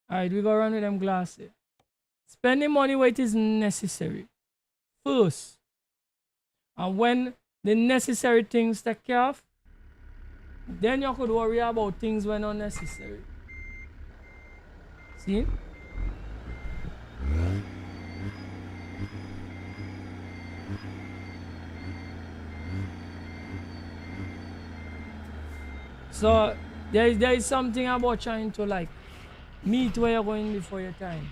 A: Alright, we go run with them glasses. Spending money where it is necessary. First. And when the necessary things take care of, then you could worry about things when unnecessary. See? So there is something about trying to like meet where you're going before your time.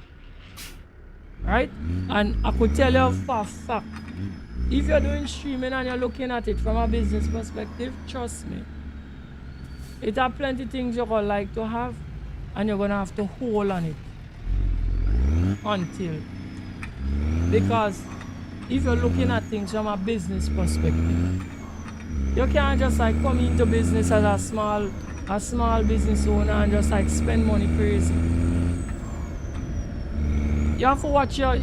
A: Right? And I could tell you for a fact, if you're doing streaming and you're looking at it from a business perspective, trust me, it are plenty of things you're gonna like to have, and you're gonna have to hold on it until. Because if you're looking at things from a business perspective, you can't just like come into business as a small business owner and just like spend money crazy. You have to watch your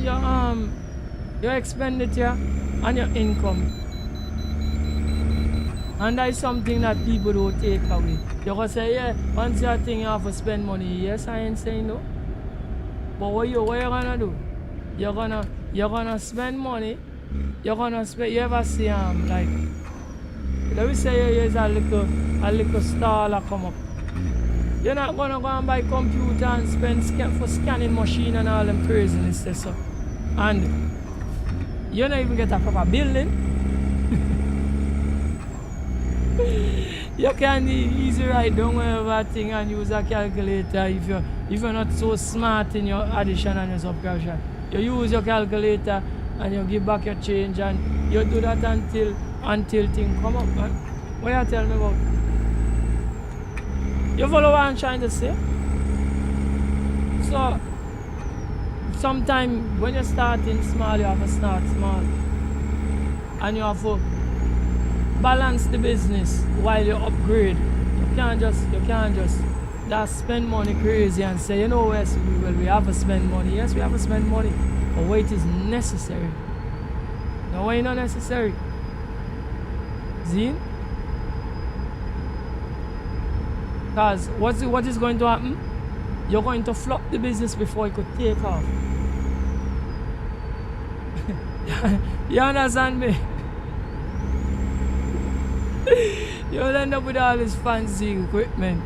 A: expenditure and your income. And that is something that people don't take away. You can say, yeah, once you think you have to spend money. Yes, I ain't saying no. But what you gonna do? You're gonna spend money. You're gonna spend. You ever see like, let me say there's a little star that come up. You're not gonna go and buy computer and spend for scanning machine and all them craziness there, so. And you don't even get a proper building. You can easily write down whatever thing and use a calculator if you're not so smart in your addition and your subtraction. You use your calculator and you give back your change and you do that until things come up, man. What you tell me about? You follow what I'm trying to say? So sometimes when you're starting small, you have to start small. And you have to balance the business while you upgrade. You can't just spend money crazy and say, you know, yes, we have to spend money. Yes, we have to spend money, but where it is necessary. No, why not necessary? See? Because what is going to happen? You're going to flop the business before it could take off. You understand me? You'll end up with all this fancy equipment,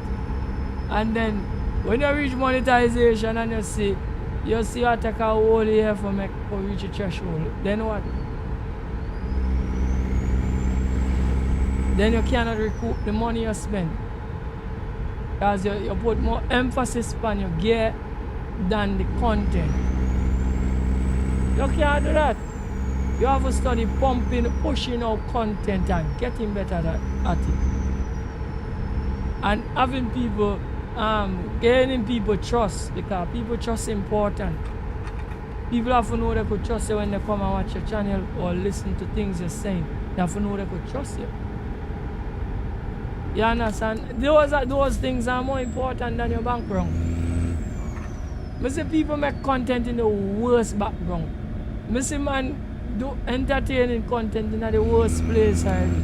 A: and then when you reach monetization and you see you take a whole year for reach a threshold, then what? Then you cannot recoup the money you spend, because you put more emphasis on your gear than the content. You can't do that. You have to study pumping, pushing out content and getting better at it. And having people, gaining people trust, because people trust is important. People have to know they could trust you when they come and watch your channel or listen to things you're saying. They have to know they could trust you. You understand? Those things are more important than your background. I see people make content in the worst background. I see man do entertaining content in the worst place already.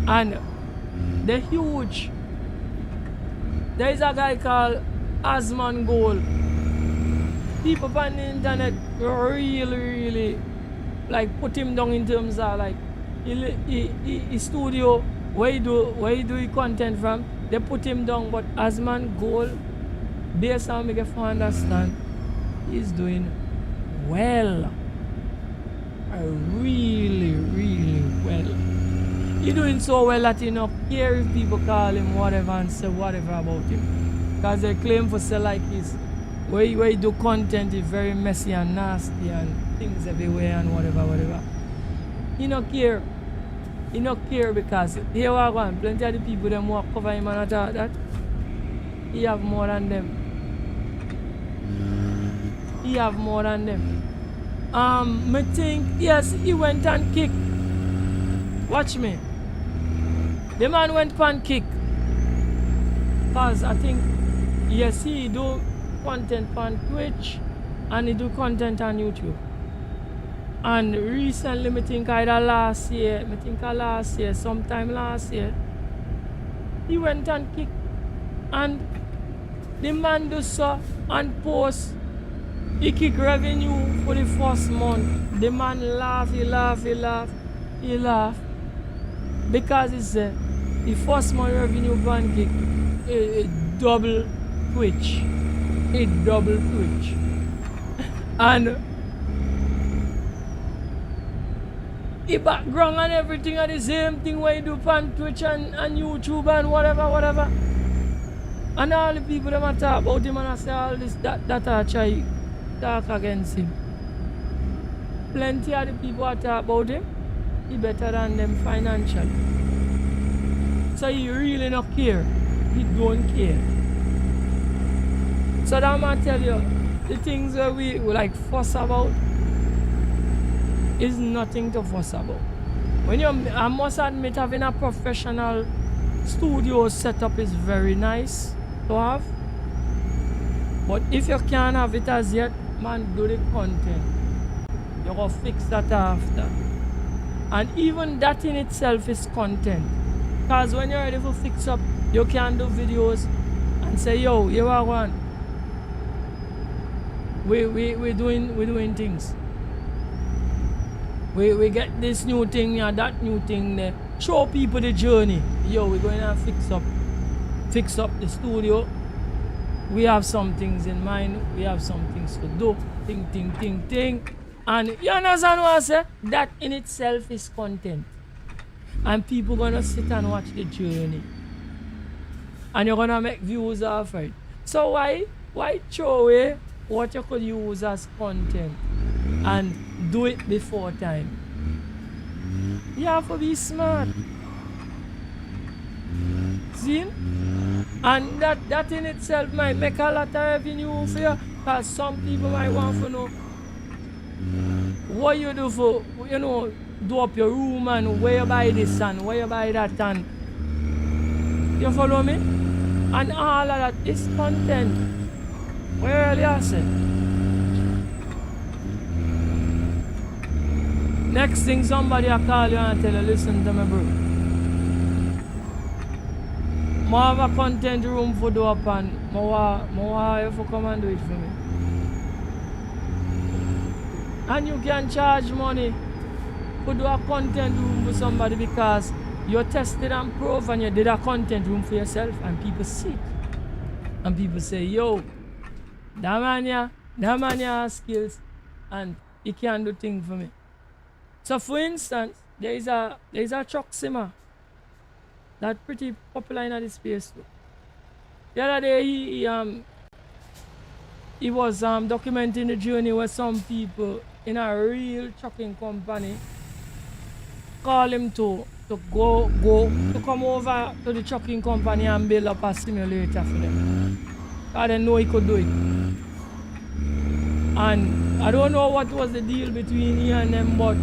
A: And they're huge. There is a guy called Asman Gold. People on the internet really like put him down in terms of like his studio where he do his content from. They put him down, but Asman Gold, based on me get to understand, he's doing well. Really, really well. He doing so well that he not care if people call him whatever and say whatever about him. Because they claim for say like his where he do content is very messy and nasty and things everywhere and whatever. He not care. He not care because here we go and plenty of the people them who cover him and attack that. He have more than them. He have more than them. Me think yes, he went and kick. Watch me. The man went pan kick. Cause I think yes, he do content on Twitch and he do content on YouTube. And recently, I think sometime last year, he went and kicked. And the man do so and post, he kick revenue for the first month. The man laugh. Because he said, the first month revenue ban kick, it double Twitch. And the background and everything are the same thing where you do on Twitch and YouTube and whatever. And all the people that talk about him and I say all this that are try talk against him. Plenty of the people that talk about him, he better than them financially. So he really not care. He don't care. So that man tell you, the things that we like fuss about is nothing to fuss about. When you, I must admit, having a professional studio setup is very nice to have. But if you can't have it as yet, man, do the content. You go fix that after. And even that in itself is content. Because when you're ready to fix up, you can do videos and say, yo, you are one. We're doing things. We get this new thing and that new thing there. Show people the journey. Yo, we're going to fix up the studio. We have some things in mind. We have some things to do. Ting. And you understand what I say? That in itself is content. And people gonna sit and watch the journey. And you're gonna make views off it. So why throw away what you could use as content and do it before time? You have to be smart. See? And that in itself might make a lot of revenue for you. Because some people might want to know what you do for, do up your room and where you buy this and where you buy that and you follow me? And all of that is content. Where are you say? Next thing somebody will call you and tell you, listen to me bro. I have a content room for do up and I want you to come and do it for me. And you can charge money to do a content room for somebody because you tested and proved and you did a content room for yourself and people see it. And people say, yo, that man has skills and he can do things for me. So for instance, there is a truck simmer that's pretty popular in the space too. The other day he was documenting the journey where some people in a real trucking company call him to come over to the trucking company and build up a simulator for them. I didn't know he could do it. And I don't know what was the deal between he and them, but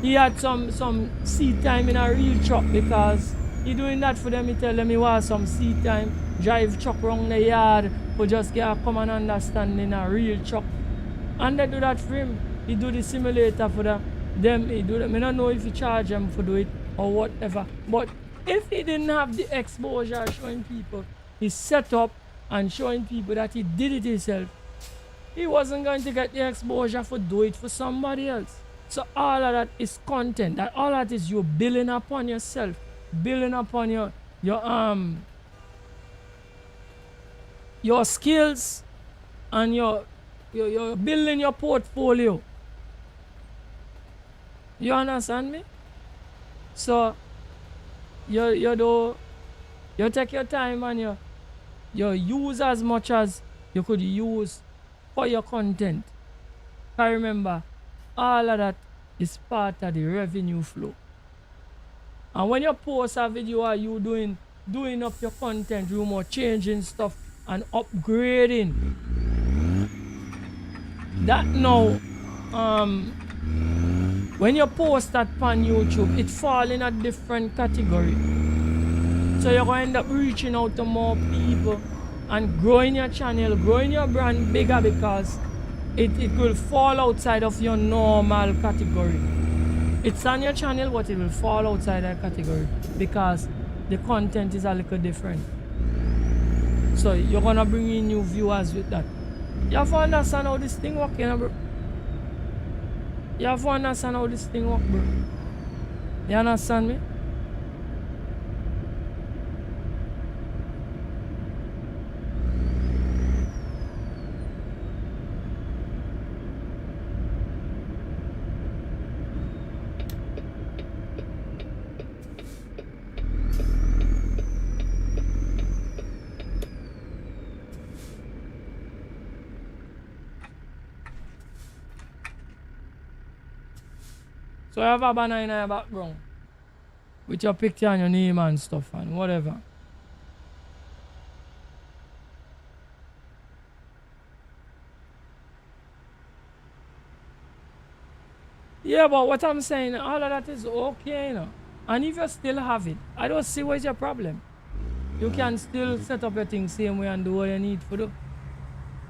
A: he had some seat time in a real truck because he doing that for them. He tell them he wants some seat time, drive truck around the yard for just get a common understanding in a real truck. And they do that for him. He do the simulator for them. He do that. I don't know if he charge them for do it or whatever. But if he didn't have the exposure showing people his setup and showing people that he did it himself, he wasn't going to get the exposure for do it for somebody else. So all of that is content. That all of that is you building upon yourself, building upon your skills and your you're building your portfolio. You understand me? So you take your time and you use as much as you could use for your content. I remember all of that is part of the revenue flow. And when you post a video of you doing up your content room or changing stuff and upgrading, that now when you post that on YouTube, it fall in a different category. So you're going to end up reaching out to more people and growing your channel, growing your brand bigger, because it will fall outside of your normal category. It's on your channel, but it will fall outside that category because the content is a little different. So you're gonna bring in new viewers with that. You have to understand how this thing works, you know, bro. You have to understand how this thing works, bro. You understand me? So you have a banner in your background with your picture and your name and stuff and whatever. Yeah, but what I'm saying, all of that is okay, you know. And if you still have it, I don't see what's your problem. You can still set up your thing same way and do what you need to do.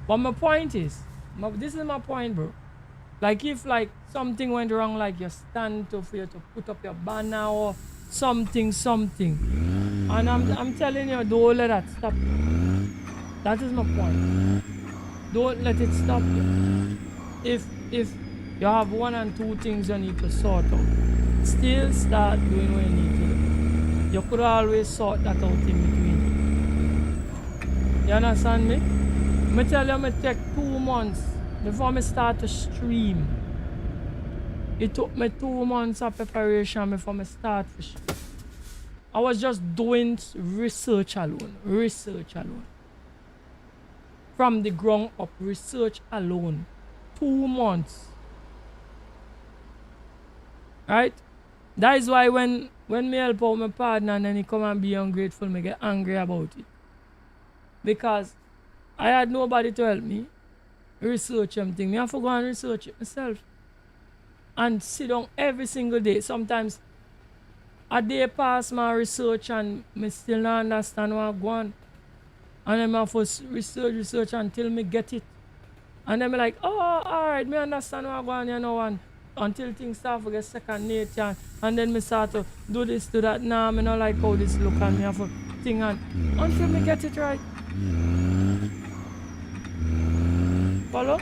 A: But my point is, this is my point, bro. Like if like something went wrong, like you stand for you to put up your banner or something, and I'm telling you, don't let that stop you. That is my point. Don't let it stop you. If you have one and two things you need to sort out, still start doing what you need to do. You could always sort that out in between. You understand me? I tell you, I take 2 months before I start to stream. It took me 2 months of preparation before I start to stream. I was just doing research alone. From the ground up, research alone. 2 months. Right? That is why when me help out my partner and then he come and be ungrateful, me get angry about it. Because I had nobody to help me research everything. Me have to go and research it myself. And sit down every single day. Sometimes a day pass my research and me still not understand what I'm going. And then I have to research until me get it. And then me like, oh, alright, me understand what I'm going, you know, and until things start to get second nature. And then me start to do this, do that. Nah, me not like how this look and me have to think and until me get it right. Follow?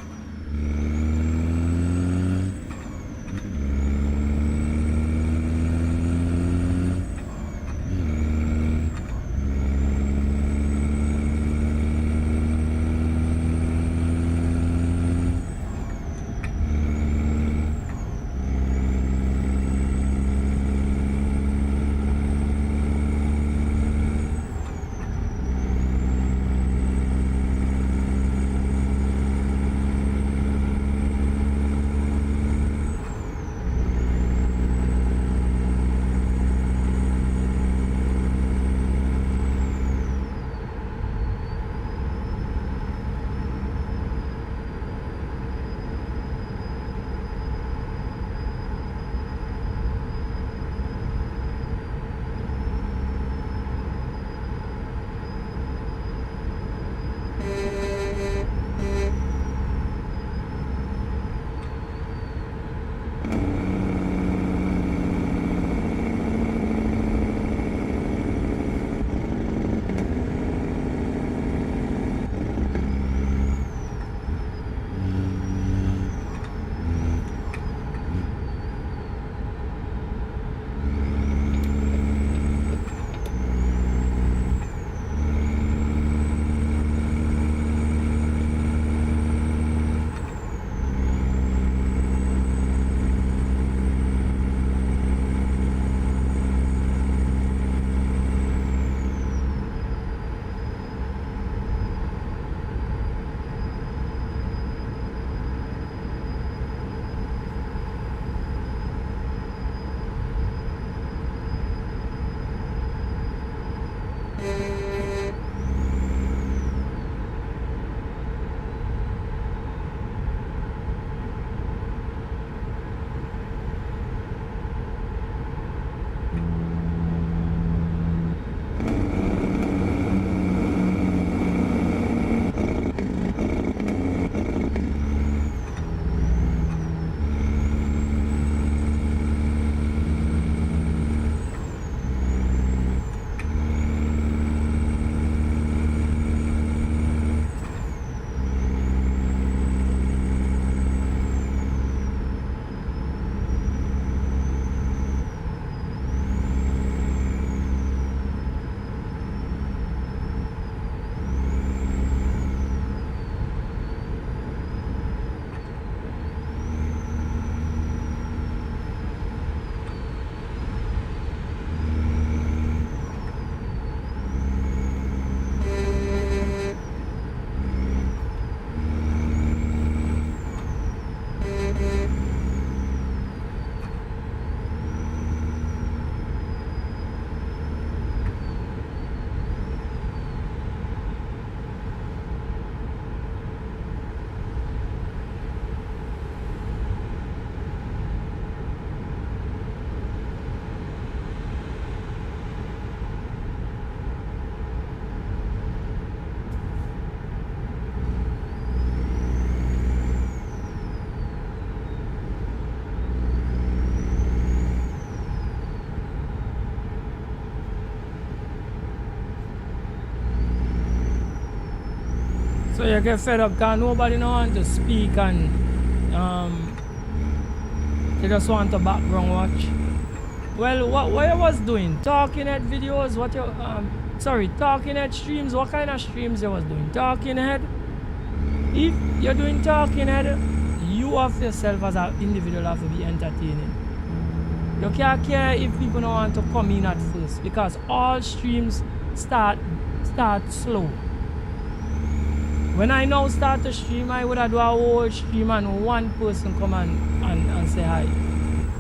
A: So you get fed up because nobody no want to speak and they just want to background watch. Well, what you was doing? Talking head videos? What you talking head streams? What kind of streams you was doing? Talking head? If you're doing talking head, you of yourself as an individual have to be entertaining. You can't care if people don't want to come in at first because all streams start slow. When I now start to stream, I would have do a whole stream and one person come and say hi.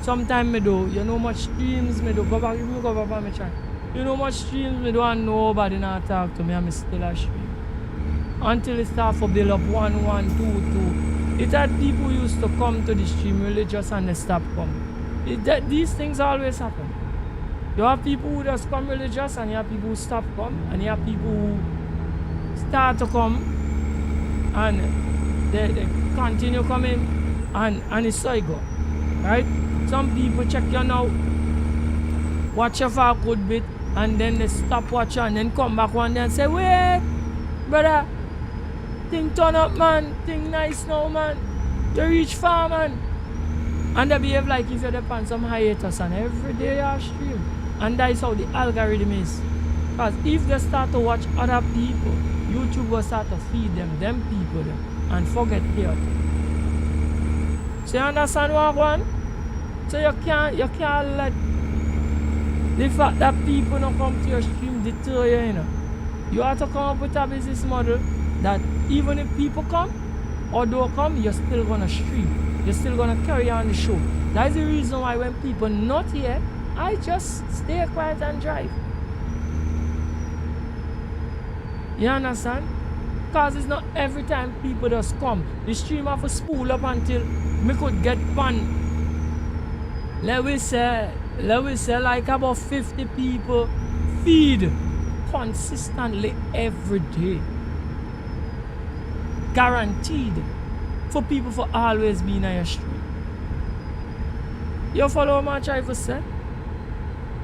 A: Sometimes me do, you know much streams me do, go back on my channel. You know much streams me do and nobody not talk to me and me still a stream. Until it start to build up 1, 1, 2, 2. It had people used to come to the stream religious and they stop coming. These things always happen. You have people who just come religious and you have people who stop come and you have people who start to come and they continue coming and it's so it go. Right? Some people check you now, watch you for a good bit and then they stop watching and then come back one day and say, wait, brother, thing turn up man, thing nice now man, you reach far man. And they behave like if you're depend some hiatus and every day you stream. And that is how the algorithm is. Because if they start to watch other people, YouTube will start to feed them people and forget here. So you understand what I want? So you can't let the fact that people don't come to your stream deter you, you know. You have to come up with a business model that even if people come or don't come, you're still gonna stream. You're still gonna carry on the show. That is the reason why when people not here, I just stay quiet and drive. You understand? Because it's not every time people just come. The stream have to spool up until me could get fun. Let we say like about 50 people feed consistently every day. Guaranteed for people for always being on your stream. You follow what I'm trying to say?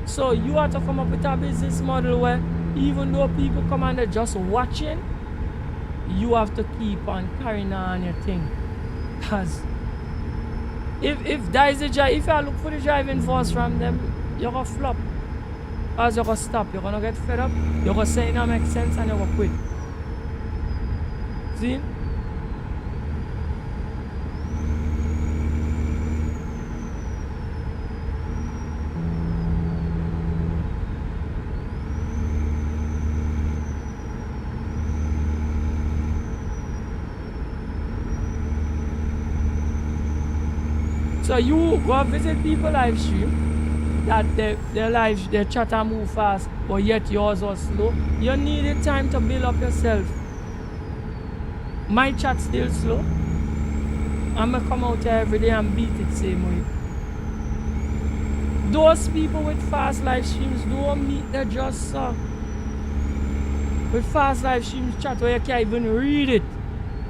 A: So you have to come up with a business model where even though people come and they're just watching, you have to keep on carrying on your thing. Because if that is the drive, if you look for the driving force from them, you're gonna flop. Because you're gonna stop, you're gonna get fed up, you're gonna say it don't make sense and you're gonna quit. See? So you go visit people live stream that their chatter move fast, but yet yours was slow. You need the time to build up yourself. My chat still slow. I'm gonna come out here every day and beat it same way. Those people with fast live streams don't meet the just with fast live streams chat where you can't even read it.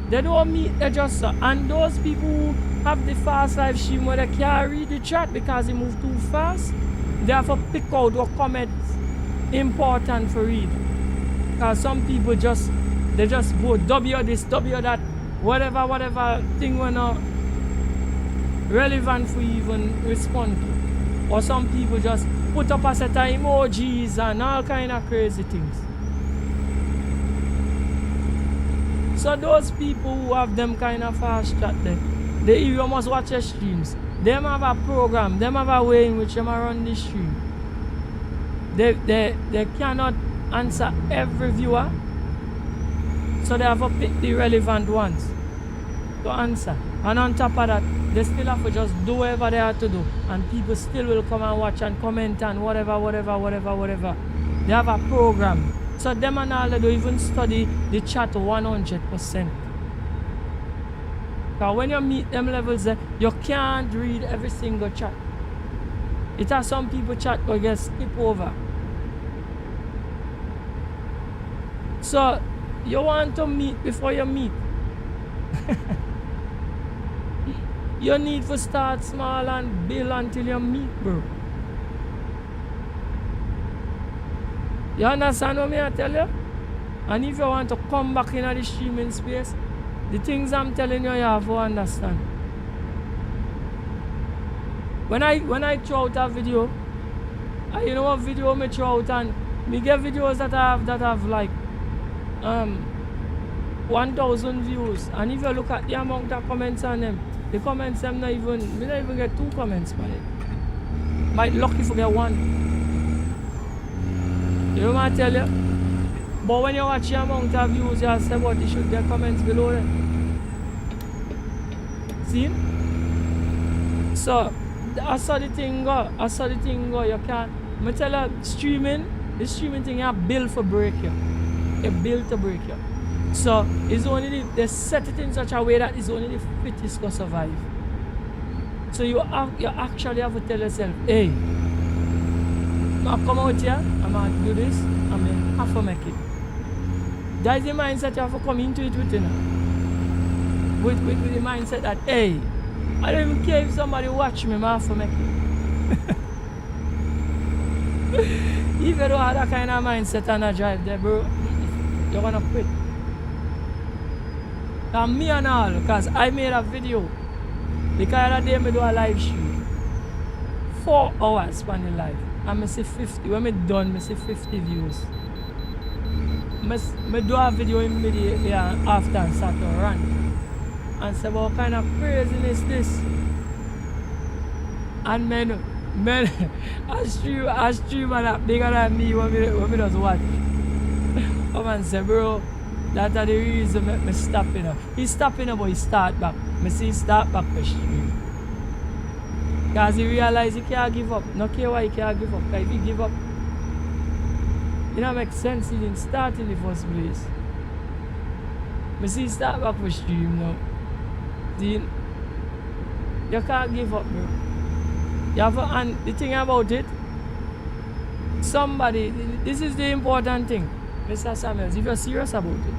A: They don't meet the just and those people who have the fast live stream where they can't read the chat because it moves too fast, they have to pick out what comments important for read. Because some people just go W this, W that, whatever thing we're not relevant for even respond to. Or some people just put up a set of emojis and all kind of crazy things. So those people who have them kind of fast chat there, you must watch your streams. Them have a program, them have a way in which them run the stream. They cannot answer every viewer. So they have to pick the relevant ones to answer. And on top of that, they still have to just do whatever they have to do. And people still will come and watch and comment and whatever. They have a program. So them and all they do even study the chat 100%. Because when you meet them levels there, you can't read every single chat. It has some people chat but get skip over. So you want to meet before you meet. You need to start small and build until you meet, bro. You understand what I tell you? And if you want to come back in the streaming space, the things I'm telling you, you have to understand. When I throw out a video, you know what video me throw out, and me get videos that have like 1,000 views, and if you look at the amount of comments on them, the comments them not even get 2 comments by it. Might lucky to get 1. You know what I tell you? But when you watch the amount of views, you say what you should get comments below it. See? So I saw the thing go. You can't. I tell you, the streaming thing you built for break you. You built to break you. So it's only they set it in such a way that it's only the fittest will survive. So you actually have to tell yourself, hey, I'm come out here, I'm going to do this, I'm going to have to make it. That's the mindset you have to come into it with, you know. With the mindset that, hey, I don't even care if somebody watch me, I have to make it. If you don't have that kind of mindset and a drive there, bro, you're going to quit. And me and all, because I made a video. Because the other day I do a live stream. 4 hours on the live. And I see 50. When I'm done, I see 50 views. I do a video immediately after and start to rant. And say, what kind of craziness is this? And men, I stream and that bigger than me when we just watch. Come and say, bro, that's the reason me stop, you know. He's stopping, but he start back. I see he start back to stream. Because he realize he can't give up. No care why he can't give up. Because if he give up, it don't make sense. He didn't start in the first place. I see he start back to stream now. See, you can't give up, bro. You have to, and the thing about it, somebody, this is the important thing, Mr. Samuels, if you're serious about it,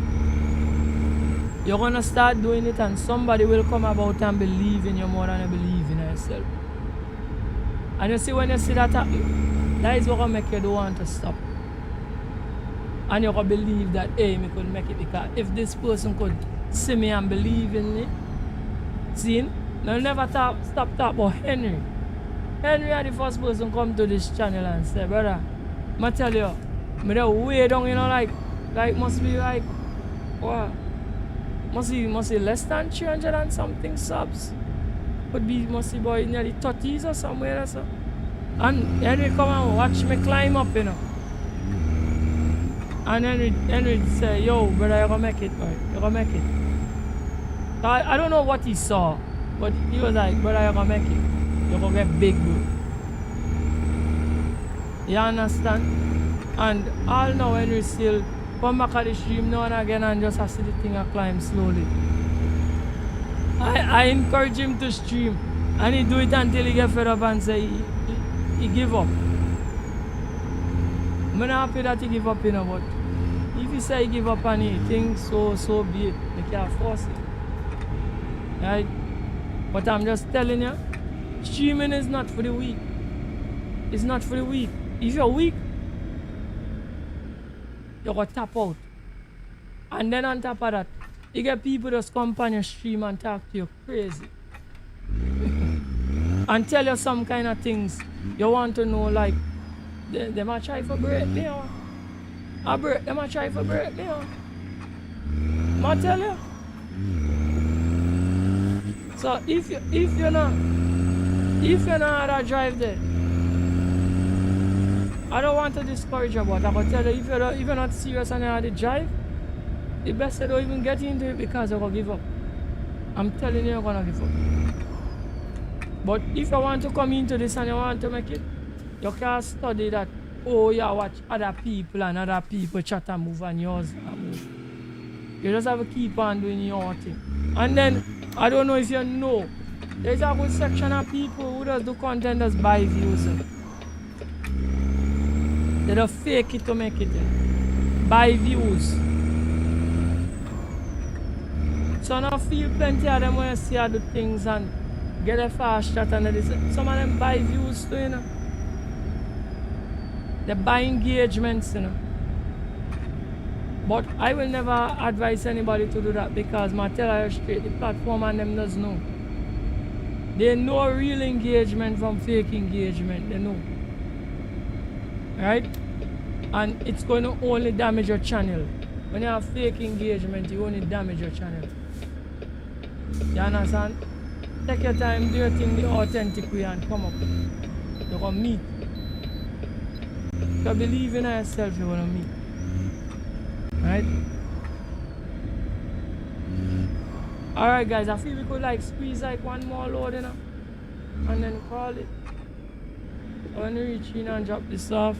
A: you're going to start doing it and somebody will come about and believe in you more than you believe in yourself. And you see, when you see that happen, that is what will make you don't want to stop. And you're going to believe that, hey, me could make it, because if this person could see me and believe in me, see, they'll never stop talking about Henry. Henry is the first person come to this channel and say, brother, I tell you, I'm way down, you know, like must be like, what? Must be less than 300 and something subs. Must be boy near the 30s or somewhere or so. And Henry come and watch me climb up, you know. And Henry say, yo, brother, you're gonna make it, boy. You're gonna make it. I don't know what he saw, but he was like, brother, you're gonna make it. You're gonna get big, bro. You understand? And all now Henry still come back at the stream now and again and just see the thing climb slowly. I encourage him to stream and he do it until he get fed up and say he give up. I'm not happy that he give up, you know, but if he say he give up and he thinks so be it, they can't force it. Right? But I'm just telling you, streaming is not for the weak. It's not for the weak. If you're weak, you're going to tap out. And then on top of that, you get people just come on your stream and talk to you crazy. And tell you some kind of things you want to know, like, they might try for break me, or they might try for break me, or I tell you. So if you're not at a drive there, I don't want to discourage you, but I can tell you, if you're not serious and you're at the drive, the best you don't even get into it because you're going to give up. I'm telling you, you're going to give up. But if you want to come into this and you want to make it, you can't study that, oh, you watch other people and other people chat and move and yours and move. You just have to keep on doing your thing. And then, I don't know if you know, there's a good section of people who just do content that's buy views. They don't fake it to make it. Buy views. So I feel plenty of them when you see other things and get a fast chat and some of them buy views too, you know. They buy engagements, you know. But I will never advise anybody to do that because I tell you straight, the platform and them does know. They know real engagement from fake engagement, they know. Right? And it's going to only damage your channel. When you have fake engagement, you only damage your channel. You understand? Take your time, do your thing the authentic way and come up. You're going to meet. You believe in yourself, you're going to meet. Right? Alright guys, I feel we could like squeeze like one more load, you know, and then call it. So when we reach in and drop this off,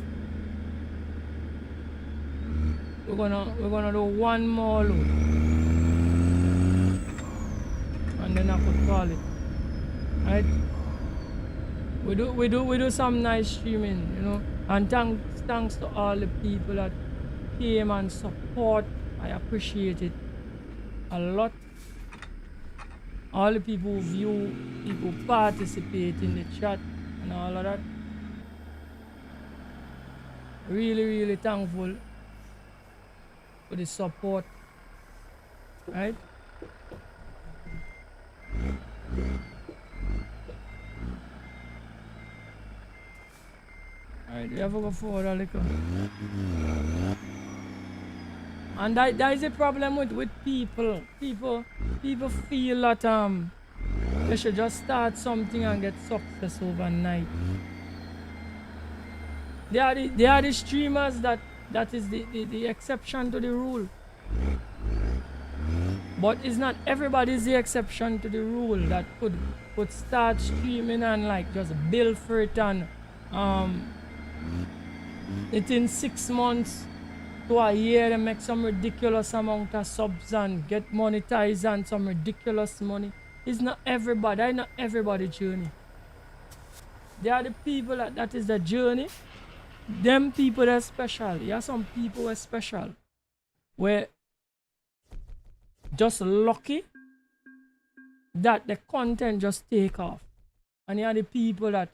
A: we're gonna do one more load. And then I could call it. Right? We do some nice streaming, you know. And thanks to all the people that came and support. I appreciate it a lot. All the people who view, people participate in the chat and all of that. Really thankful for the support. Right? Alright, we have to go forward a little. And that is a problem with people. People feel that they should just start something and get success overnight. They are the streamers that is the exception to the rule. But it's not everybody is the exception to the rule that could start streaming and like just build for it and within 6 months to a year and make some ridiculous amount of subs and get monetized and some ridiculous money. It's not everybody. It's not everybody's journey. There are the people that is the journey. Them people are special. Yeah, some people are special. Where just lucky that the content just take off. And you are the people that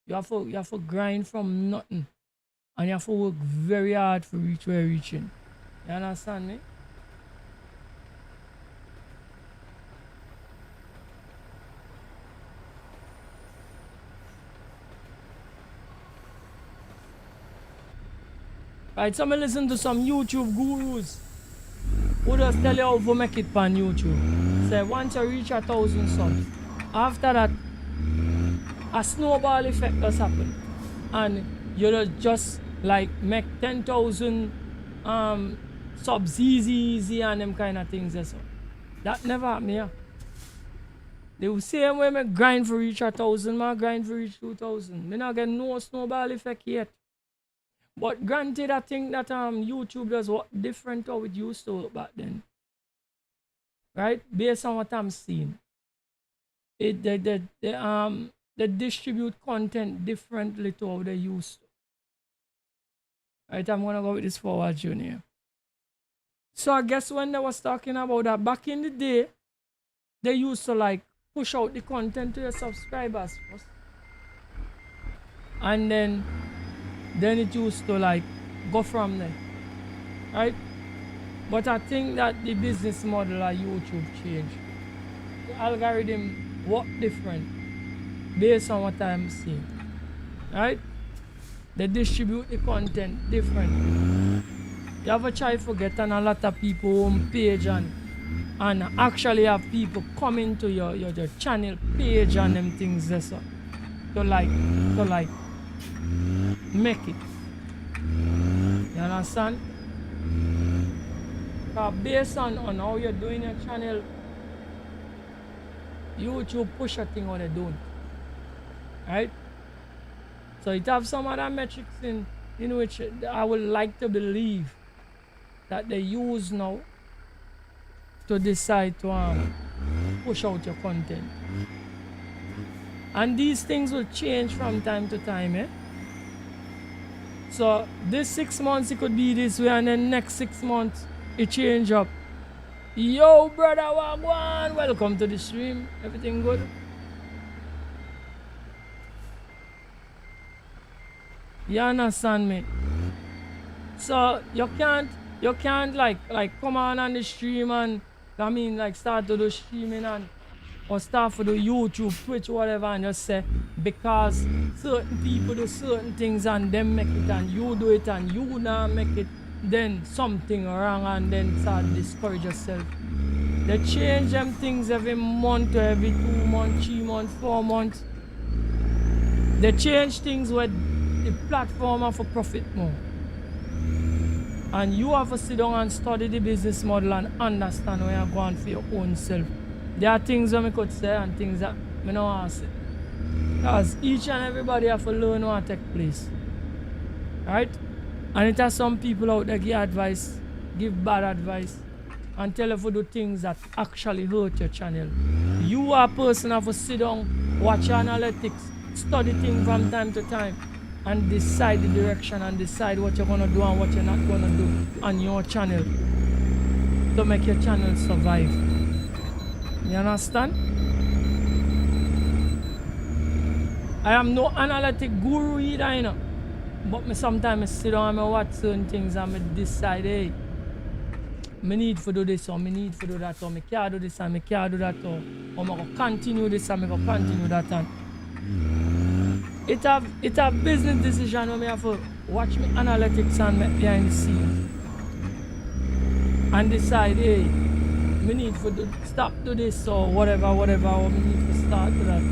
A: you have to grind from nothing. And you have to work very hard to reach where you're reaching. You understand me? Right, so I listen to some YouTube gurus who just tell you how to make it on YouTube. Say once you reach 1,000 subs, after that, a snowball effect does happen. And you just like make 10,000 subs easy and them kind of things. So that never happened here. The same way I grind for reach 1,000, I grind for reach 2,000. I not get no snowball effect yet. But granted, I think that YouTube does what different how it used to back then. Right? Based on what I'm seeing. They distribute content differently to how they used to. Right, I'm gonna go with this forward journey. So I guess when they was talking about that back in the day, they used to like push out the content to your subscribers first. And then it used to like go from there. Right? But I think that the business model of YouTube changed. The algorithm work different based on what I'm seeing. Right? They distribute the content differently. You have a try forget and a lot of people home page and actually have people coming to your channel page and them things there so to like make it. You understand? Based on how you're doing your channel, YouTube push a thing or they don't. Right? So it have some other metrics in which I would like to believe that they use now to decide to push out your content. And these things will change from time to time, eh? So this 6 months it could be this way and then next 6 months it change up. Yo brother Wagwan, welcome to the stream. Everything good? You understand me? So you can't You can't like come on the stream and I mean like start to do streaming and or start for the YouTube, Twitch, whatever, and just say because certain people do certain things and them make it and you do it and you not make it, then something wrong and then start discourage yourself. They change them things every month or every 2 months, 3 months, 4 months. They change things with the platform are for profit more. And you have to sit down and study the business model and understand where you're going for your own self. There are things that I could say and things that I don't want to say. Because each and everybody have to learn what take place. Right? And it has some people out there give advice, give bad advice, and tell you to do things that actually hurt your channel. You are a person have to sit down, watch your analytics, study things from time to time, and decide the direction and decide what you're gonna do and what you're not gonna do on your channel to make your channel survive. You understand? I am no analytic guru either, you know. But me sometimes sit down and I watch certain things and I decide, hey, I need to do this or I need to do that or I can't do this and I can't do that or I'm going to continue this and I'm going to continue that. And it's a business decision when I have to watch my analytics and my behind the scenes and decide, hey, I need to stop do this or whatever, or I need to start to that.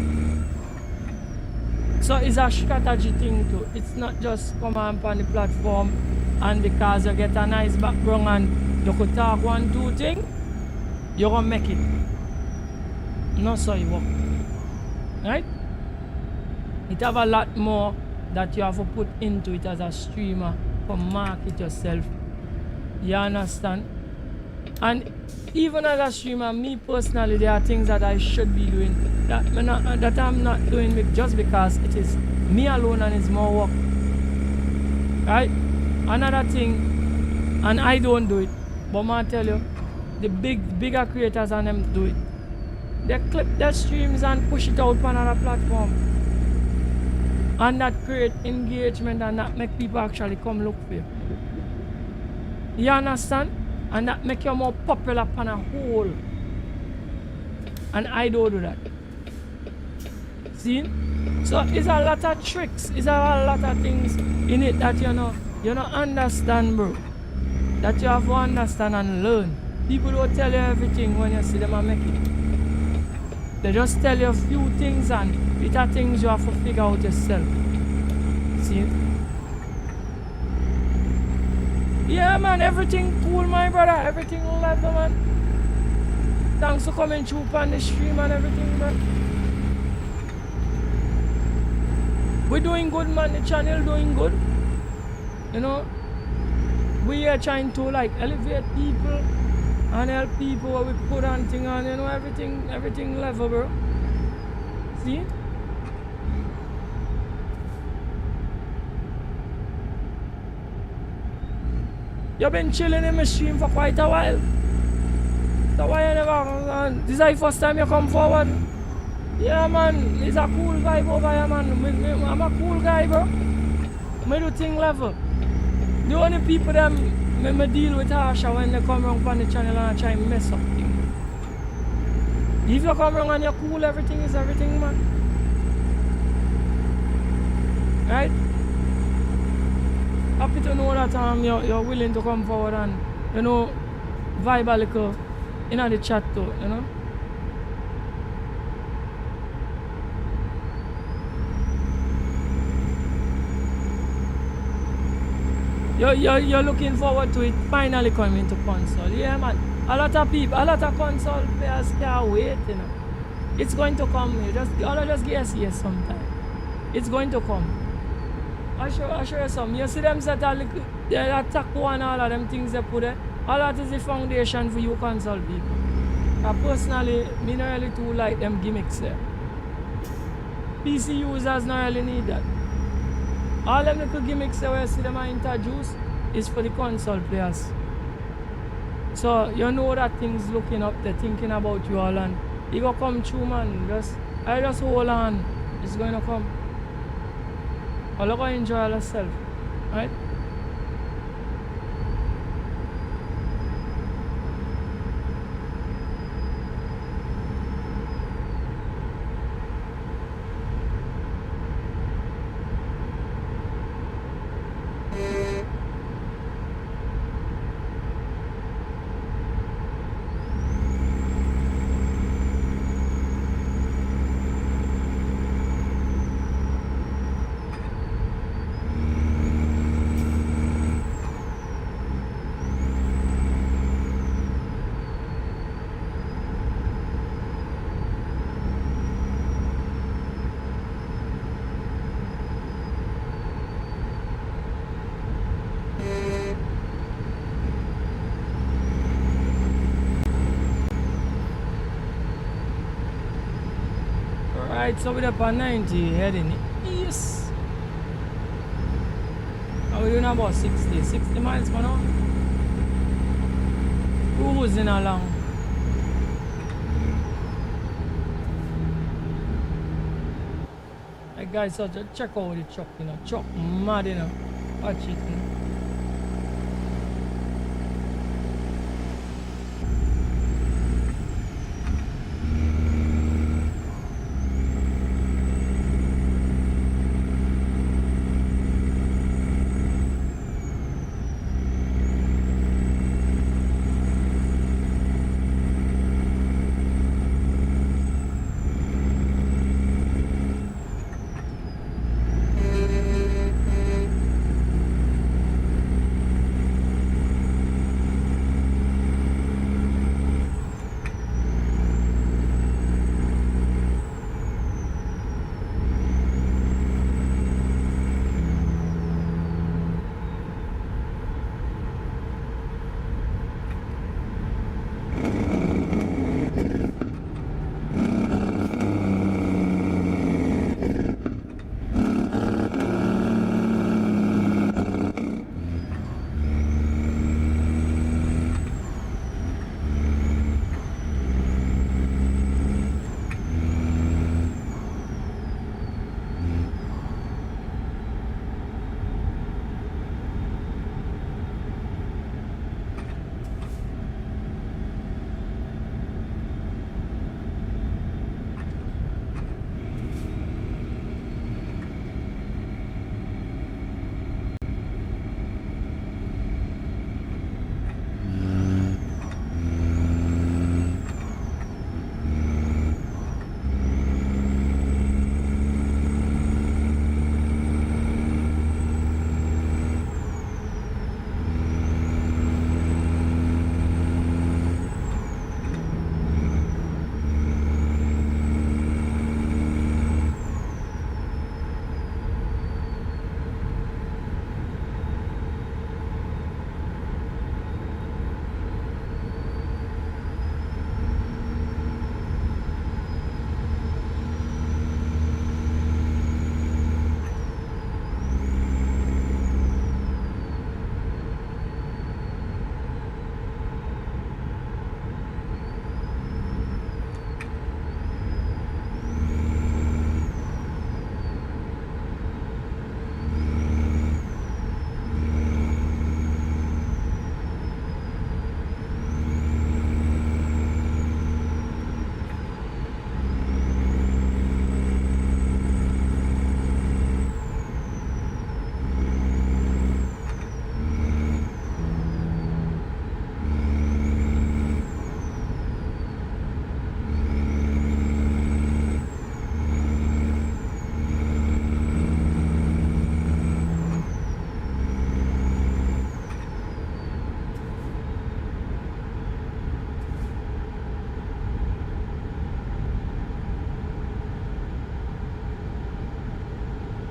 A: So it's a strategy thing too. It's not just come on the platform and because you get a nice background and you could talk 1, 2 things, you're gonna make it. Not so you work. Right? It have a lot more that you have to put into it as a streamer to market yourself. You understand? And even as a streamer, me personally, there are things that I should be doing that I'm not doing just because it is me alone and it's more work. Right? Another thing, and I don't do it, but I tell you, the bigger creators and them do it. They clip their streams and push it out on another platform. And that create engagement and that make people actually come look for you. You understand? And that make you more popular upon a whole. And I don't do that. See? So it's a lot of tricks, it's a lot of things in it that you don't understand, bro. That you have to understand and learn. People don't tell you everything when you see them and make it. They just tell you a few things and it are things you have to figure out yourself. See? Yeah, man, everything cool, my brother. Everything level, man. Thanks for coming through on the stream and everything, man. We're doing good, man. The channel doing good. You know, we are trying to like elevate people and help people where we put on things on, you know, everything level, bro. See? You've been chilling in my stream for quite a while. So why you never, this is the first time you come forward? Yeah, man, it's a cool vibe over here, man. I'm a cool guy, bro. I do thing level. The only people that I deal with harsh when they come around on the channel and try and mess up things. If you come around and you're cool, everything is everything, man. Right? Happy to know that you're willing to come forward and, you know, vibe a little in the chat too, you know. You're looking forward to it finally coming to console. Yeah, man. A lot of console players can't wait, you know. It's going to come. Just guess yes sometime. It's going to come. I'll show you some. You see them set they attack one, all of them things they put there. All that is the foundation for you console people. Personally, me not really too like them gimmicks there. PC users not really need that. All them little gimmicks where you see them are introduced is for the console players. So you know that things looking up there, thinking about you all, and it will come through, man. Just hold on. It's going to come. All you enjoy yourself, right? Right, so we're up on 90 heading east. And we're doing about 60 miles per hour. Cruising along. Hey guys, so just check out the truck, you know. Truck mad, you know. Watch it, you know.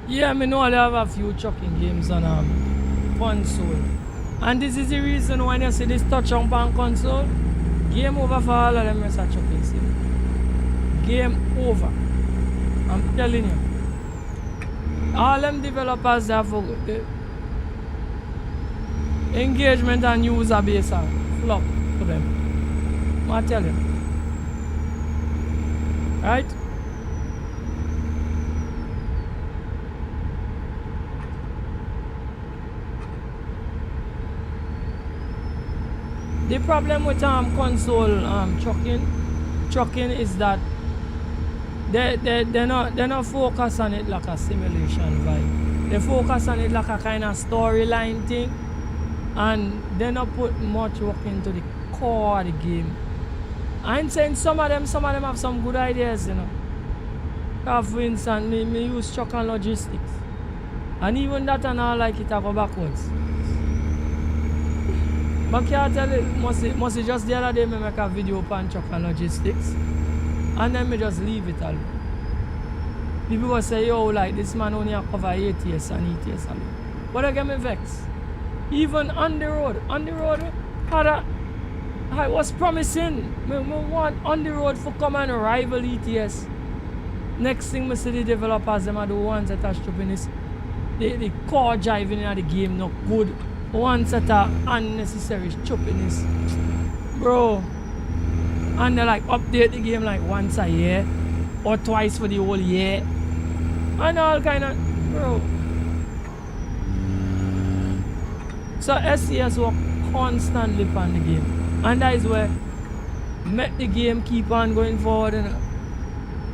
A: Yeah, I know I have a few trucking games on console. And this is the reason when you see this touch on console, game over for all of them rest of trucking sim. Game over. I'm telling you. All them developers have the engagement and user base are flop for them. I tell you. Right? The problem with console trucking is that they're not focused on it like a simulation vibe. They focus on it like a kind of storyline thing, and they not put much work into the core of the game. I'm saying some of them have some good ideas, you know. For instance, me use truck and logistics, and even that and all like it I go backwards. But can't tell it, must just the other day me make a video upon truck and logistics, and then me just leave it alone. People will say, yo, like this man only cover ATS and ETS alone. But I get me vexed. Even on the road, I was promising, me want on the road for come and rival ETS. Next thing we see the developers, them are the ones that are stripping this. The core driving in the game not good. Ones that are unnecessary stupidness. Bro. And they like update the game like once a year or twice for the whole year. And all kind of, bro. So SCS work constantly on the game. And that is where make the game keep on going forward. You know?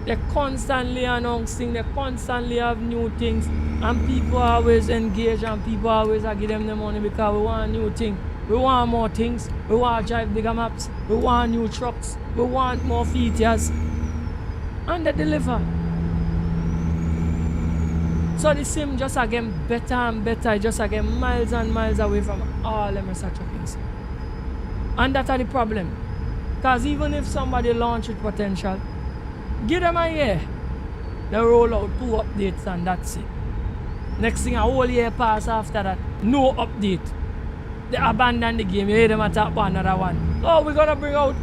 A: They constantly announcing, they constantly have new things, and people always engage and people always give them the money because we want new things. We want more things, we want to drive bigger maps, we want new trucks, we want more features, and they deliver. So the sim just again better and better, just again miles and miles away from all them research things. And that's the problem. Because even if somebody launch with potential, give them a year, they roll out 2 updates and that's it. Next thing a whole year pass after that, no update. They abandon the game, you hear them attack for another one. Oh, we're gonna bring out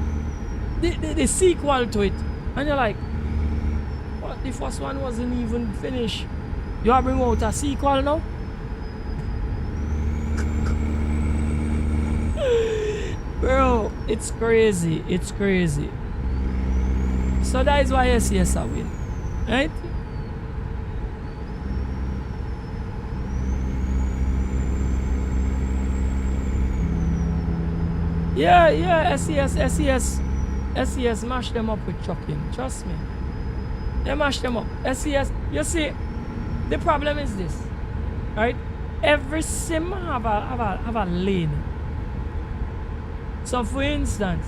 A: the sequel to it. And you're like, what? The first one wasn't even finished. You are bringing out a sequel now? Bro, it's crazy, it's crazy. So that is why SCS are win, right? Yeah, SCS mash them up with trucking, trust me. They mash them up. SCS, you see, the problem is this, right? Every sim have a lane. So for instance,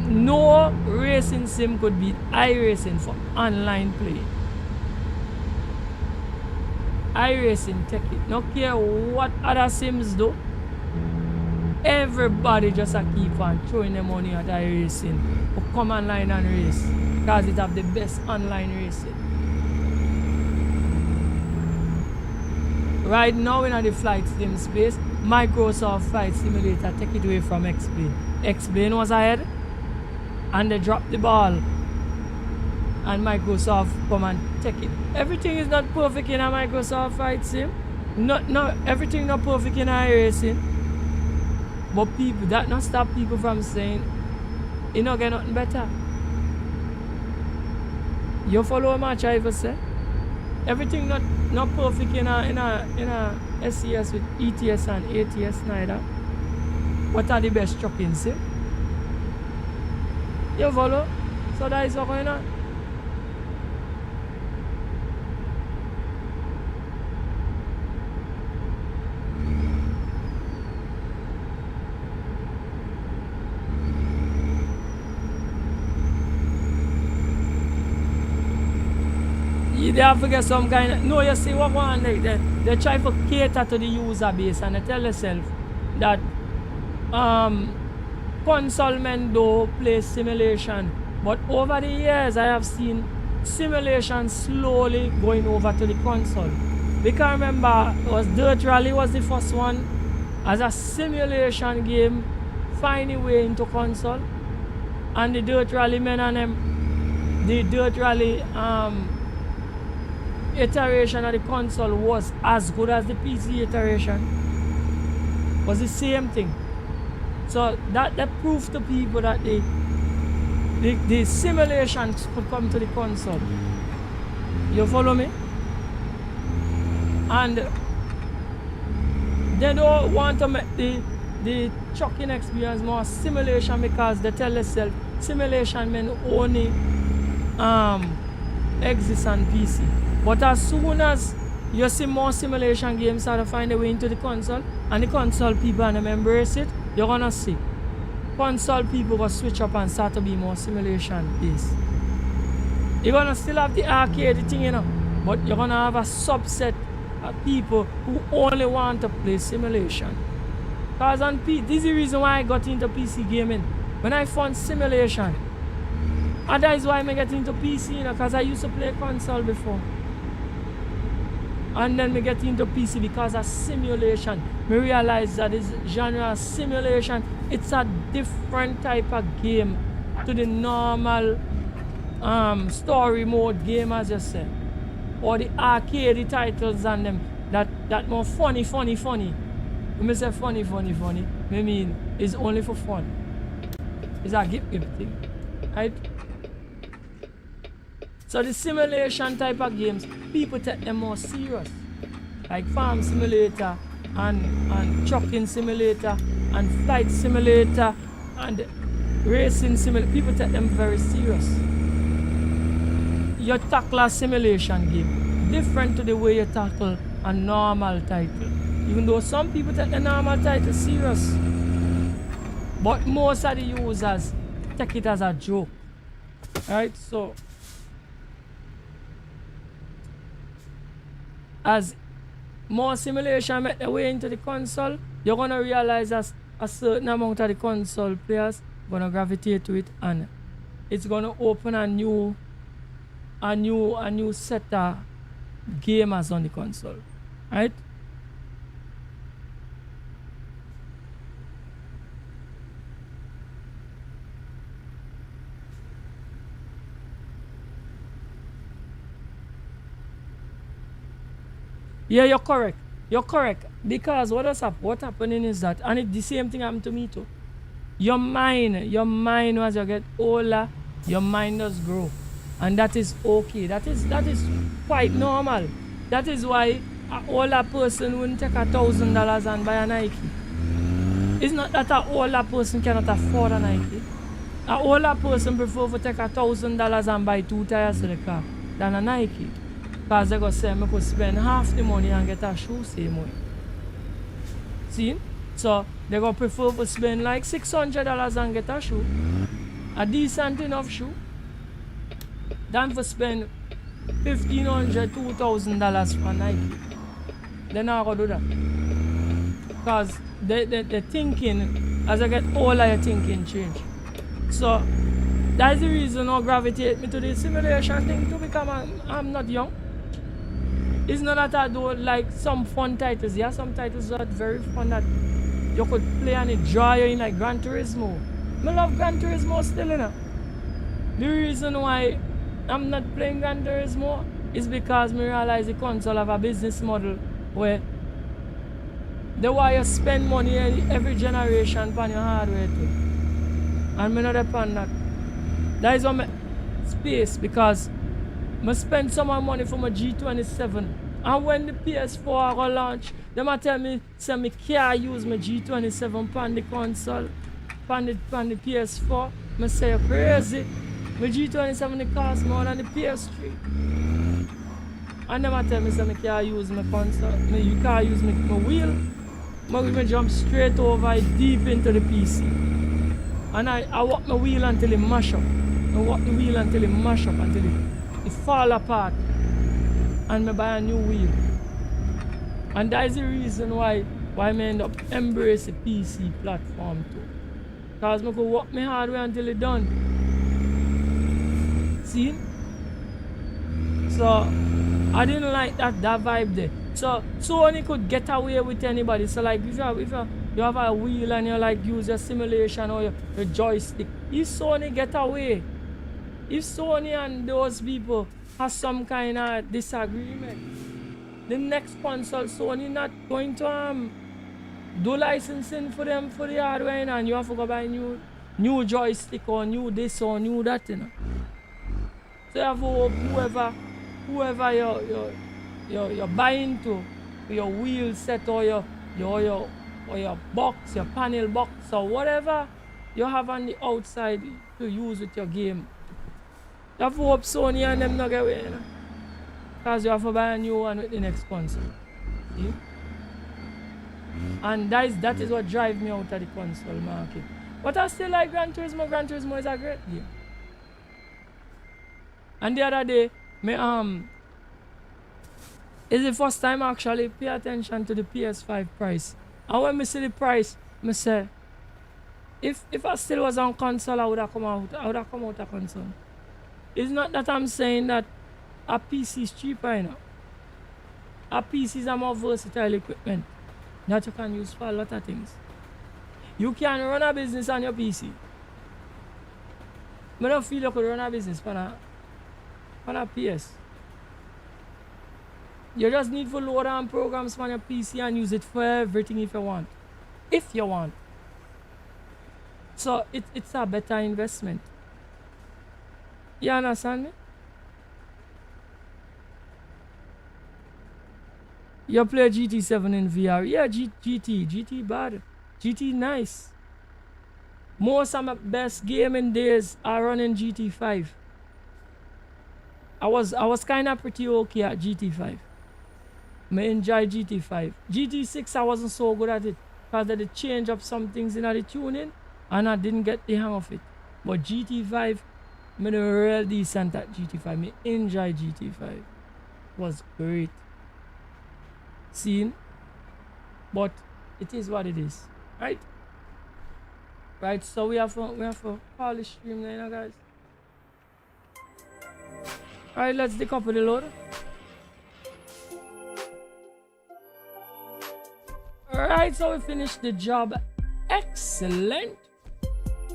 A: no racing sim could beat iRacing for online play. iRacing take it. No care what other sims do. Everybody just keep on throwing their money at iRacing to come online and race. Because it have the best online racing. Right now in the flight sim space, Microsoft Flight Simulator take it away from X-Plane. X-Plane was ahead and they dropped the ball. And Microsoft come and take it. Everything is not perfect in a Microsoft Flight Sim. No, everything not perfect in iRacing. But people, that not stop people from saying, you don't get nothing better. You follow my try to say? Everything not perfect in a SCS with ETS and ATS neither. What are the best trucking sim? You follow? So that is what going on. They have to get some kind of, no, you see what one they try to cater to the user base and they tell themselves that console men do play simulation, but over the years I have seen simulation slowly going over to the console. Because remember, Dirt Rally was the first one as a simulation game finding way into console, and the Dirt Rally men and them, the Dirt Rally iteration of the console was as good as the PC iteration. Was the same thing. So that proved to people that the simulations could come to the console. You follow me? And they don't want to make the trucking experience more simulation because they tell themselves simulation men only exists on PC. But as soon as you see more simulation games start to find a way into the console, and the console people and them embrace it, you're gonna see console people will switch up and start to be more simulation based. You're gonna still have the arcade thing, you know, but you're gonna have a subset of people who only want to play simulation. Because on this is the reason why I got into PC gaming. When I found simulation, and that is why I get into PC, you know, because I used to play console before. And then we get into PC because of simulation. We realize that this genre of simulation, it's a different type of game to the normal story mode game, as you say, or the arcade titles and them that more funny. When I say funny, I mean it's only for fun. It's a give thing, right? So the simulation type of games, people take them more serious, like farm simulator and trucking simulator and flight simulator and racing simulator. People take them very serious. You tackle a simulation game different to the way you tackle a normal title. Even though some people take the normal title serious, but most of the users take it as a joke, right? So as more simulation make their way into the console, you're gonna realize that a certain amount of the console players gonna gravitate to it, and it's gonna open a new set of gamers on the console, right? Yeah, you're correct. You're correct. Because what happening is that, and the same thing happened to me too. Your mind as you get older, your mind does grow. And that is okay. That is quite normal. That is why an older person wouldn't take $1,000 and buy a Nike. It's not that an older person cannot afford a Nike. An older person prefer to take $1,000 and buy 2 tires to the car than a Nike. Because they go say, I could spend half the money and get a shoe same way. See? So they go prefer to spend like $600 and get a shoe, a decent enough shoe, than to spend $1,500, $2,000 for Nike. They're not going to do that. Because they're thinking, as I get older, your thinking change. So that's the reason I gravitate me to the simulation thing too, because I'm not young. It's not that I don't like some fun titles. Yeah, some titles are very fun that you could play and it draw you in, like Gran Turismo. I love Gran Turismo still, you know. The reason why I'm not playing Gran Turismo is because I realize the console have a business model where they want you spend money every generation on your hardware too. And I not depend that. That is what my space, because I spend some more money for my G27. And when the PS4 will launch, they might tell me, say I can't use my G27 on the console, on the PS4. I say, you're crazy. My G27 it costs more than the PS3. And they might tell me, say I can't use my console, you can't use my wheel. I jump straight over deep into the PC. And I walk my wheel until it mash up. I walk the wheel until it mash up, until it fall apart, and I buy a new wheel. And that is the reason why I end up embrace the PC platform too. Because I could work my hardware until it's done. See? So I didn't like that vibe there. So Sony could get away with anybody. So like if you have a wheel and you like use your simulation or your joystick, if Sony get away, if Sony and those people have some kind of disagreement, the next console Sony not going to do licensing for them for the hardware, and you have to go buy new joystick or new this or new that, you know. So you have to hope whoever you're buying to, your wheel set or your box, your panel box or whatever you have on the outside to use with your game. You have to hope Sony and them not get away, you know? Because you have to buy a new one with the next console. See? And that is what drives me out of the console market. But I still like Gran Turismo. Gran Turismo is a great game. And the other day, it's the first time I actually pay attention to the PS5 price. And when I see the price, I say, if I still was on console, I would have come out of console. It's not that I'm saying that a PC is cheaper, you know. A PC is a more versatile equipment that you can use for a lot of things. You can run a business on your PC. I don't feel you could run a business on on a PS. You just need to load on programs on your PC and use it for everything if you want. If you want. So it's a better investment. You understand me? You play GT7 in VR. Yeah, GT bad. GT nice. Most of my best gaming days are running GT5. I was kind of pretty okay at GT5. I enjoy GT5. GT6 I wasn't so good at it because they change up some things in the tuning and I didn't get the hang of it. But GT5, I'm real decent at GT5. I enjoy GT5. It was great. Scene, but it is what it is, right? Right. So we have to call the stream now, you know, guys. All right, let's decouple the load. All right, so we finished the job. Excellent.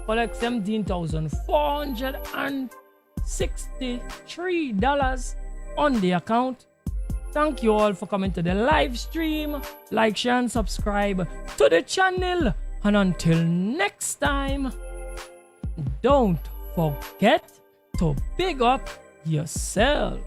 A: Collect $17,463 on the account. Thank you all for coming to the live stream. Like, share, and subscribe to the channel. And until next time, don't forget to big up yourself.